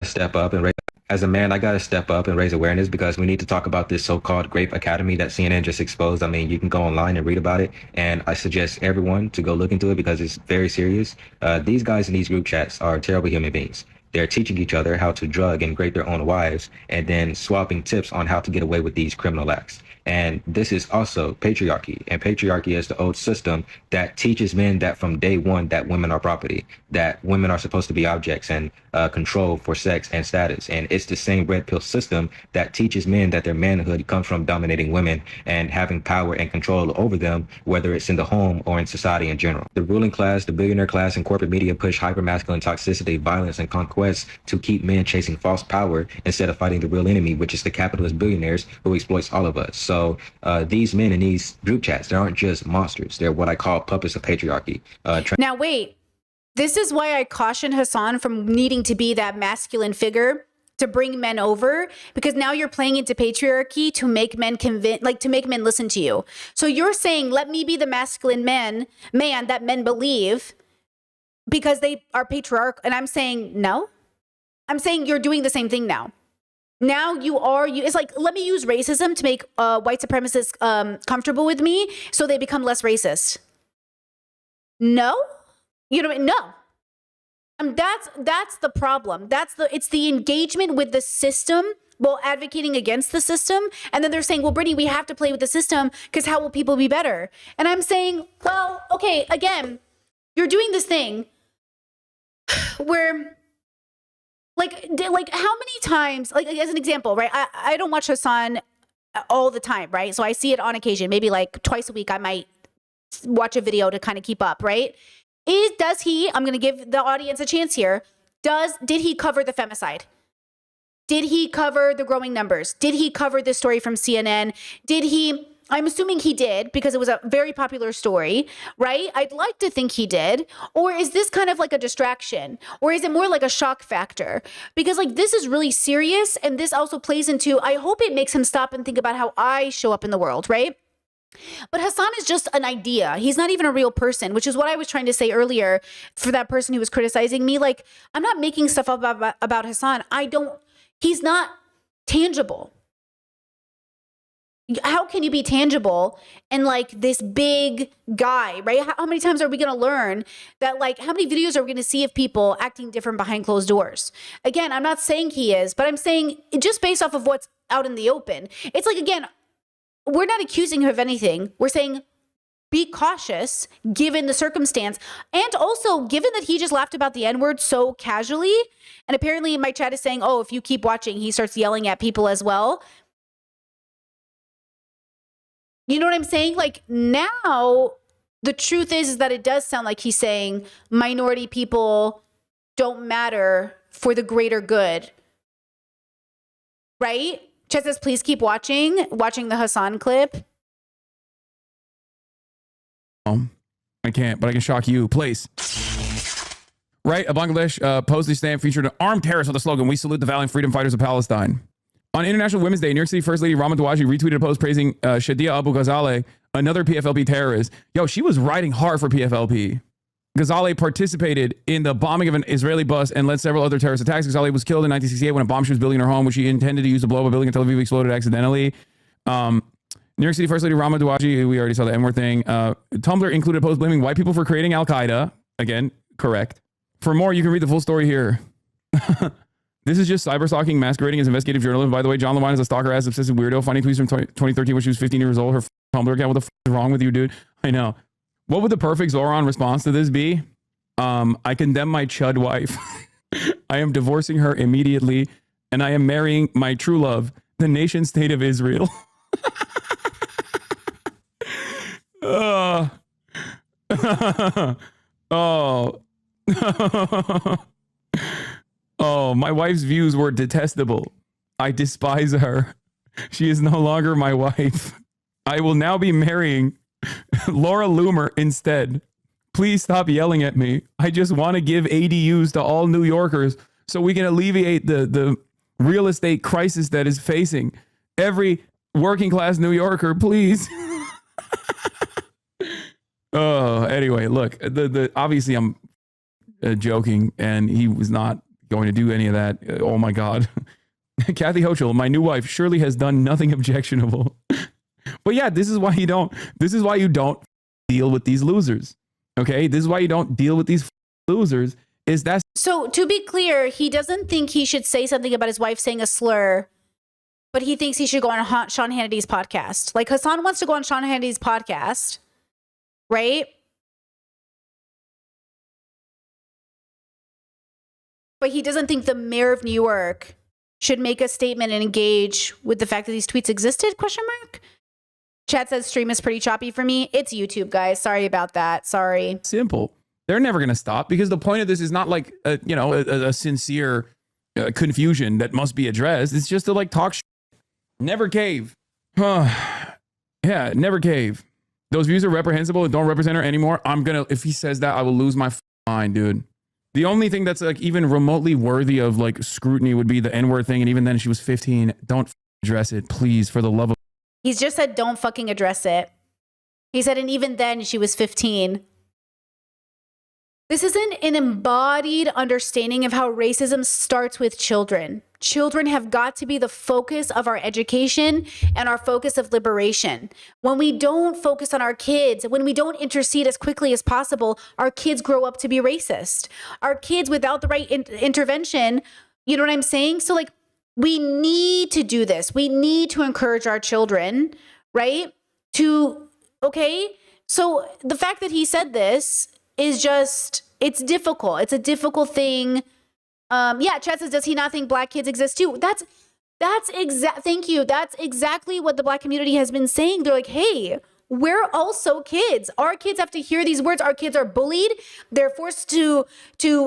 Step up and raise. As a man, I got to step up and raise awareness, because we need to talk about this so-called Grape Academy that CNN just exposed. I mean, you can go online and read about it, and I suggest everyone to go look into it because it's very serious. These guys in these group chats are terrible human beings. They're teaching each other how to drug and rape their own wives, and then swapping tips on how to get away with these criminal acts. And this is also patriarchy. And patriarchy is the old system that teaches men that from day one that women are property, that women are supposed to be objects and controlled for sex and status. And it's the same red pill system that teaches men that their manhood comes from dominating women and having power and control over them, whether it's in the home or in society in general. The ruling class, the billionaire class, and corporate media push hypermasculine toxicity, violence, and conquest to keep men chasing false power instead of fighting the real enemy, which is the capitalist billionaires who exploits all of us. So these men in these group chats, they aren't just monsters. They're what I call puppets of patriarchy. Now, wait. This is why I caution Hassan from needing to be that masculine figure to bring men over, because now you're playing into patriarchy to make men to make men listen to you. So you're saying, let me be the masculine man that men believe because they are patriarchal. And I'm saying, no. I'm saying you're doing the same thing now. Now it's like, let me use racism to make white supremacists comfortable with me so they become less racist. No? You know what I mean? No. That's the problem. It's the engagement with the system while advocating against the system. And then they're saying, well, Brittany, we have to play with the system because how will people be better? And I'm saying, well, okay, again, you're doing this thing where like how many times, like as an example, right? I don't watch Hassan all the time, right? So I see it on occasion, maybe like twice a week. I might watch a video to kind of keep up, right? Does he, I'm going to give the audience a chance here. Did he cover the femicide? Did he cover the growing numbers? Did he cover this story from CNN? I'm assuming he did because it was a very popular story, right? I'd like to think he did. Or is this kind of like a distraction? Or is it more like a shock factor? Because like this is really serious, and this also plays into, I hope it makes him stop and think about how I show up in the world, right? But Hassan is just an idea. He's not even a real person, which is what I was trying to say earlier for that person who was criticizing me. Like, I'm not making stuff up about Hassan. He's not tangible. How can you be tangible and like this big guy, right? How many times are we going to learn that, like, how many videos are we going to see of people acting different behind closed doors? Again, I'm not saying he is, but I'm saying just based off of what's out in the open. It's like, again, we're not accusing him of anything. We're saying be cautious given the circumstance. And also, given that he just laughed about the N-word so casually, and apparently my chat is saying, oh, if you keep watching, he starts yelling at people as well. You know what I'm saying? Like, now, the truth is that it does sound like he's saying minority people don't matter for the greater good. Right? Chet says, please keep watching the Hassan clip. I can't, but I can shock you. Please. Right? A Bangladesh post stand featured an armed terrorist with the slogan, "We salute the valiant freedom fighters of Palestine." On International Women's Day, New York City First Lady Rama Dawji retweeted a post praising Shadia Abu Ghazaleh, another PFLP terrorist. Yo, she was riding hard for PFLP. Ghazaleh participated in the bombing of an Israeli bus and led several other terrorist attacks. Ghazaleh was killed in 1968 when a bomb she was building in her home, which she intended to use to blow up a building in Tel Aviv, exploded accidentally. New York City First Lady Rama Dawji, we already saw the N-word thing. Tumblr included a post blaming white people for creating Al-Qaeda. Again, correct. For more, you can read the full story here. This is just cyber-stalking masquerading as investigative journalism. By the way, John Levine is a stalker-ass obsessive weirdo. Funny tweets from 2013 when she was 15 years old. Her Tumblr account. What the f is wrong with you, dude? I know. What would the perfect Zoran response to this be? I condemn my chud wife. I am divorcing her immediately, and I am marrying my true love, the nation state of Israel. Oh. Oh, my wife's views were detestable. I despise her. She is no longer my wife. I will now be marrying Laura Loomer instead. Please stop yelling at me. I just want to give ADUs to all New Yorkers so we can alleviate the real estate crisis that is facing every working class New Yorker, please. Oh, anyway, look, obviously I'm joking, and he was not going to do any of that. Oh my God. Kathy Hochul, my new wife, surely has done nothing objectionable. But yeah, this is why you don't deal with these losers. Okay? This is why you don't deal with these losers. So to be clear, he doesn't think he should say something about his wife saying a slur, but he thinks he should go on Sean Hannity's podcast. Like Hassan wants to go on Sean Hannity's podcast, right? But he doesn't think the mayor of New York should make a statement and engage with the fact that these tweets existed, ? Chat says stream is pretty choppy for me. It's YouTube, guys. Sorry about that. Sorry. Simple. They're never going to stop because the point of this is not like, a sincere confusion that must be addressed. It's just to like talk shit. Never cave. Yeah, never cave. Those views are reprehensible and don't represent her anymore. If he says that, I will lose my mind, dude. The only thing that's like even remotely worthy of like scrutiny would be the N-word thing. And even then she was 15. Don't address it, please, for the love of. He's just said, don't fucking address it. He said, and even then she was 15. This isn't an embodied understanding of how racism starts with children. Children have got to be the focus of our education and our focus of liberation. When we don't focus on our kids, when we don't intercede as quickly as possible, our kids grow up to be racist. Our kids, without the right intervention, you know what I'm saying? So like, we need to do this. We need to encourage our children, right? Okay? So the fact that he said this is just, it's difficult. It's a difficult thing. Yeah, Chad says, does he not think black kids exist too? Thank you. That's exactly what the black community has been saying. They're like, hey, we're also kids. Our kids have to hear these words. Our kids are bullied. They're forced to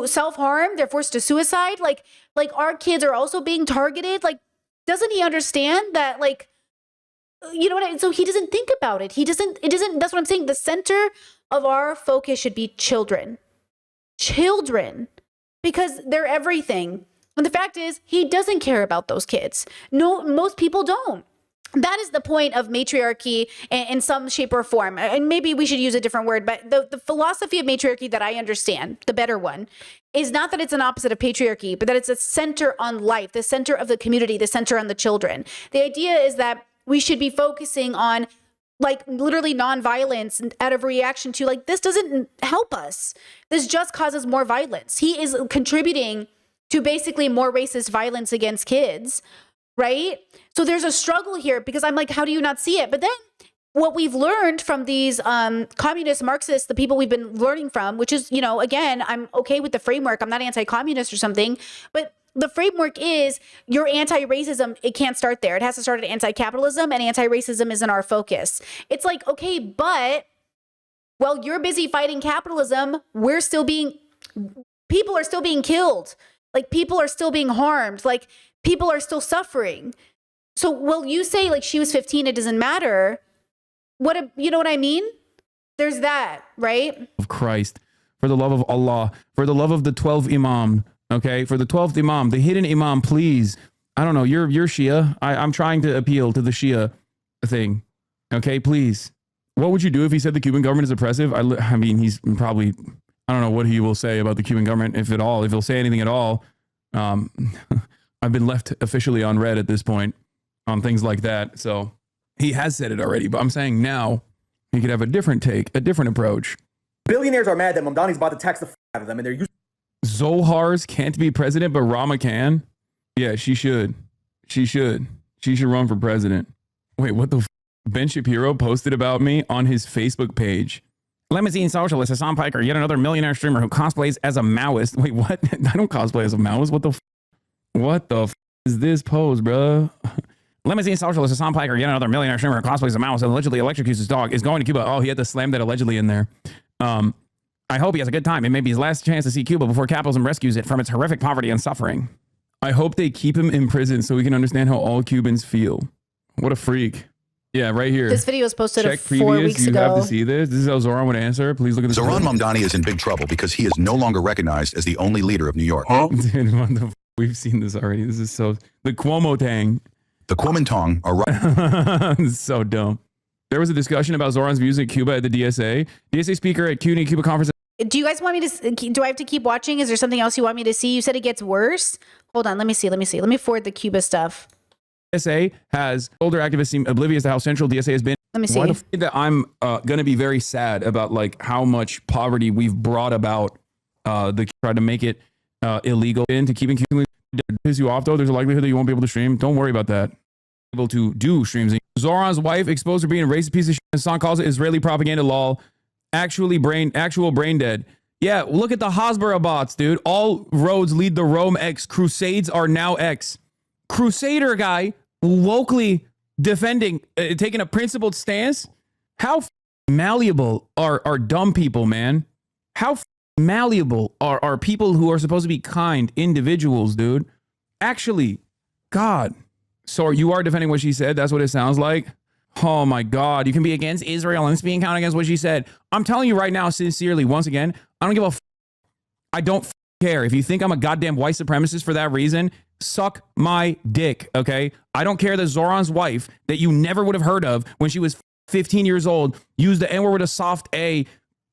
self-harm. They're forced to suicide. Like our kids are also being targeted. Like, doesn't he understand that, like, you know what I mean? So he doesn't think about it. That's what I'm saying. The center of our focus should be children. Children. Because they're everything. And the fact is, he doesn't care about those kids. No, most people don't. That is the point of matriarchy in some shape or form. And maybe we should use a different word, but the philosophy of matriarchy that I understand, the better one, is not that it's an opposite of patriarchy, but that it's a center on life, the center of the community, the center on the children. The idea is that we should be focusing on like literally nonviolence out of reaction to like, this doesn't help us. This just causes more violence. He is contributing to basically more racist violence against kids, right? So there's a struggle here because I'm like, how do you not see it? But then what we've learned from these communist Marxists, the people we've been learning from, which is, again, I'm okay with the framework. I'm not anti-communist or something, but the framework is your anti-racism, it can't start there. It has to start at anti-capitalism, and anti-racism isn't our focus. It's like, okay, but while you're busy fighting capitalism, people are still being killed. Like, people are still being harmed. Like, people are still suffering. So, will you say, like, she was 15, it doesn't matter? You know what I mean? There's that, right? Of Christ, for the love of Allah, for the love of the 12th Imam, okay? For the 12th Imam, the hidden Imam, please I don't know. You're Shia. I'm trying to appeal to the Shia thing. Okay, please. What would you do if he said the Cuban government is oppressive? I mean, he's probably, I don't know what he will say about the Cuban government, if at all, if he'll say anything at all. I've been left officially on red at this point on things like that. So he has said it already, but I'm saying now he could have a different take, a different approach. Billionaires are mad that Mamdani's about to tax the out of them, and they're using Zohar's can't be president, but Rama can. Yeah, she should. She should run for president. Wait, what the Ben Shapiro posted about me on his Facebook page. Limousine socialist Hassan Piker, yet another millionaire streamer who cosplays as a Maoist. Wait, what? I don't cosplay as a Maoist. What the is this pose, bro? Limousine socialist Hassan Piker, yet another millionaire streamer who cosplays as a Maoist and allegedly electrocutes his dog, is going to Cuba. Oh, he had to slam that allegedly in there. I hope he has a good time. It may be his last chance to see Cuba before capitalism rescues it from its horrific poverty and suffering. I hope they keep him in prison so we can understand how all Cubans feel. What a freak. Yeah, right here. This video was posted Check 4 previous. weeks you ago. have to see this. This is how Zoran would answer. Please look at this. Zoran Mamdani is in big trouble because he is no longer recognized as the only leader of New York. Dude, what the we've seen this already. This is so... The Kuomintang. The Kuomintang are right. This is so dumb. There was a discussion about Zoran's views at Cuba at the DSA. DSA speaker at CUNY Cuba conference. Do you guys want me to, do I have to keep watching? Is there something else you want me to see? You said it gets worse. Hold on, let me see. Let me forward the Cuba stuff. DSA has older activists seem oblivious to how central DSA has been. Let me see. Why the that I'm going to be very sad about like how much poverty we've brought about the try to make it illegal into keeping Cuban. Piss you off though? There's a likelihood that you won't be able to stream. Don't worry about that. Able to do streams. Zoran's wife exposed for being a racist piece of shit. Hassan calls it Israeli propaganda lol. Actual brain dead. Yeah, look at the Hasbara bots, dude. All roads lead to Rome X. Crusades are now X. Crusader guy locally defending, taking a principled stance. How malleable are dumb people, man? How malleable are people who are supposed to be kind individuals, dude? Actually, God. So you are defending what she said? That's what it sounds like? Oh my God, you can be against Israel and being counted against what she said. I'm telling you right now, sincerely, once again, I don't give a I don't care. If you think I'm a goddamn white supremacist for that reason, suck my dick, okay? I don't care that Zoran's wife, that you never would have heard of when she was 15 years old, used the N-word with a soft A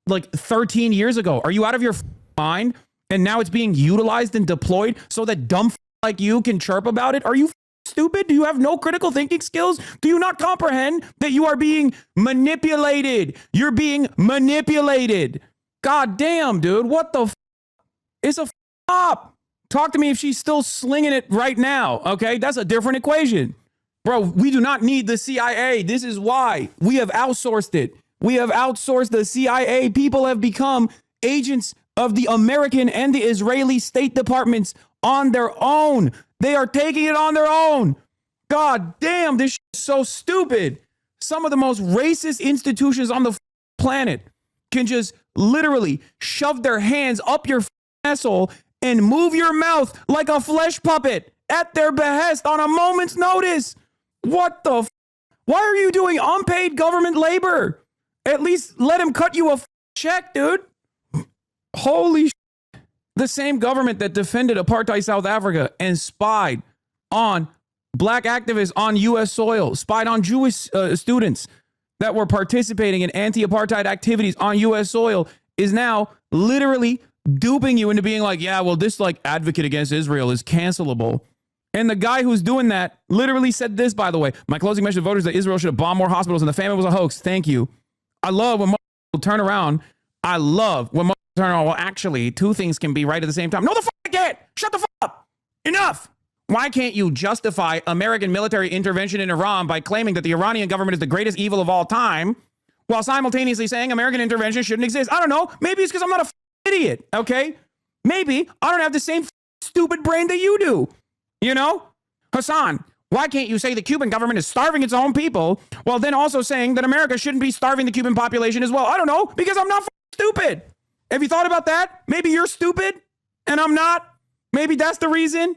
like 13 years ago. Are you out of your mind? And now it's being utilized and deployed so that dumb like you can chirp about it? Are you stupid? Do you have no critical thinking skills? Do you not comprehend that you are being manipulated? You're being manipulated. God damn, dude. What the It's a flop. Talk to me if she's still slinging it right now, okay? That's a different equation. Bro, we do not need the CIA. This is why. We have outsourced it. We have outsourced the CIA. People have become agents of the American and the Israeli State Departments on their own. They are taking it on their own. God damn, this shit is so stupid. Some of the most racist institutions on the planet can just literally shove their hands up your asshole and move your mouth like a flesh puppet at their behest on a moment's notice. What the Why are you doing unpaid government labor? At least let him cut you a check, dude. Holy shit. The same government that defended apartheid South Africa and spied on black activists on U.S. soil, spied on Jewish students that were participating in anti-apartheid activities on U.S. soil, is now literally duping you into being like, yeah, well, this like advocate against Israel is cancelable. And the guy who's doing that literally said this, by the way, my closing message to voters that Israel should have bombed more hospitals and the famine was a hoax. Thank you. I love when people turn around. I love when turn around. Well, actually, two things can be right at the same time. No, the fuck I can't. Shut the fuck up. Enough. Why can't you justify American military intervention in Iran by claiming that the Iranian government is the greatest evil of all time while simultaneously saying American intervention shouldn't exist? I don't know. Maybe it's because I'm not a idiot, okay? Maybe I don't have the same stupid brain that you do. You know? Hassan, why can't you say the Cuban government is starving its own people while then also saying that America shouldn't be starving the Cuban population as well? I don't know, because I'm not stupid. Have you thought about that? Maybe you're stupid and I'm not. Maybe that's the reason.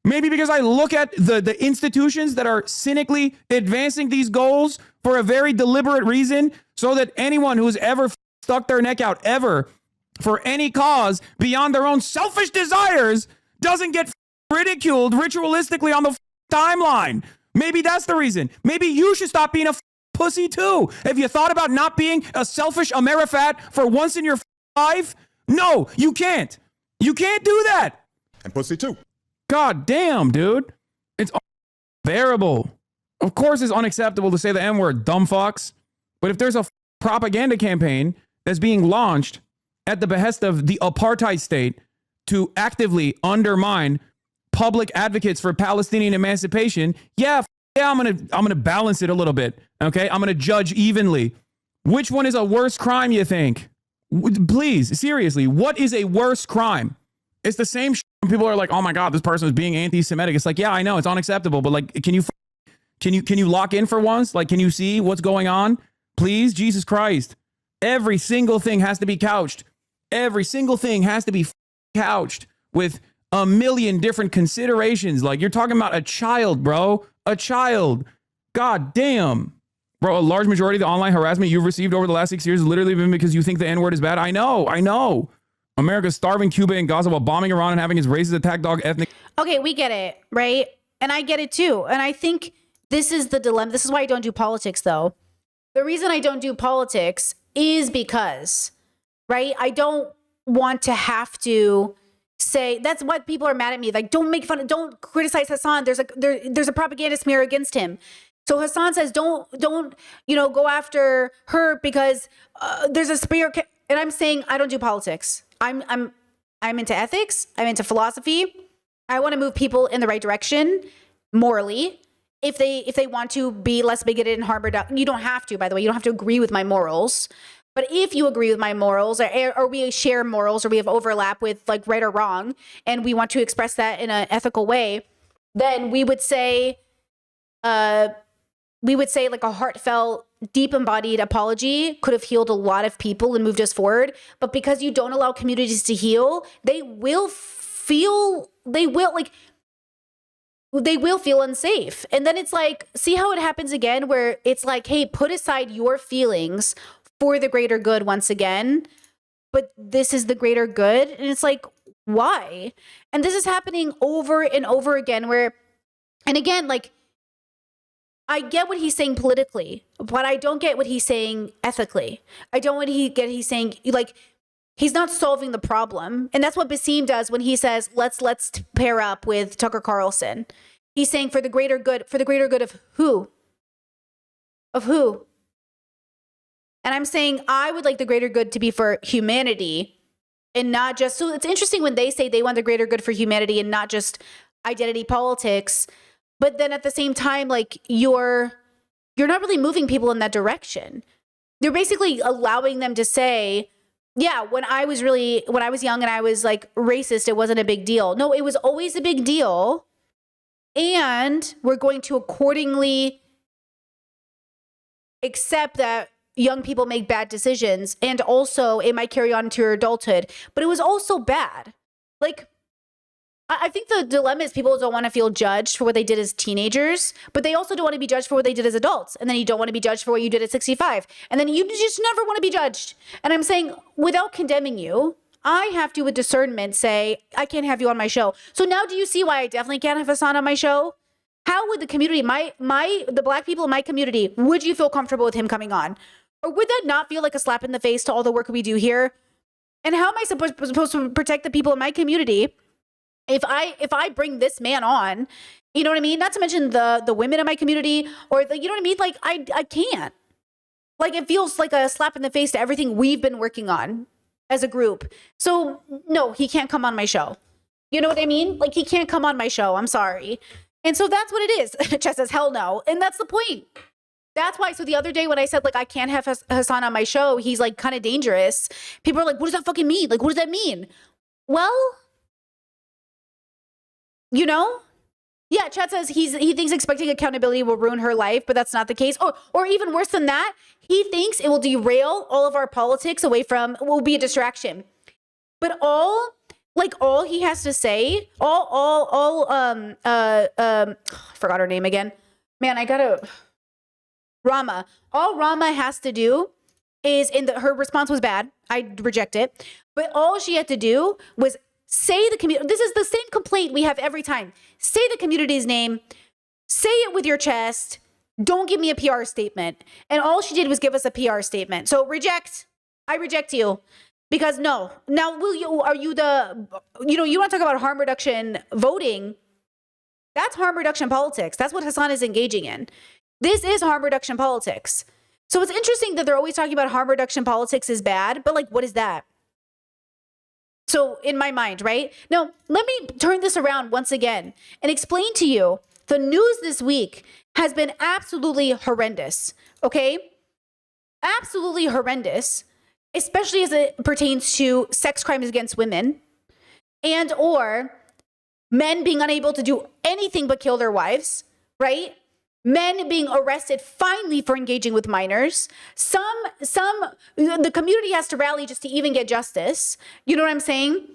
Maybe because I look at the institutions that are cynically advancing these goals for a very deliberate reason so that anyone who's ever stuck their neck out ever for any cause beyond their own selfish desires doesn't get ridiculed ritualistically on the timeline. Maybe that's the reason. Maybe you should stop being a pussy too. Have you thought about not being a selfish Amerifat for once in your life? No, you can't. You can't do that. And pussy too. God damn, dude. It's unbearable. Of course it's unacceptable to say the N-word, dumb fucks. But if there's a propaganda campaign that's being launched at the behest of the apartheid state to actively undermine public advocates for Palestinian emancipation, yeah, I'm gonna balance it a little bit. Okay, I'm gonna judge evenly. Which one is a worse crime, you think? Please, seriously, what is a worse crime? It's the same shit when people are like, oh my God, this person is being anti-Semitic. It's like, yeah, I know it's unacceptable, but like, can you lock in for once? Like, can you see what's going on? Please, Jesus Christ. Every single thing has to be couched. Every single thing has to be couched with a million different considerations. Like, you're talking about a child, bro. A child. God damn. Bro, a large majority of the online harassment you've received over the last 6 years has literally been because you think the N-word is bad. I know. America's starving Cuba and Gaza while bombing Iran and having its racist attack dog ethnic. Okay, we get it, right? And I get it too. And I think this is the dilemma. This is why I don't do politics, though. The reason I don't do politics is because, right, I don't want to have to say, that's what people are mad at me. Like, don't make fun of, don't criticize Hassan. There's a propaganda smear against him. So Hassan says, don't, go after her because there's a smear. And I'm saying, I don't do politics. I'm into ethics. I'm into philosophy. I want to move people in the right direction morally. If they want to be less bigoted and harbor, you don't have to, by the way, you don't have to agree with my morals. But if you agree with my morals or we share morals or we have overlap with like right or wrong, and we want to express that in an ethical way, then we would say like a heartfelt, deep embodied apology could have healed a lot of people and moved us forward. But because you don't allow communities to heal, they will feel unsafe. And then it's like, see how it happens again, where it's like, hey, put aside your feelings for the greater good once again. But this is the greater good. And it's like, why? And this is happening over and over again and again, like, I get what he's saying politically, but I don't get what he's saying ethically. I don't want to get he's saying, like, he's not solving the problem. And that's what Basim does when he says, let's pair up with Tucker Carlson. He's saying for the greater good of who? Of who? And I'm saying I would like the greater good to be for humanity and not just, so it's interesting when they say they want the greater good for humanity and not just identity politics. But then at the same time, like, you're not really moving people in that direction. You're basically allowing them to say, yeah, when I was young and I was like racist, it wasn't a big deal. No, it was always a big deal. And we're going to accordingly accept that young people make bad decisions. And also it might carry on into your adulthood, but it was also bad. Like, I think the dilemma is people don't want to feel judged for what they did as teenagers, but they also don't want to be judged for what they did as adults. And then you don't want to be judged for what you did at 65. And then you just never want to be judged. And I'm saying, without condemning you, I have to, with discernment, say, I can't have you on my show. So now do you see why I definitely can't have Hassan on my show? How would the community, the black people in my community, would you feel comfortable with him coming on? Or would that not feel like a slap in the face to all the work we do here? And how am I supposed to protect the people in my community if I bring this man on, you know what I mean? Not to mention the women in my community, or you know what I mean? Like, I can't. Like, it feels like a slap in the face to everything we've been working on as a group. So no, he can't come on my show. You know what I mean? Like, he can't come on my show. I'm sorry. And so that's what it is. Chess says, hell no. And that's the point. That's why. So the other day when I said, like, I can't have Hassan on my show, he's like kind of dangerous. People are like, what does that fucking mean? Like, what does that mean? Well, you know? Yeah, Chad says he thinks expecting accountability will ruin her life, but that's not the case. Or even worse than that, he thinks it will derail all of our politics away from, will be a distraction. But all he has to say, I forgot her name again. Man, Rama. All Rama has to do is, her response was bad. I reject it. But all she had to do was say the community. This is the same complaint we have every time. Say the community's name. Say it with your chest. Don't give me a PR statement. And all she did was give us a PR statement. So reject. I reject you. Because no. Now, you want to talk about harm reduction voting. That's harm reduction politics. That's what Hasan is engaging in. This is harm reduction politics. So it's interesting that they're always talking about harm reduction politics is bad, but like, what is that? So in my mind, right? Now, let me turn this around once again and explain to you the news this week has been absolutely horrendous, okay? Absolutely horrendous, especially as it pertains to sex crimes against women and or men being unable to do anything but kill their wives, right? Men being arrested finally for engaging with minors. The community has to rally just to even get justice. You know what I'm saying?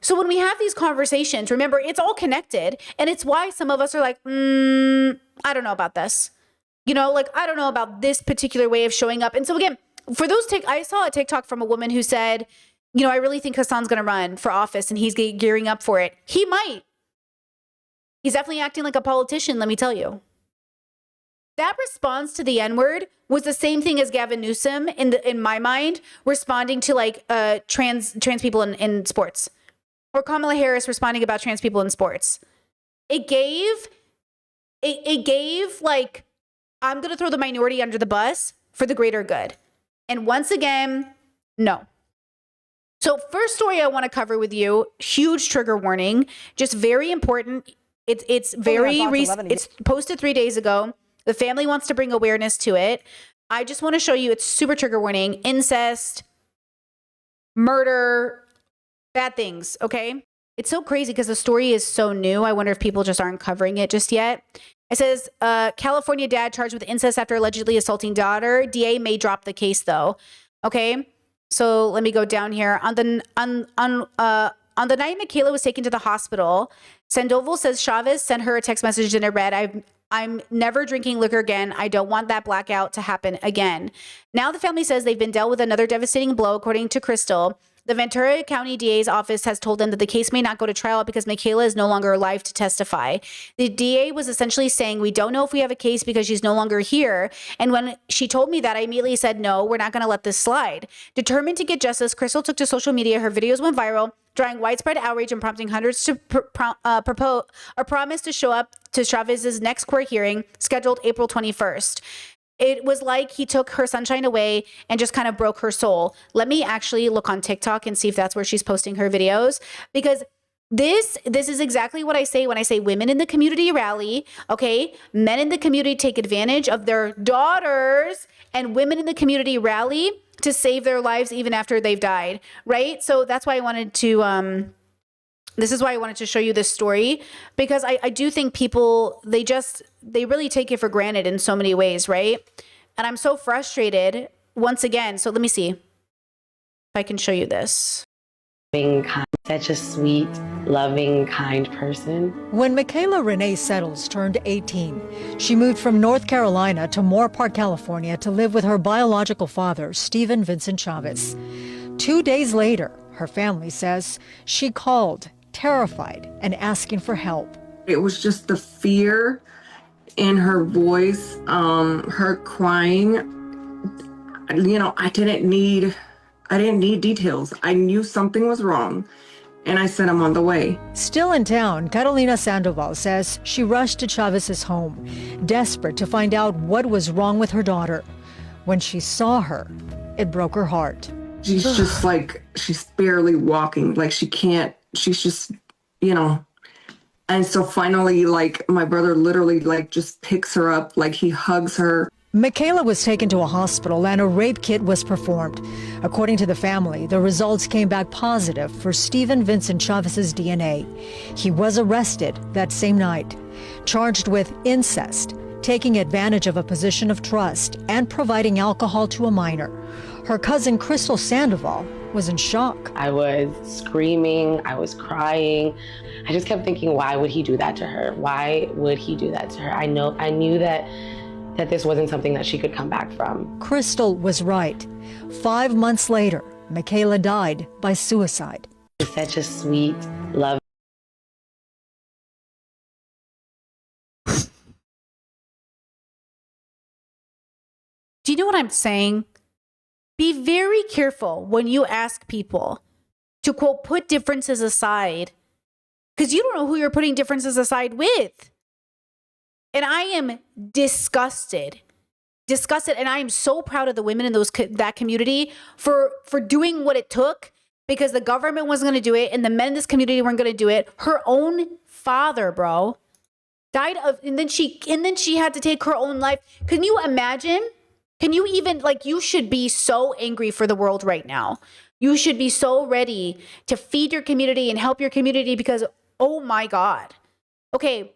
So when we have these conversations, remember, it's all connected. And it's why some of us are like, I don't know about this. I don't know about this particular way of showing up. And so again, for those, I saw a TikTok from a woman who said, I really think Hasan's going to run for office and he's gearing up for it. He might. He's definitely acting like a politician, let me tell you. That response to the N-word was the same thing as Gavin Newsom in my mind, responding to like trans people in sports, or Kamala Harris responding about trans people in sports. It gave like, I'm going to throw the minority under the bus for the greater good. And once again, no. So first story I want to cover with you, huge trigger warning, just very important. It's very recent. It's posted 3 days ago. The family wants to bring awareness to it. I just want to show you, it's super trigger warning, incest, murder, bad things, okay? It's so crazy because the story is so new. I wonder if people just aren't covering it just yet. It says, California dad charged with incest after allegedly assaulting daughter. DA may drop the case though, okay? So let me go down here. On the night Michaela was taken to the hospital, Sandoval says Chavez sent her a text message and it read, I'm never drinking liquor again. I don't want that blackout to happen again. Now the family says they've been dealt with another devastating blow, according to Crystal. The Ventura County DA's office has told them that the case may not go to trial because Michaela is no longer alive to testify. The DA was essentially saying, we don't know if we have a case because she's no longer here. And when she told me that, I immediately said, no, we're not going to let this slide. Determined to get justice, Crystal took to social media. Her videos went viral, drawing widespread outrage and prompting hundreds to promise to show up to Chavez's next court hearing, scheduled April 21st. It was like he took her sunshine away and just kind of broke her soul. Let me actually look on TikTok and see if that's where she's posting her videos, because this is exactly what I say when I say women in the community rally, okay? Men in the community take advantage of their daughters, and women in the community rally to save their lives even after they've died, right? So that's why I wanted to this is why I wanted to show you this story, because I do think people, they really take it for granted in so many ways, right? And I'm so frustrated once again. So let me see if I can show you this. Being kind, such a sweet, loving, kind person. When Michaela Renee Settles turned 18, she moved from North Carolina to Moorpark, California to live with her biological father, Stephen Vincent Chavez. 2 days later, her family says she called, terrified and asking for help. It was just the fear in her voice, her crying. I didn't need details. I knew something was wrong, and I sent him on the way. Still in town, Carolina Sandoval says she rushed to Chavez's home, desperate to find out what was wrong with her daughter. When she saw her, it broke her heart. She's just like, she's barely walking. Like she's just, And so finally, my brother literally, just picks her up, he hugs her. Michaela was taken to a hospital and a rape kit was performed. According to the family, the results came back positive for Stephen Vincent Chavez's DNA. He was arrested that same night, charged with incest, taking advantage of a position of trust, and providing alcohol to a minor. Her cousin Crystal Sandoval was in shock. I was screaming, I was crying. I just kept thinking, why would he do that to her? Why would he do that to her? I knew that this wasn't something that she could come back from. Crystal was right. 5 months later, Michaela died by suicide. Such a sweet, loving Do you know what I'm saying? Be very careful when you ask people to, quote, put differences aside, because you don't know who you're putting differences aside with. And I am disgusted, and I am so proud of the women in that community for doing what it took, because the government wasn't going to do it and the men in this community weren't going to do it. Her own father, bro, died of, and then she had to take her own life. Can you imagine? Can you even, like, you should be so angry for the world right now. You should be so ready to feed your community and help your community, because, oh my God. Okay,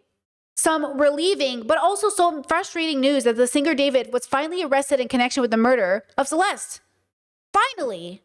some relieving, but also some frustrating news that the singer David was finally arrested in connection with the murder of Celeste. Finally.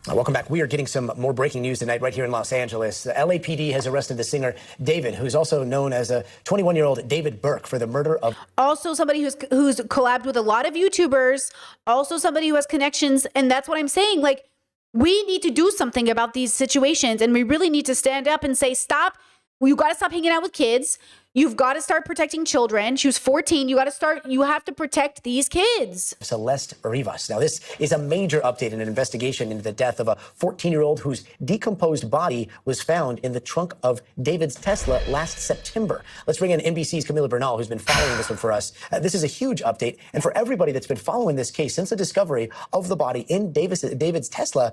Welcome back. We are getting some more breaking news tonight right here in Los Angeles. The LAPD has arrested the singer David, who's also known as a 21-year-old David Burke, for the murder of... Also somebody who's collabed with a lot of YouTubers, also somebody who has connections, and that's what I'm saying. Like, we need to do something about these situations, and we really need to stand up and say, stop. You got to stop hanging out with kids. You've got to start protecting children. She was 14. You have to protect these kids. Celeste Rivas. Now, this is a major update in an investigation into the death of a 14-year-old whose decomposed body was found in the trunk of David's Tesla last September. Let's bring in NBC's Camila Bernal, who's been following this one for us. This is a huge update. And for everybody that's been following this case since the discovery of the body in David's Tesla,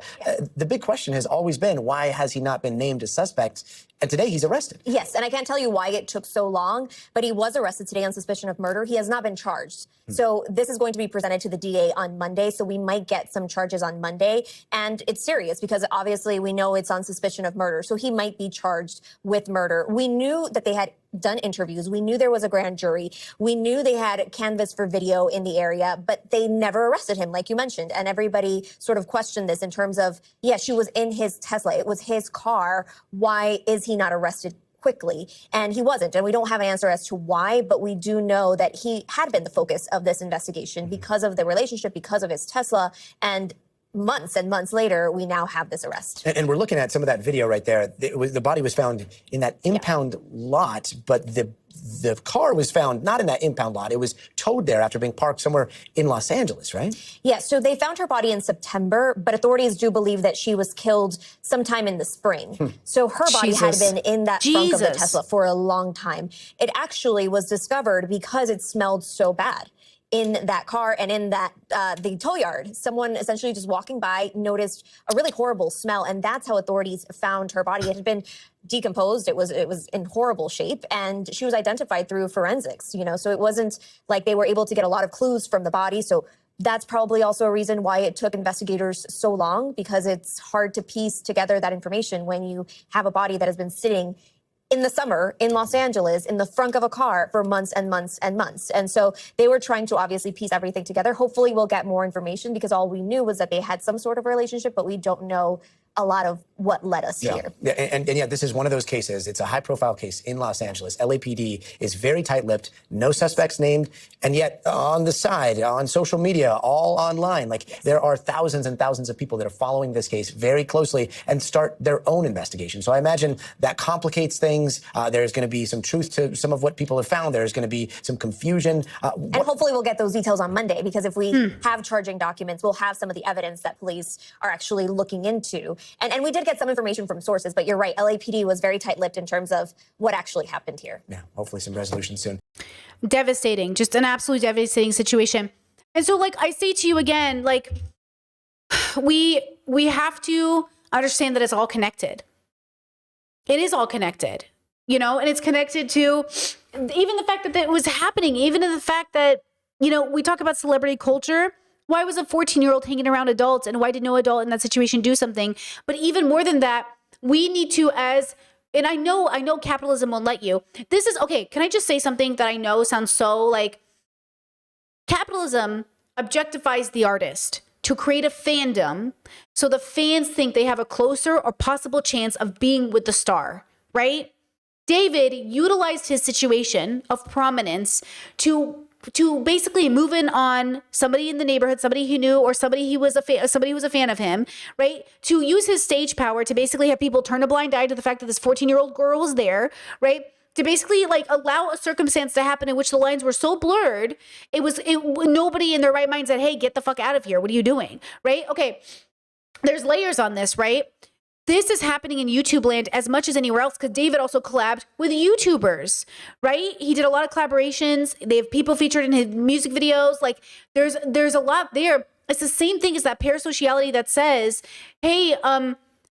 the big question has always been, why has he not been named a suspect? And today he's arrested. Yes, and I can't tell you why it took so long, but he was arrested today on suspicion of murder. He has not been charged. So this is going to be presented to the DA on Monday, so we might get some charges on Monday. And it's serious because obviously we know it's on suspicion of murder, so he might be charged with murder. We knew that they had done interviews. We knew there was a grand jury. We knew they had canvassed for video in the area, but they never arrested him, like you mentioned. And everybody sort of questioned this in terms of, yeah, she was in his Tesla. It was his car. Why is he not arrested quickly? And he wasn't. And we don't have an answer as to why, but we do know that he had been the focus of this investigation because of the relationship, because of his Tesla. And months and months later, we now have this arrest. And we're looking at some of that video right there. The body was found in that impound lot, but the car was found not in that impound lot. It was towed there after being parked somewhere in Los Angeles, right? Yeah, so they found her body in September, but authorities do believe that she was killed sometime in the spring. So her body had been in that trunk of the Tesla for a long time. It actually was discovered because it smelled so bad in that car and in that the tow yard. Someone essentially just walking by noticed a really horrible smell, and that's how authorities found her body. It had been decomposed. It was in horrible shape, and she was identified through forensics. You know, so it wasn't like they were able to get a lot of clues from the body. So that's probably also a reason why it took investigators so long, because it's hard to piece together that information when you have a body that has been sitting in the summer in Los Angeles in the frunk of a car for months and months and months. And so they were trying to obviously piece everything together. Hopefully we'll get more information, because all we knew was that they had some sort of relationship, but we don't know a lot of what led us here. Yeah, and yeah, this is one of those cases. It's a high-profile case in Los Angeles. LAPD is very tight-lipped, no suspects named, and yet on the side, on social media, all online, like there are thousands and thousands of people that are following this case very closely and start their own investigation. So I imagine that complicates things. There's going to be some truth to some of what people have found. There's going to be some confusion. And hopefully we'll get those details on Monday, because if we have charging documents, we'll have some of the evidence that police are actually looking into. And we did get some information from sources, but you're right. LAPD was very tight-lipped in terms of what actually happened here. Yeah, hopefully some resolution soon. Devastating, just an absolutely devastating situation. And so, like, I say to you again, like, we have to understand that it's all connected. It is all connected, you know, and it's connected to even the fact that it was happening, even to the fact that, you know, we talk about celebrity culture. Why was a 14-year-old hanging around adults, and why did no adult in that situation do something? But even more than that, we need to, and I know capitalism won't let you. This is, okay, can I just say something that I know sounds so like, capitalism objectifies the artist to create a fandom so the fans think they have a closer or possible chance of being with the star, right? David utilized his situation of prominence to basically move in on somebody in the neighborhood, somebody he knew, or somebody who was a fan of him, right? To use his stage power to basically have people turn a blind eye to the fact that this 14-year-old girl was there, right? To basically like allow a circumstance to happen in which the lines were so blurred, nobody in their right mind said, hey, get the fuck out of here. What are you doing? Right? Okay. There's layers on this, right? This is happening in YouTube land as much as anywhere else because David also collabed with YouTubers, right? He did a lot of collaborations. They have people featured in his music videos. Like there's a lot there. It's the same thing as that parasociality that says, hey,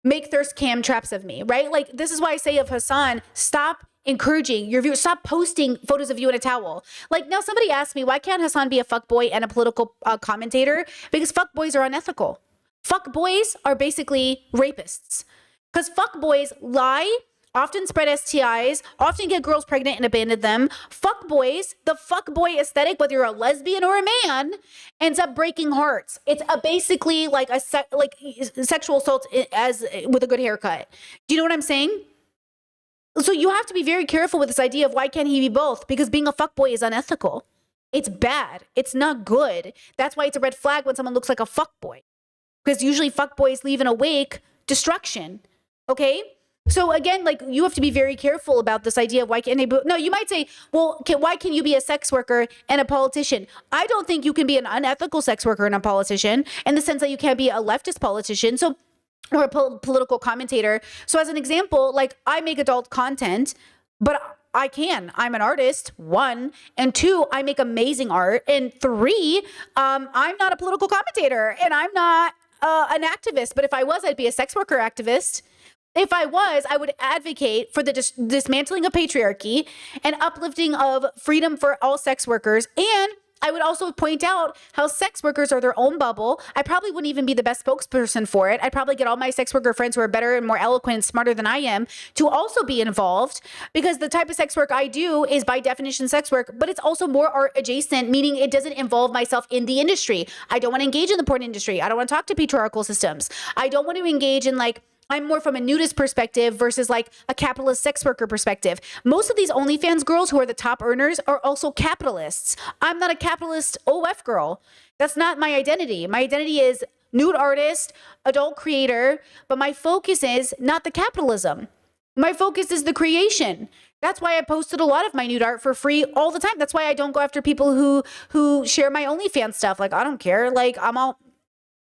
make thirst cam traps of me, right? Like this is why I say of Hasan, stop encouraging your viewers, stop posting photos of you in a towel. Like now somebody asked me, why can't Hasan be a fuckboy and a political commentator? Because fuckboys are unethical. Fuck boys are basically rapists because fuck boys lie, often spread STIs, often get girls pregnant and abandon them. Fuck boys, the fuck boy aesthetic, whether you're a lesbian or a man, ends up breaking hearts. It's basically like sexual assault as with a good haircut. Do you know what I'm saying? So you have to be very careful with this idea of why can't he be both? Because being a fuck boy is unethical. It's bad. It's not good. That's why it's a red flag when someone looks like a fuck boy. Because usually fuckboys leave in a wake destruction. Okay? So again, like you have to be very careful about this idea of why can't they no, you might say, well, why can you be a sex worker and a politician? I don't think you can be an unethical sex worker and a politician in the sense that you can't be a leftist politician. So or a political commentator. So as an example, like I make adult content, but I'm an artist, 1, and 2, I make amazing art, and 3, I'm not a political commentator, and I'm not an activist. But if I was, I'd be a sex worker activist. If I was, I would advocate for the dismantling of patriarchy and uplifting of freedom for all sex workers. And I would also point out how sex workers are their own bubble. I probably wouldn't even be the best spokesperson for it. I'd probably get all my sex worker friends who are better and more eloquent and smarter than I am to also be involved, because the type of sex work I do is by definition sex work, but it's also more art adjacent, meaning it doesn't involve myself in the industry. I don't want to engage in the porn industry. I don't want to talk to patriarchal systems. I don't want to engage in I'm more from a nudist perspective versus like a capitalist sex worker perspective. Most of these OnlyFans girls who are the top earners are also capitalists. I'm not a capitalist OF girl. That's not my identity. My identity is nude artist, adult creator, but my focus is not the capitalism. My focus is the creation. That's why I posted a lot of my nude art for free all the time. That's why I don't go after people who share my OnlyFans stuff. Like, I don't care. Like, I'm all,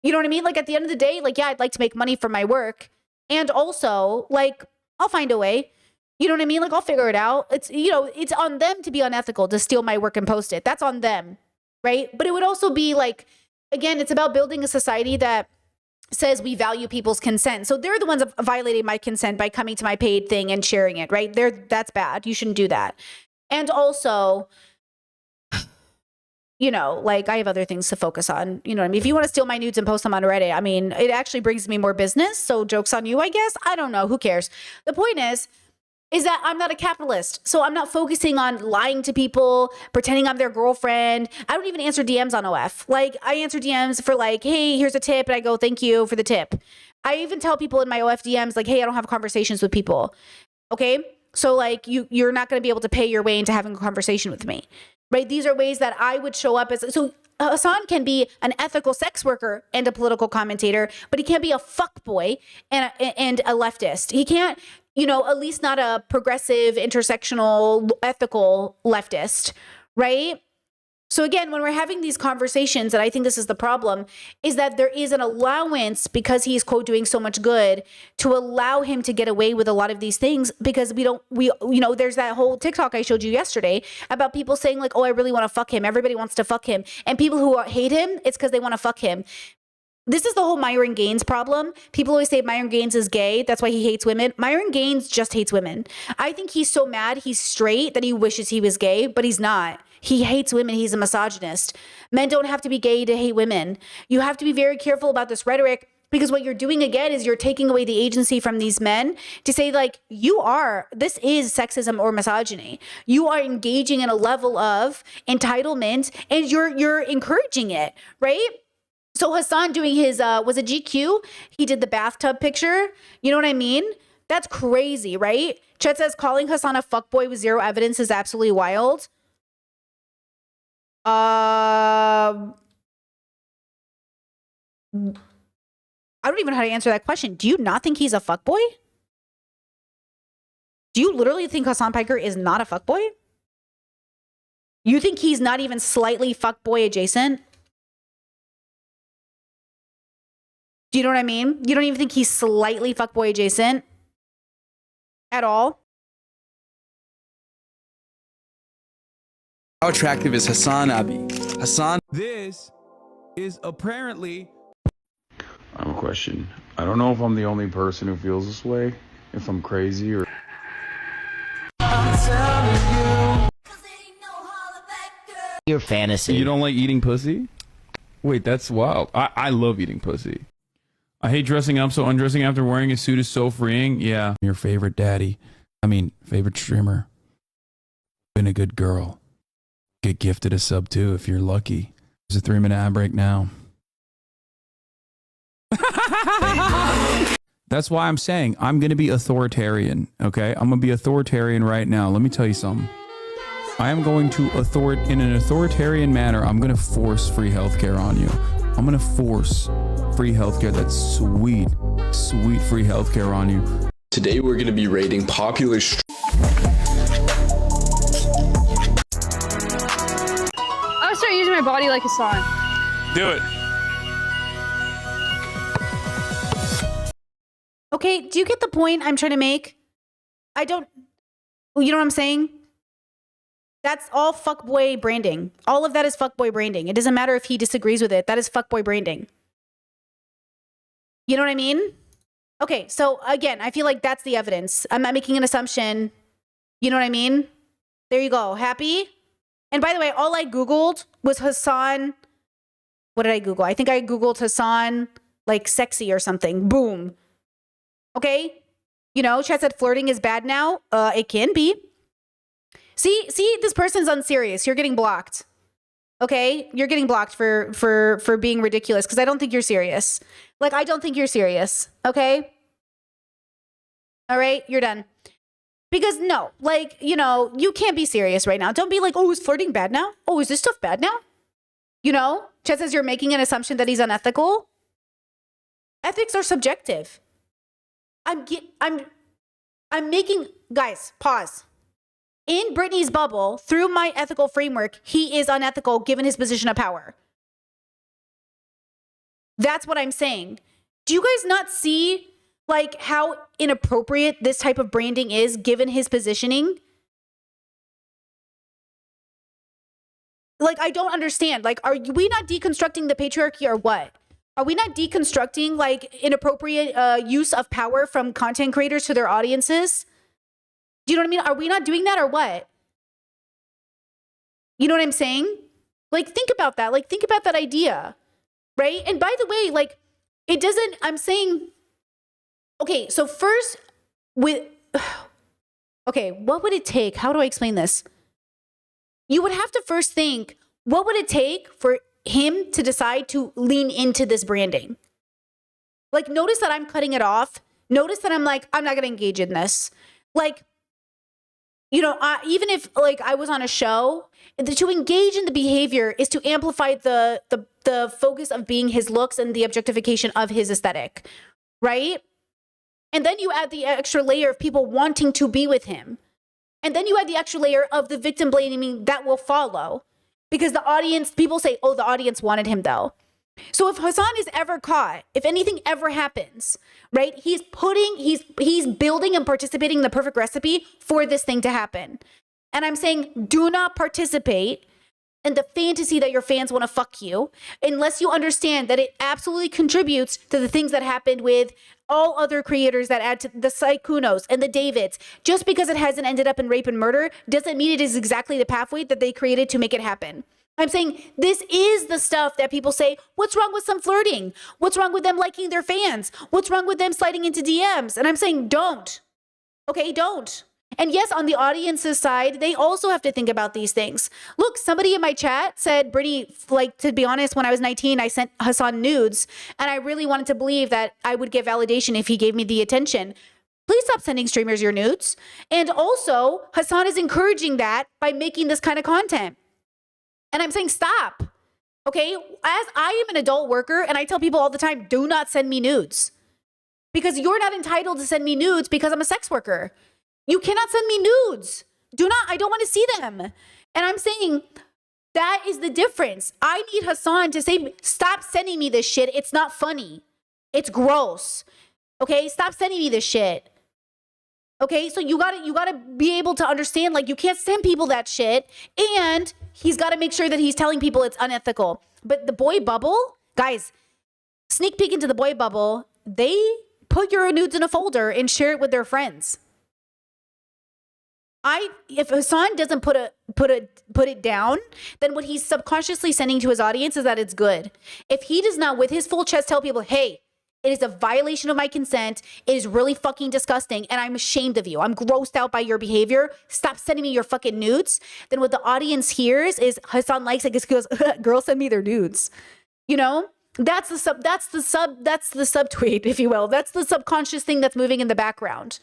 you know what I mean? Like, at the end of the day, like, yeah, I'd like to make money from my work. And also, like, I'll find a way. You know what I mean? Like, I'll figure it out. It's, it's on them to be unethical, to steal my work and post it. That's on them, right? But it would also be like, again, it's about building a society that says we value people's consent. So they're the ones violating my consent by coming to my paid thing and sharing it, right? That's bad. You shouldn't do that. And also, like, I have other things to focus on. You know what I mean? If you want to steal my nudes and post them on Reddit, I mean, it actually brings me more business. So joke's on you, I guess. I don't know. Who cares? The point is that I'm not a capitalist. So I'm not focusing on lying to people, pretending I'm their girlfriend. I don't even answer DMs on OF. Like, I answer DMs for like, hey, here's a tip. And I go, thank you for the tip. I even tell people in my OF DMs, like, hey, I don't have conversations with people. Okay? So like, you're not going to be able to pay your way into having a conversation with me. Right? These are ways that I would show up as. So Hasan can be an ethical sex worker and a political commentator, but he can't be a fuckboy and a leftist. He can't, at least not a progressive, intersectional, ethical leftist, right? So again, when we're having these conversations, and I think this is the problem, is that there is an allowance, because he's, quote, doing so much good, to allow him to get away with a lot of these things, because there's that whole TikTok I showed you yesterday about people saying like, oh, I really want to fuck him. Everybody wants to fuck him. And people who hate him, it's because they want to fuck him. This is the whole Myron Gaines problem. People always say Myron Gaines is gay. That's why he hates women. Myron Gaines just hates women. I think he's so mad he's straight that he wishes he was gay, but he's not. He hates women. He's a misogynist. Men don't have to be gay to hate women. You have to be very careful about this rhetoric, because what you're doing again is you're taking away the agency from these men to say like, this is sexism or misogyny. You are engaging in a level of entitlement and you're encouraging it, right? So Hasan doing his, was it GQ? He did the bathtub picture. You know what I mean? That's crazy, right? Chet says calling Hasan a fuckboy with zero evidence is absolutely wild. I don't even know how to answer that question. Do you not think he's a fuckboy? Do you literally think Hassan Piker is not a fuckboy? You think he's not even slightly fuckboy adjacent? Do you know what I mean? You don't even think he's slightly fuckboy adjacent at all? How attractive is Hassan Abi? Hassan. This is apparently. I have a question. I don't know if I'm the only person who feels this way, if I'm crazy or. Your fantasy. You don't like eating pussy? Wait, that's wild. I love eating pussy. I hate dressing up, so undressing after wearing a suit is so freeing. Yeah. Your favorite daddy. Favorite streamer. Been a good girl. Get gifted a sub too if you're lucky. There's a 3-minute ad break now. That's why I'm saying I'm going to be authoritarian, okay? I'm going to be authoritarian right now. Let me tell you something. I am going to in an authoritarian manner, I'm going to force free healthcare on you. I'm going to force free healthcare. That's sweet, sweet free healthcare on you. Today we're going to be rating popular I'll start using my body like Hassan. Do it. Okay, do you get the point I'm trying to make? You know what I'm saying? That's all fuckboy branding. All of that is fuckboy branding. It doesn't matter if he disagrees with it. That is fuckboy branding. You know what I mean? Okay, so again, I feel like that's the evidence. I'm not making an assumption. You know what I mean? There you go. Happy? And by the way, all I Googled was Hassan. What did I Google? I think I Googled Hassan, like sexy or something. Boom. Okay? You know, chat said flirting is bad now. It can be. See, this person's unserious. You're getting blocked. Okay? You're getting blocked for being ridiculous because I don't think you're serious. Like, I don't think you're serious. Okay? All right? You're done. Because no, like, you know, you can't be serious right now. Don't be like, oh, is flirting bad now? Oh, is this stuff bad now? You know? Chet says you're making an assumption that he's unethical. Ethics are subjective. I'm making, guys, pause. In Britney's bubble, through my ethical framework, he is unethical given his position of power. That's what I'm saying. Do you guys not see, like, how inappropriate this type of branding is given his positioning? Like, I don't understand. Like, are we not deconstructing the patriarchy or what? Are we not deconstructing, like, inappropriate use of power from content creators to their audiences? Do you know what I mean? Are we not doing that or what? You know what I'm saying? Like, think about that. Like, think about that idea, right? And by the way, like, it doesn't, I'm saying, okay, so first okay, what would it take? How do I explain this? You would have to first think, what would it take for him to decide to lean into this branding? Like, notice that I'm cutting it off. Notice that I'm like, I'm not going to engage in this. Like, you know, even if like I was on a show, to engage in the behavior is to amplify the focus of being his looks and the objectification of his aesthetic, right? And then you add the extra layer of people wanting to be with him. And then you add the extra layer of the victim blaming that will follow. Because the audience, people say, oh, the audience wanted him though. So if Hassan is ever caught, if anything ever happens, right, he's building and participating in the perfect recipe for this thing to happen. And I'm saying, do not participate in the fantasy that your fans want to fuck you unless you understand that it absolutely contributes to the things that happened with all other creators that add to the Saikunos and the Davids. Just because it hasn't ended up in rape and murder doesn't mean it is exactly the pathway that they created to make it happen. I'm saying this is the stuff that people say, what's wrong with some flirting? What's wrong with them liking their fans? What's wrong with them sliding into DMs? And I'm saying, don't. Okay, don't. And yes, on the audience's side, they also have to think about these things. Look, somebody in my chat said, Brittany, like, to be honest, when I was 19, I sent Hassan nudes, and I really wanted to believe that I would get validation if he gave me the attention. Please stop sending streamers your nudes. And also, Hassan is encouraging that by making this kind of content. And I'm saying, stop. Okay? As I am an adult worker, and I tell people all the time, do not send me nudes. Because you're not entitled to send me nudes because I'm a sex worker. You cannot send me nudes. I don't want to see them. And I'm saying that is the difference. I need Hassan to say, stop sending me this shit. It's not funny. It's gross. Okay? Stop sending me this shit. Okay? So you gotta be able to understand, like, you can't send people that shit. And he's got to make sure that he's telling people it's unethical. But the boy bubble, guys, sneak peek into the boy bubble. They put your nudes in a folder and share it with their friends. If Hassan doesn't put it down, then what he's subconsciously sending to his audience is that it's good. If he does not, with his full chest, tell people, hey, it is a violation of my consent. It is really fucking disgusting, and I'm ashamed of you. I'm grossed out by your behavior. Stop sending me your fucking nudes. Then what the audience hears is Hassan likes it. Goes, girls send me their nudes. You know, that's the subtweet, if you will. That's the subconscious thing that's moving in the background.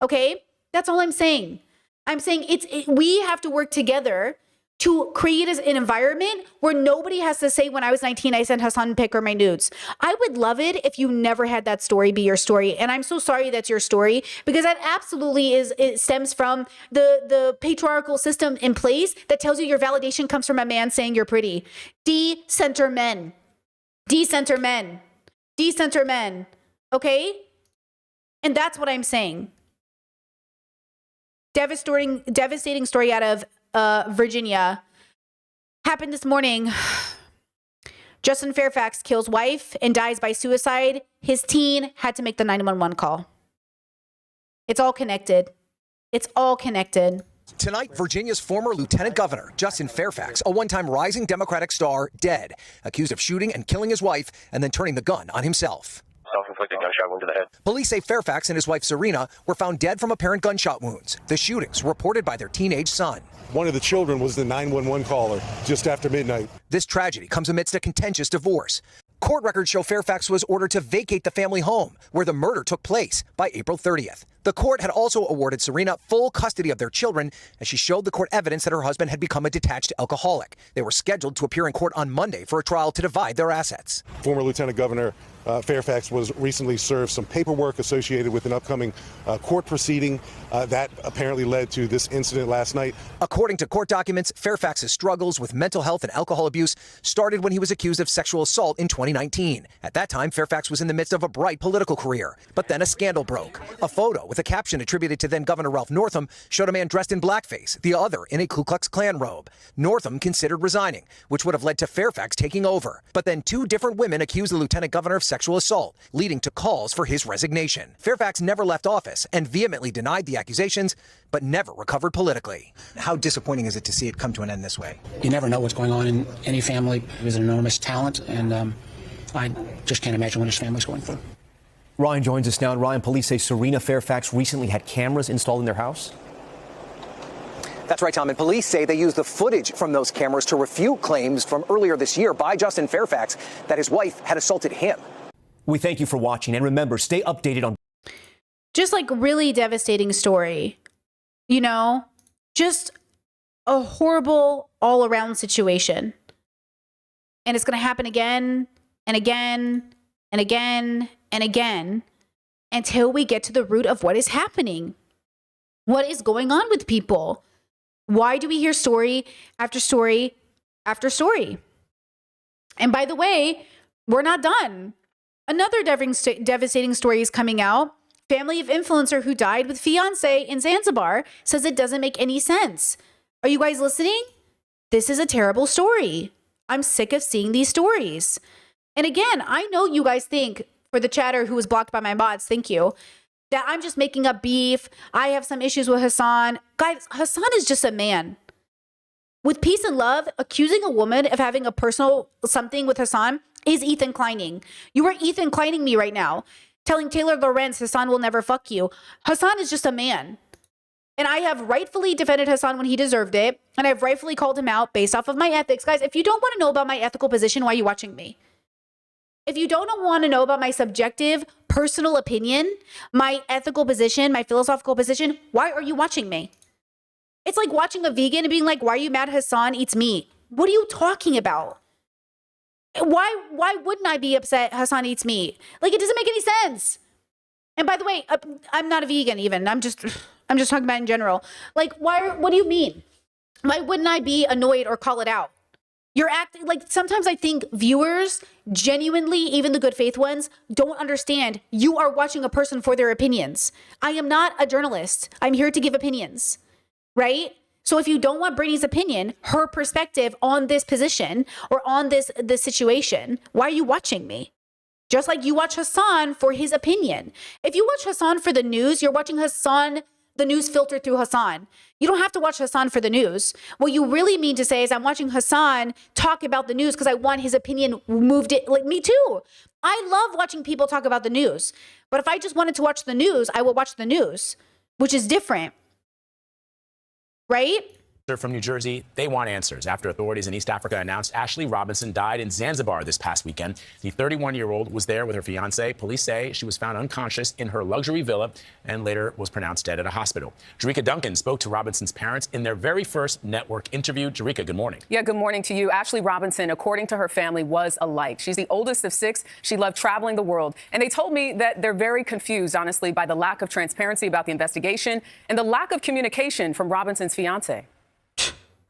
Okay, that's all I'm saying. I'm saying we have to work together to create an environment where nobody has to say, when I was 19, I sent Hassan a pic or my nudes. I would love it if you never had that story be your story. And I'm so sorry that's your story, because that absolutely it stems from the patriarchal system in place that tells you your validation comes from a man saying you're pretty. Decenter men. Decenter men. Decenter men. Okay? And that's what I'm saying. Devastating story out of Virginia. Happened this morning. Justin Fairfax kills wife and dies by suicide. His teen had to make the 911 call. It's all connected. It's all connected. Tonight, Virginia's former lieutenant governor, Justin Fairfax, a one-time rising Democratic star, dead, accused of shooting and killing his wife and then turning the gun on himself. Self-inflicted gunshot wound to the head. Police say Fairfax and his wife Serena were found dead from apparent gunshot wounds. The shootings reported by their teenage son. One of the children was the 911 caller just after midnight. This tragedy comes amidst a contentious divorce. Court records show Fairfax was ordered to vacate the family home where the murder took place by April 30th. The court had also awarded Serena full custody of their children as she showed the court evidence that her husband had become a detached alcoholic. They were scheduled to appear in court on Monday for a trial to divide their assets. Former Lieutenant Governor Fairfax was recently served some paperwork associated with an upcoming court proceeding that apparently led to this incident last night. According to court documents, Fairfax's struggles with mental health and alcohol abuse started when he was accused of sexual assault in 2019. At that time, Fairfax was in the midst of a bright political career. But then a scandal broke. A photo with a caption attributed to then Governor Ralph Northam showed a man dressed in blackface, the other in a Ku Klux Klan robe. Northam considered resigning, which would have led to Fairfax taking over. But then two different women accused the lieutenant governor of sexual assault, leading to calls for his resignation. Fairfax never left office and vehemently denied the accusations, but never recovered politically. How disappointing is it to see it come to an end this way? You never know what's going on in any family. He was an enormous talent, and I just can't imagine what his family's going through. Ryan joins us now. And Ryan, police say Serena Fairfax recently had cameras installed in their house. That's right, Tom. And police say they used the footage from those cameras to refute claims from earlier this year by Justin Fairfax that his wife had assaulted him. We thank you for watching. And remember, stay updated on. Just like really devastating story, you know, just a horrible all around situation. And it's going to happen again and again and again and again until we get to the root of what is happening. What is going on with people? Why do we hear story after story after story? And by the way, we're not done. Another devastating story is coming out. Family of influencer who died with fiance in Zanzibar says it doesn't make any sense. Are you guys listening? This is a terrible story. I'm sick of seeing these stories. And again, I know you guys think, for the chatter who was blocked by my bots, thank you, that I'm just making up beef. I have some issues with Hassan. Guys, Hassan is just a man. With peace and love, accusing a woman of having a personal something with Hassan is Ethan Kleining. You are Ethan Kleining me right now, telling Taylor Lorenz Hassan will never fuck you. Hassan is just a man. And I have rightfully defended Hassan when he deserved it. And I've rightfully called him out based off of my ethics. Guys, if you don't want to know about my ethical position, why are you watching me? If you don't want to know about my subjective, personal opinion, my ethical position, my philosophical position, why are you watching me? It's like watching a vegan and being like, why are you mad Hassan eats meat? What are you talking about? Why wouldn't I be upset Hassan eats meat? Like, it doesn't make any sense. And by the way, I'm not a vegan even. I'm just talking about in general. Like, what do you mean? Why wouldn't I be annoyed or call it out? You're acting like, sometimes I think viewers genuinely, even the good faith ones, don't understand you are watching a person for their opinions. I am not a journalist. I'm here to give opinions, right? So if you don't want Brittany's opinion, her perspective on this position or on this situation, why are you watching me? Just like you watch Hassan for his opinion. If you watch Hassan for the news, you're watching Hassan, the news filtered through Hassan. You don't have to watch Hassan for the news. What you really mean to say is I'm watching Hassan talk about the news because I want his opinion moved it. Like, me too. I love watching people talk about the news. But if I just wanted to watch the news, I would watch the news, which is different. Right? From New Jersey, they want answers after authorities in East Africa announced Ashley Robinson died in Zanzibar this past weekend. The 31-year-old was there with her fiance. Police say she was found unconscious in her luxury villa and later was pronounced dead at a hospital. Jerika Duncan spoke to Robinson's parents in their very first network interview. Jerika, good morning. Yeah, good morning to you. Ashley Robinson, according to her family, was a light. She's the oldest of 6. She loved traveling the world. And they told me that they're very confused, honestly, by the lack of transparency about the investigation and the lack of communication from Robinson's fiance.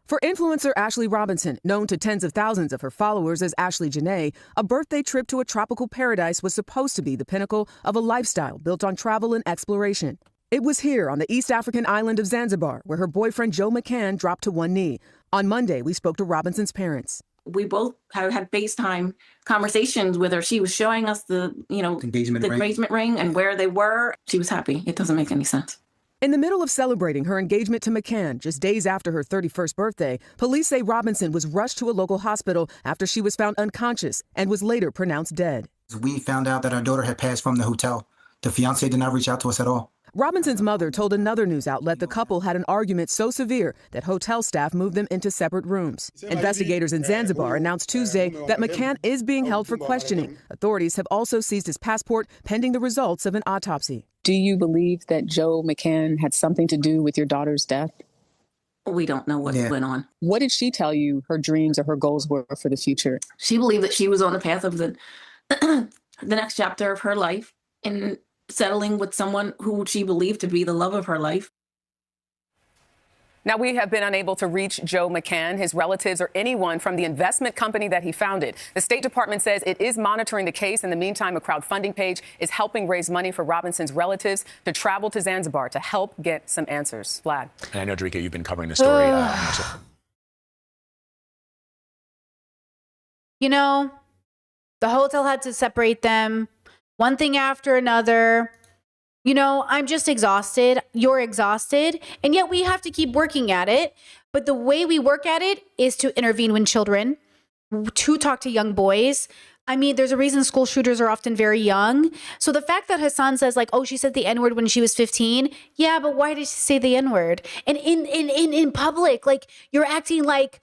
For influencer Ashley Robinson, known to tens of thousands of her followers as Ashley Janae, a birthday trip to a tropical paradise was supposed to be the pinnacle of a lifestyle built on travel and exploration. It was here on the East African island of Zanzibar where her boyfriend Joe McCann dropped to one knee. On Monday, we spoke to Robinson's parents. We both have had FaceTime conversations with her. She was showing us the engagement ring and where they were. She was happy. It doesn't make any sense. In the middle of celebrating her engagement to McCann, just days after her 31st birthday, police say Robinson was rushed to a local hospital after she was found unconscious and was later pronounced dead. We found out that our daughter had passed from the hotel. The fiancé did not reach out to us at all. Robinson's mother told another news outlet the couple had an argument so severe that hotel staff moved them into separate rooms. Investigators in Zanzibar announced Tuesday that McCann is being held for questioning. Authorities have also seized his passport pending the results of an autopsy. Do you believe that Joe McCann had something to do with your daughter's death? We don't know what went on. What did she tell you her dreams or her goals were for the future? She believed that she was on the path of the next chapter of her life and settling with someone who she believed to be the love of her life. Now, we have been unable to reach Joe McCann, his relatives, or anyone from the investment company that he founded. The State Department says it is monitoring the case. In the meantime, a crowdfunding page is helping raise money for Robinson's relatives to travel to Zanzibar to help get some answers. Vlad. And I know, Jerika, you've been covering this story. You know, the hotel had to separate them, one thing after another. You know, I'm just exhausted. You're exhausted. And yet we have to keep working at it. But the way we work at it is to intervene with children, to talk to young boys. I mean, there's a reason school shooters are often very young. So the fact that Hassan says, like, oh, she said the N-word when she was 15. Yeah, but why did she say the N-word? And in public, like, you're acting like,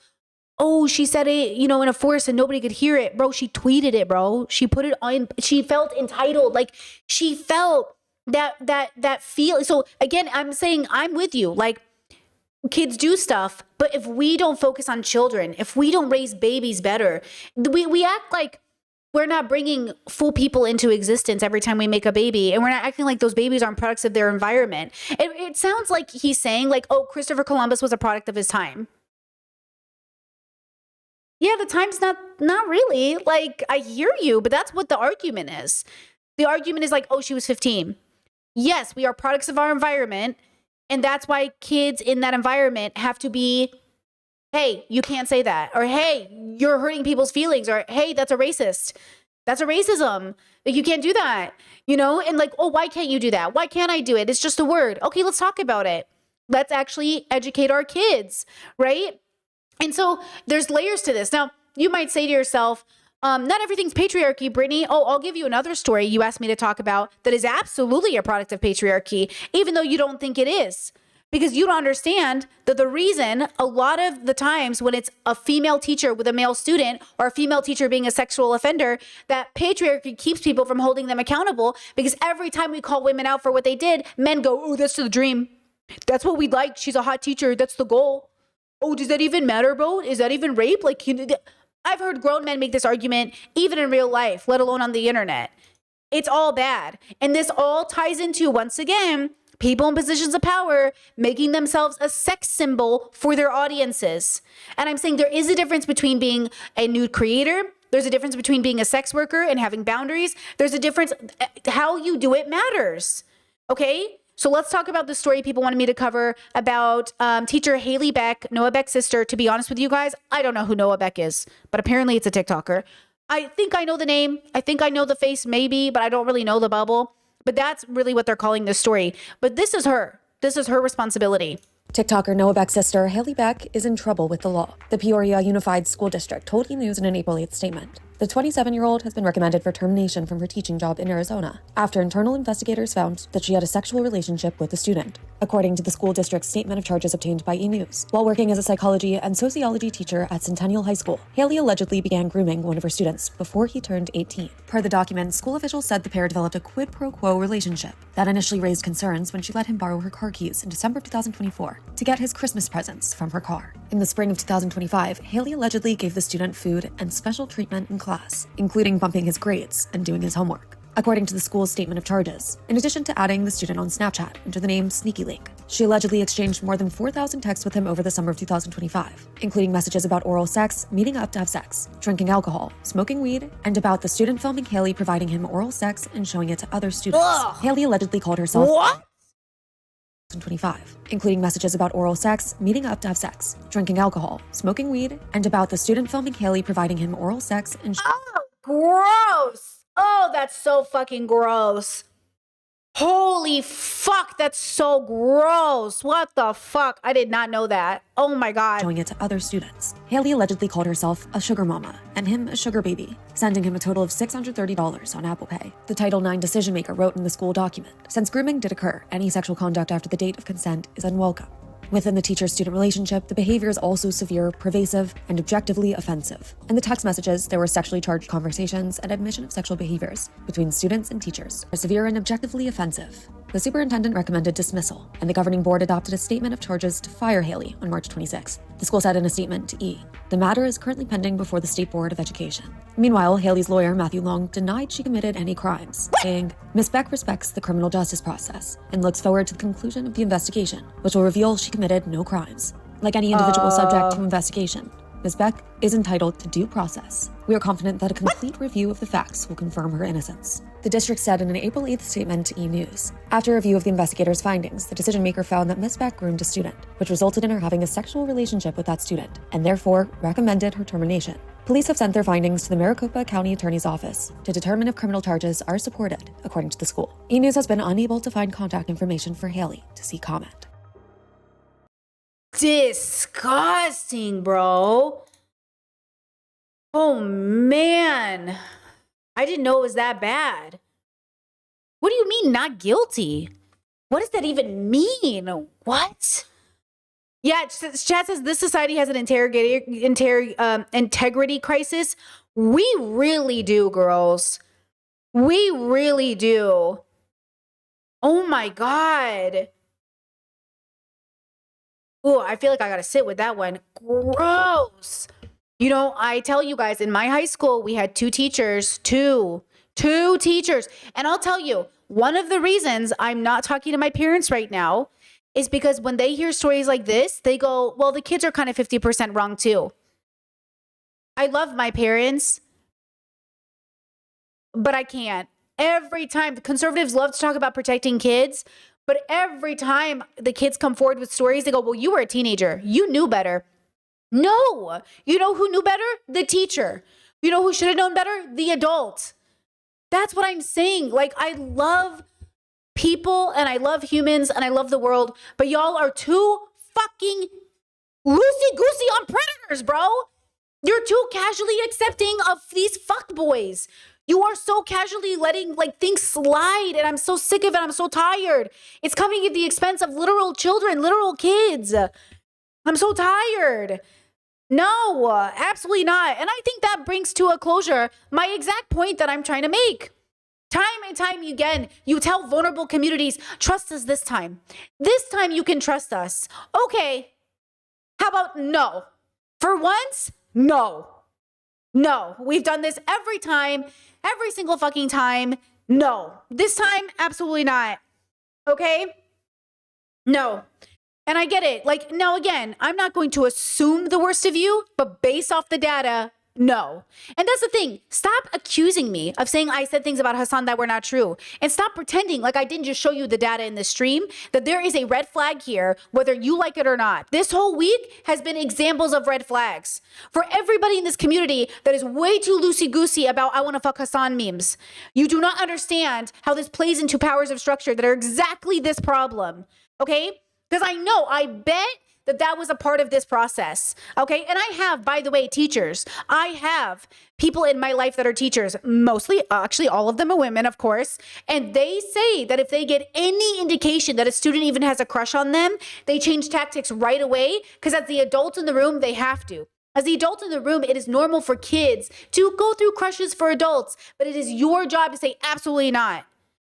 oh, she said it, you know, in a forest and nobody could hear it. Bro, she tweeted it, bro. She put it on. She felt entitled. Like, she felt that feel. So again, I'm saying I'm with you. Like, kids do stuff, but if we don't focus on children, if we don't raise babies better, we act like we're not bringing full people into existence every time we make a baby, and we're not acting like those babies aren't products of their environment. It sounds like he's saying, like, oh, Christopher Columbus was a product of his time. Yeah, the time's not really. Like, I hear you, but that's what the argument is. The argument is like, oh, she was 15. Yes, we are products of our environment, and that's why kids in that environment have to be, hey, you can't say that, or hey, you're hurting people's feelings, or hey, that's a racist. That's a racism. Like, you can't do that, you know? And like, oh, why can't you do that? Why can't I do it? It's just a word. Okay, let's talk about it. Let's actually educate our kids, right? And so there's layers to this. Now, you might say to yourself, not everything's patriarchy, Brittany. Oh, I'll give you another story you asked me to talk about that is absolutely a product of patriarchy, even though you don't think it is. Because you don't understand that the reason a lot of the times when it's a female teacher with a male student, or a female teacher being a sexual offender, that patriarchy keeps people from holding them accountable, because every time we call women out for what they did, men go, oh, that's the dream. That's what we'd like. She's a hot teacher. That's the goal. Oh, does that even matter, bro? Is that even rape? Like, I've heard grown men make this argument even in real life, let alone on the internet. It's all bad. And this all ties into, once again, people in positions of power making themselves a sex symbol for their audiences. And I'm saying there is a difference between being a nude creator. There's a difference between being a sex worker and having boundaries. There's a difference. How you do it matters. Okay? So let's talk about the story people wanted me to cover about teacher Haley Beck, Noah Beck's sister. To be honest with you guys, I don't know who Noah Beck is, but apparently it's a TikToker. I think I know the name. I think I know the face maybe, but I don't really know the bubble. But that's really what they're calling this story. But this is her. This is her responsibility. TikToker Noah Beck's sister, Haley Beck, is in trouble with the law. The Peoria Unified School District told E! News in an April 8th statement. The 27-year-old has been recommended for termination from her teaching job in Arizona after internal investigators found that she had a sexual relationship with a student, according to the school district's statement of charges obtained by E! News. While working as a psychology and sociology teacher at Centennial High School, Haley allegedly began grooming one of her students before he turned 18. Per the document, school officials said the pair developed a quid pro quo relationship that initially raised concerns when she let him borrow her car keys in December of 2024 to get his Christmas presents from her car. In the spring of 2025, Haley allegedly gave the student food and special treatment in class, including bumping his grades and doing his homework, according to the school's statement of charges. In addition to adding the student on Snapchat under the name Sneaky Link, she allegedly exchanged more than 4,000 texts with him over the summer of 2025, including messages about oral sex, meeting up to have sex, drinking alcohol, smoking weed, and about the student filming Haley providing him oral sex and showing it to other students. Ugh. Haley allegedly called herself... What? 2025, including messages about oral sex, meeting up to have sex, drinking alcohol, smoking weed, and about the student filming Haley providing him oral sex and... Gross. Oh, that's so fucking gross. Holy fuck, that's so gross. What the fuck? I did not know that. Oh my God. Showing it to other students. Haley allegedly called herself a sugar mama and him a sugar baby, sending him a total of $630 on Apple Pay. The Title IX decision maker wrote in the school document, since grooming did occur, any sexual conduct after the date of consent is unwelcome. Within the teacher-student relationship, the behavior is also severe, pervasive, and objectively offensive. In the text messages, there were sexually charged conversations and admission of sexual behaviors between students and teachers are severe and objectively offensive. The superintendent recommended dismissal, and the governing board adopted a statement of charges to fire Haley on March 26th. The school said in a statement to E! The matter is currently pending before the State Board of Education. Meanwhile, Haley's lawyer, Matthew Long, denied she committed any crimes, saying, Ms. Beck respects the criminal justice process and looks forward to the conclusion of the investigation, which will reveal she committed no crimes. Like any individual subject to investigation, Ms. Beck is entitled to due process. We are confident that a complete review of the facts will confirm her innocence. The district said in an April 8th statement to E! News. After review of the investigators' findings, the decision maker found that Ms. Beck groomed a student, which resulted in her having a sexual relationship with that student, and therefore recommended her termination. Police have sent their findings to the Maricopa County Attorney's Office to determine if criminal charges are supported, according to the school. E! News has been unable to find contact information for Haley to see comment. Disgusting, bro. Oh, man. I didn't know it was that bad. What do you mean not guilty? What does that even mean? What? Yeah, chat says this society has an integrity crisis. We really do, girls. We really do. Oh, my God. Oh, I feel like I got to sit with that one. Gross. You know, I tell you guys, in my high school, we had two teachers. And I'll tell you, one of the reasons I'm not talking to my parents right now is because when they hear stories like this, they go, well, the kids are kind of 50% wrong too. I love my parents, but I can't. Every time, conservatives love to talk about protecting kids, but every time the kids come forward with stories, they go, well, you were a teenager. You knew better. No. You know who knew better? The teacher. You know who should have known better? The adult. That's what I'm saying. Like, I love people and I love humans and I love the world, but y'all are too fucking loosey-goosey on predators, bro. You're too casually accepting of these fuckboys. You are so casually letting things slide, and I'm so sick of it. I'm so tired. It's coming at the expense of literal children, literal kids. I'm so tired. No, absolutely not. And I think that brings to a closure my exact point that I'm trying to make. Time and time again, you tell vulnerable communities, trust us this time. This time you can trust us. Okay, how about no? For once, no. No, we've done this every time, every single fucking time. No, this time, absolutely not. Okay? No. And I get it. Like, now again, I'm not going to assume the worst of you, but based off the data, no. And that's the thing. Stop accusing me of saying I said things about Hassan that were not true. And stop pretending like I didn't just show you the data in the stream, that there is a red flag here, whether you like it or not. This whole week has been examples of red flags. For everybody in this community that is way too loosey-goosey about I want to fuck Hassan memes. You do not understand how this plays into powers of structure that are exactly this problem. Okay? Because I bet that was a part of this process, okay? And I have, by the way, teachers. I have people in my life that are teachers, mostly, actually all of them are women, of course, and they say that if they get any indication that a student even has a crush on them, they change tactics right away, because as the adult in the room, they have to. As the adult in the room, it is normal for kids to go through crushes for adults, but it is your job to say absolutely not.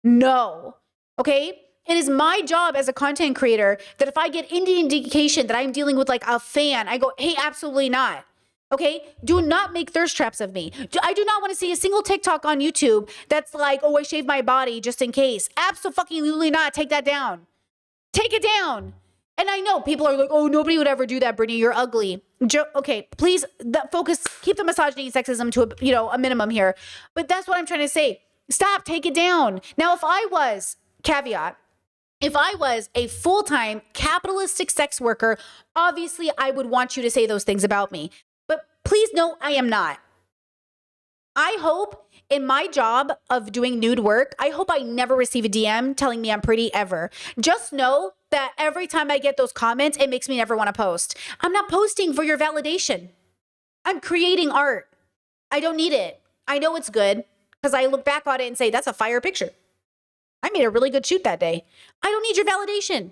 No, okay? It is my job as a content creator that if I get any indication that I'm dealing with like a fan, I go, hey, absolutely not. Okay? Do not make thirst traps of me. I do not want to see a single TikTok on YouTube that's like, oh, I shaved my body just in case. Absolutely not. Take that down. Take it down. And I know people are like, oh, nobody would ever do that, Brittany. You're ugly. Okay, please focus, keep the misogyny and sexism to a minimum here. But that's what I'm trying to say. Stop, take it down. Now, if I was, caveat, if I was a full-time capitalistic sex worker, obviously I would want you to say those things about me. But please know I am not. I hope in my job of doing nude work, I hope I never receive a DM telling me I'm pretty ever. Just know that every time I get those comments, it makes me never want to post. I'm not posting for your validation. I'm creating art. I don't need it. I know it's good because I look back on it and say, that's a fire picture. I made a really good shoot that day. I don't need your validation.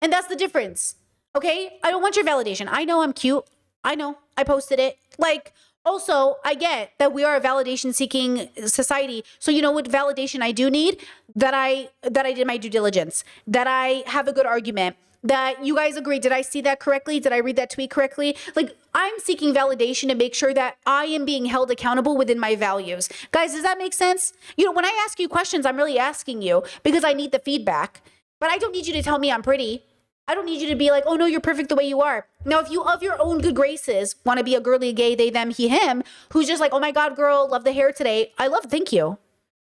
And that's the difference. Okay? I don't want your validation. I know I'm cute. I know. I posted it. Like, also, I get that we are a validation-seeking society. So you know what validation I do need? That I did my due diligence. That I have a good argument. That you guys agree. Did I see that correctly? Did I read that tweet correctly? Like, I'm seeking validation to make sure that I am being held accountable within my values. Guys, does that make sense? You know, when I ask you questions, I'm really asking you because I need the feedback. But I don't need you to tell me I'm pretty. I don't need you to be like, oh no, you're perfect the way you are. Now, if you of your own good graces want to be a girly gay, they, them, he, him, who's just like, oh my God, girl, love the hair today. Thank you.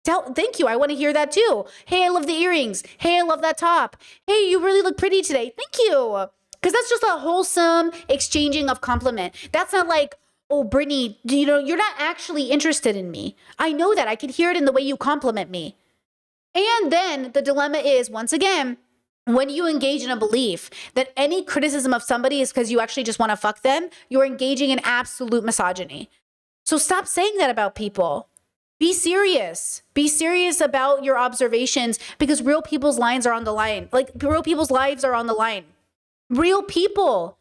Thank you. I want to hear that too. Hey, I love the earrings. Hey, I love that top. Hey, you really look pretty today. Thank you. Because that's just a wholesome exchanging of compliment. That's not like, oh, Brittany, you're not actually interested in me. I know that. I can hear it in the way you compliment me. And then the dilemma is, once again, when you engage in a belief that any criticism of somebody is because you actually just want to fuck them, you're engaging in absolute misogyny. So stop saying that about people. Be serious. Be serious about your observations because real people's lives are on the line. Like, real people's lives are on the line. Real people.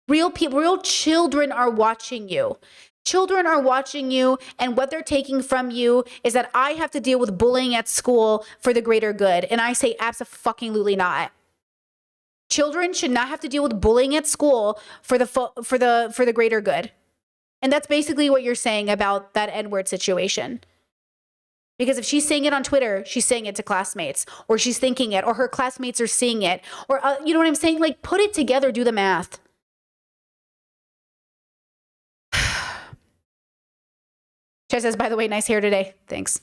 Real children are watching you. Children are watching you, and what they're taking from you is that I have to deal with bullying at school for the greater good. And I say absolutely not. Children should not have to deal with bullying at school for the greater good. And that's basically what you're saying about that N-word situation. Because if she's saying it on Twitter, she's saying it to classmates, or she's thinking it, or her classmates are seeing it, or you know what I'm saying? Like, put it together, do the math. Chad says, by the way, nice hair today. Thanks.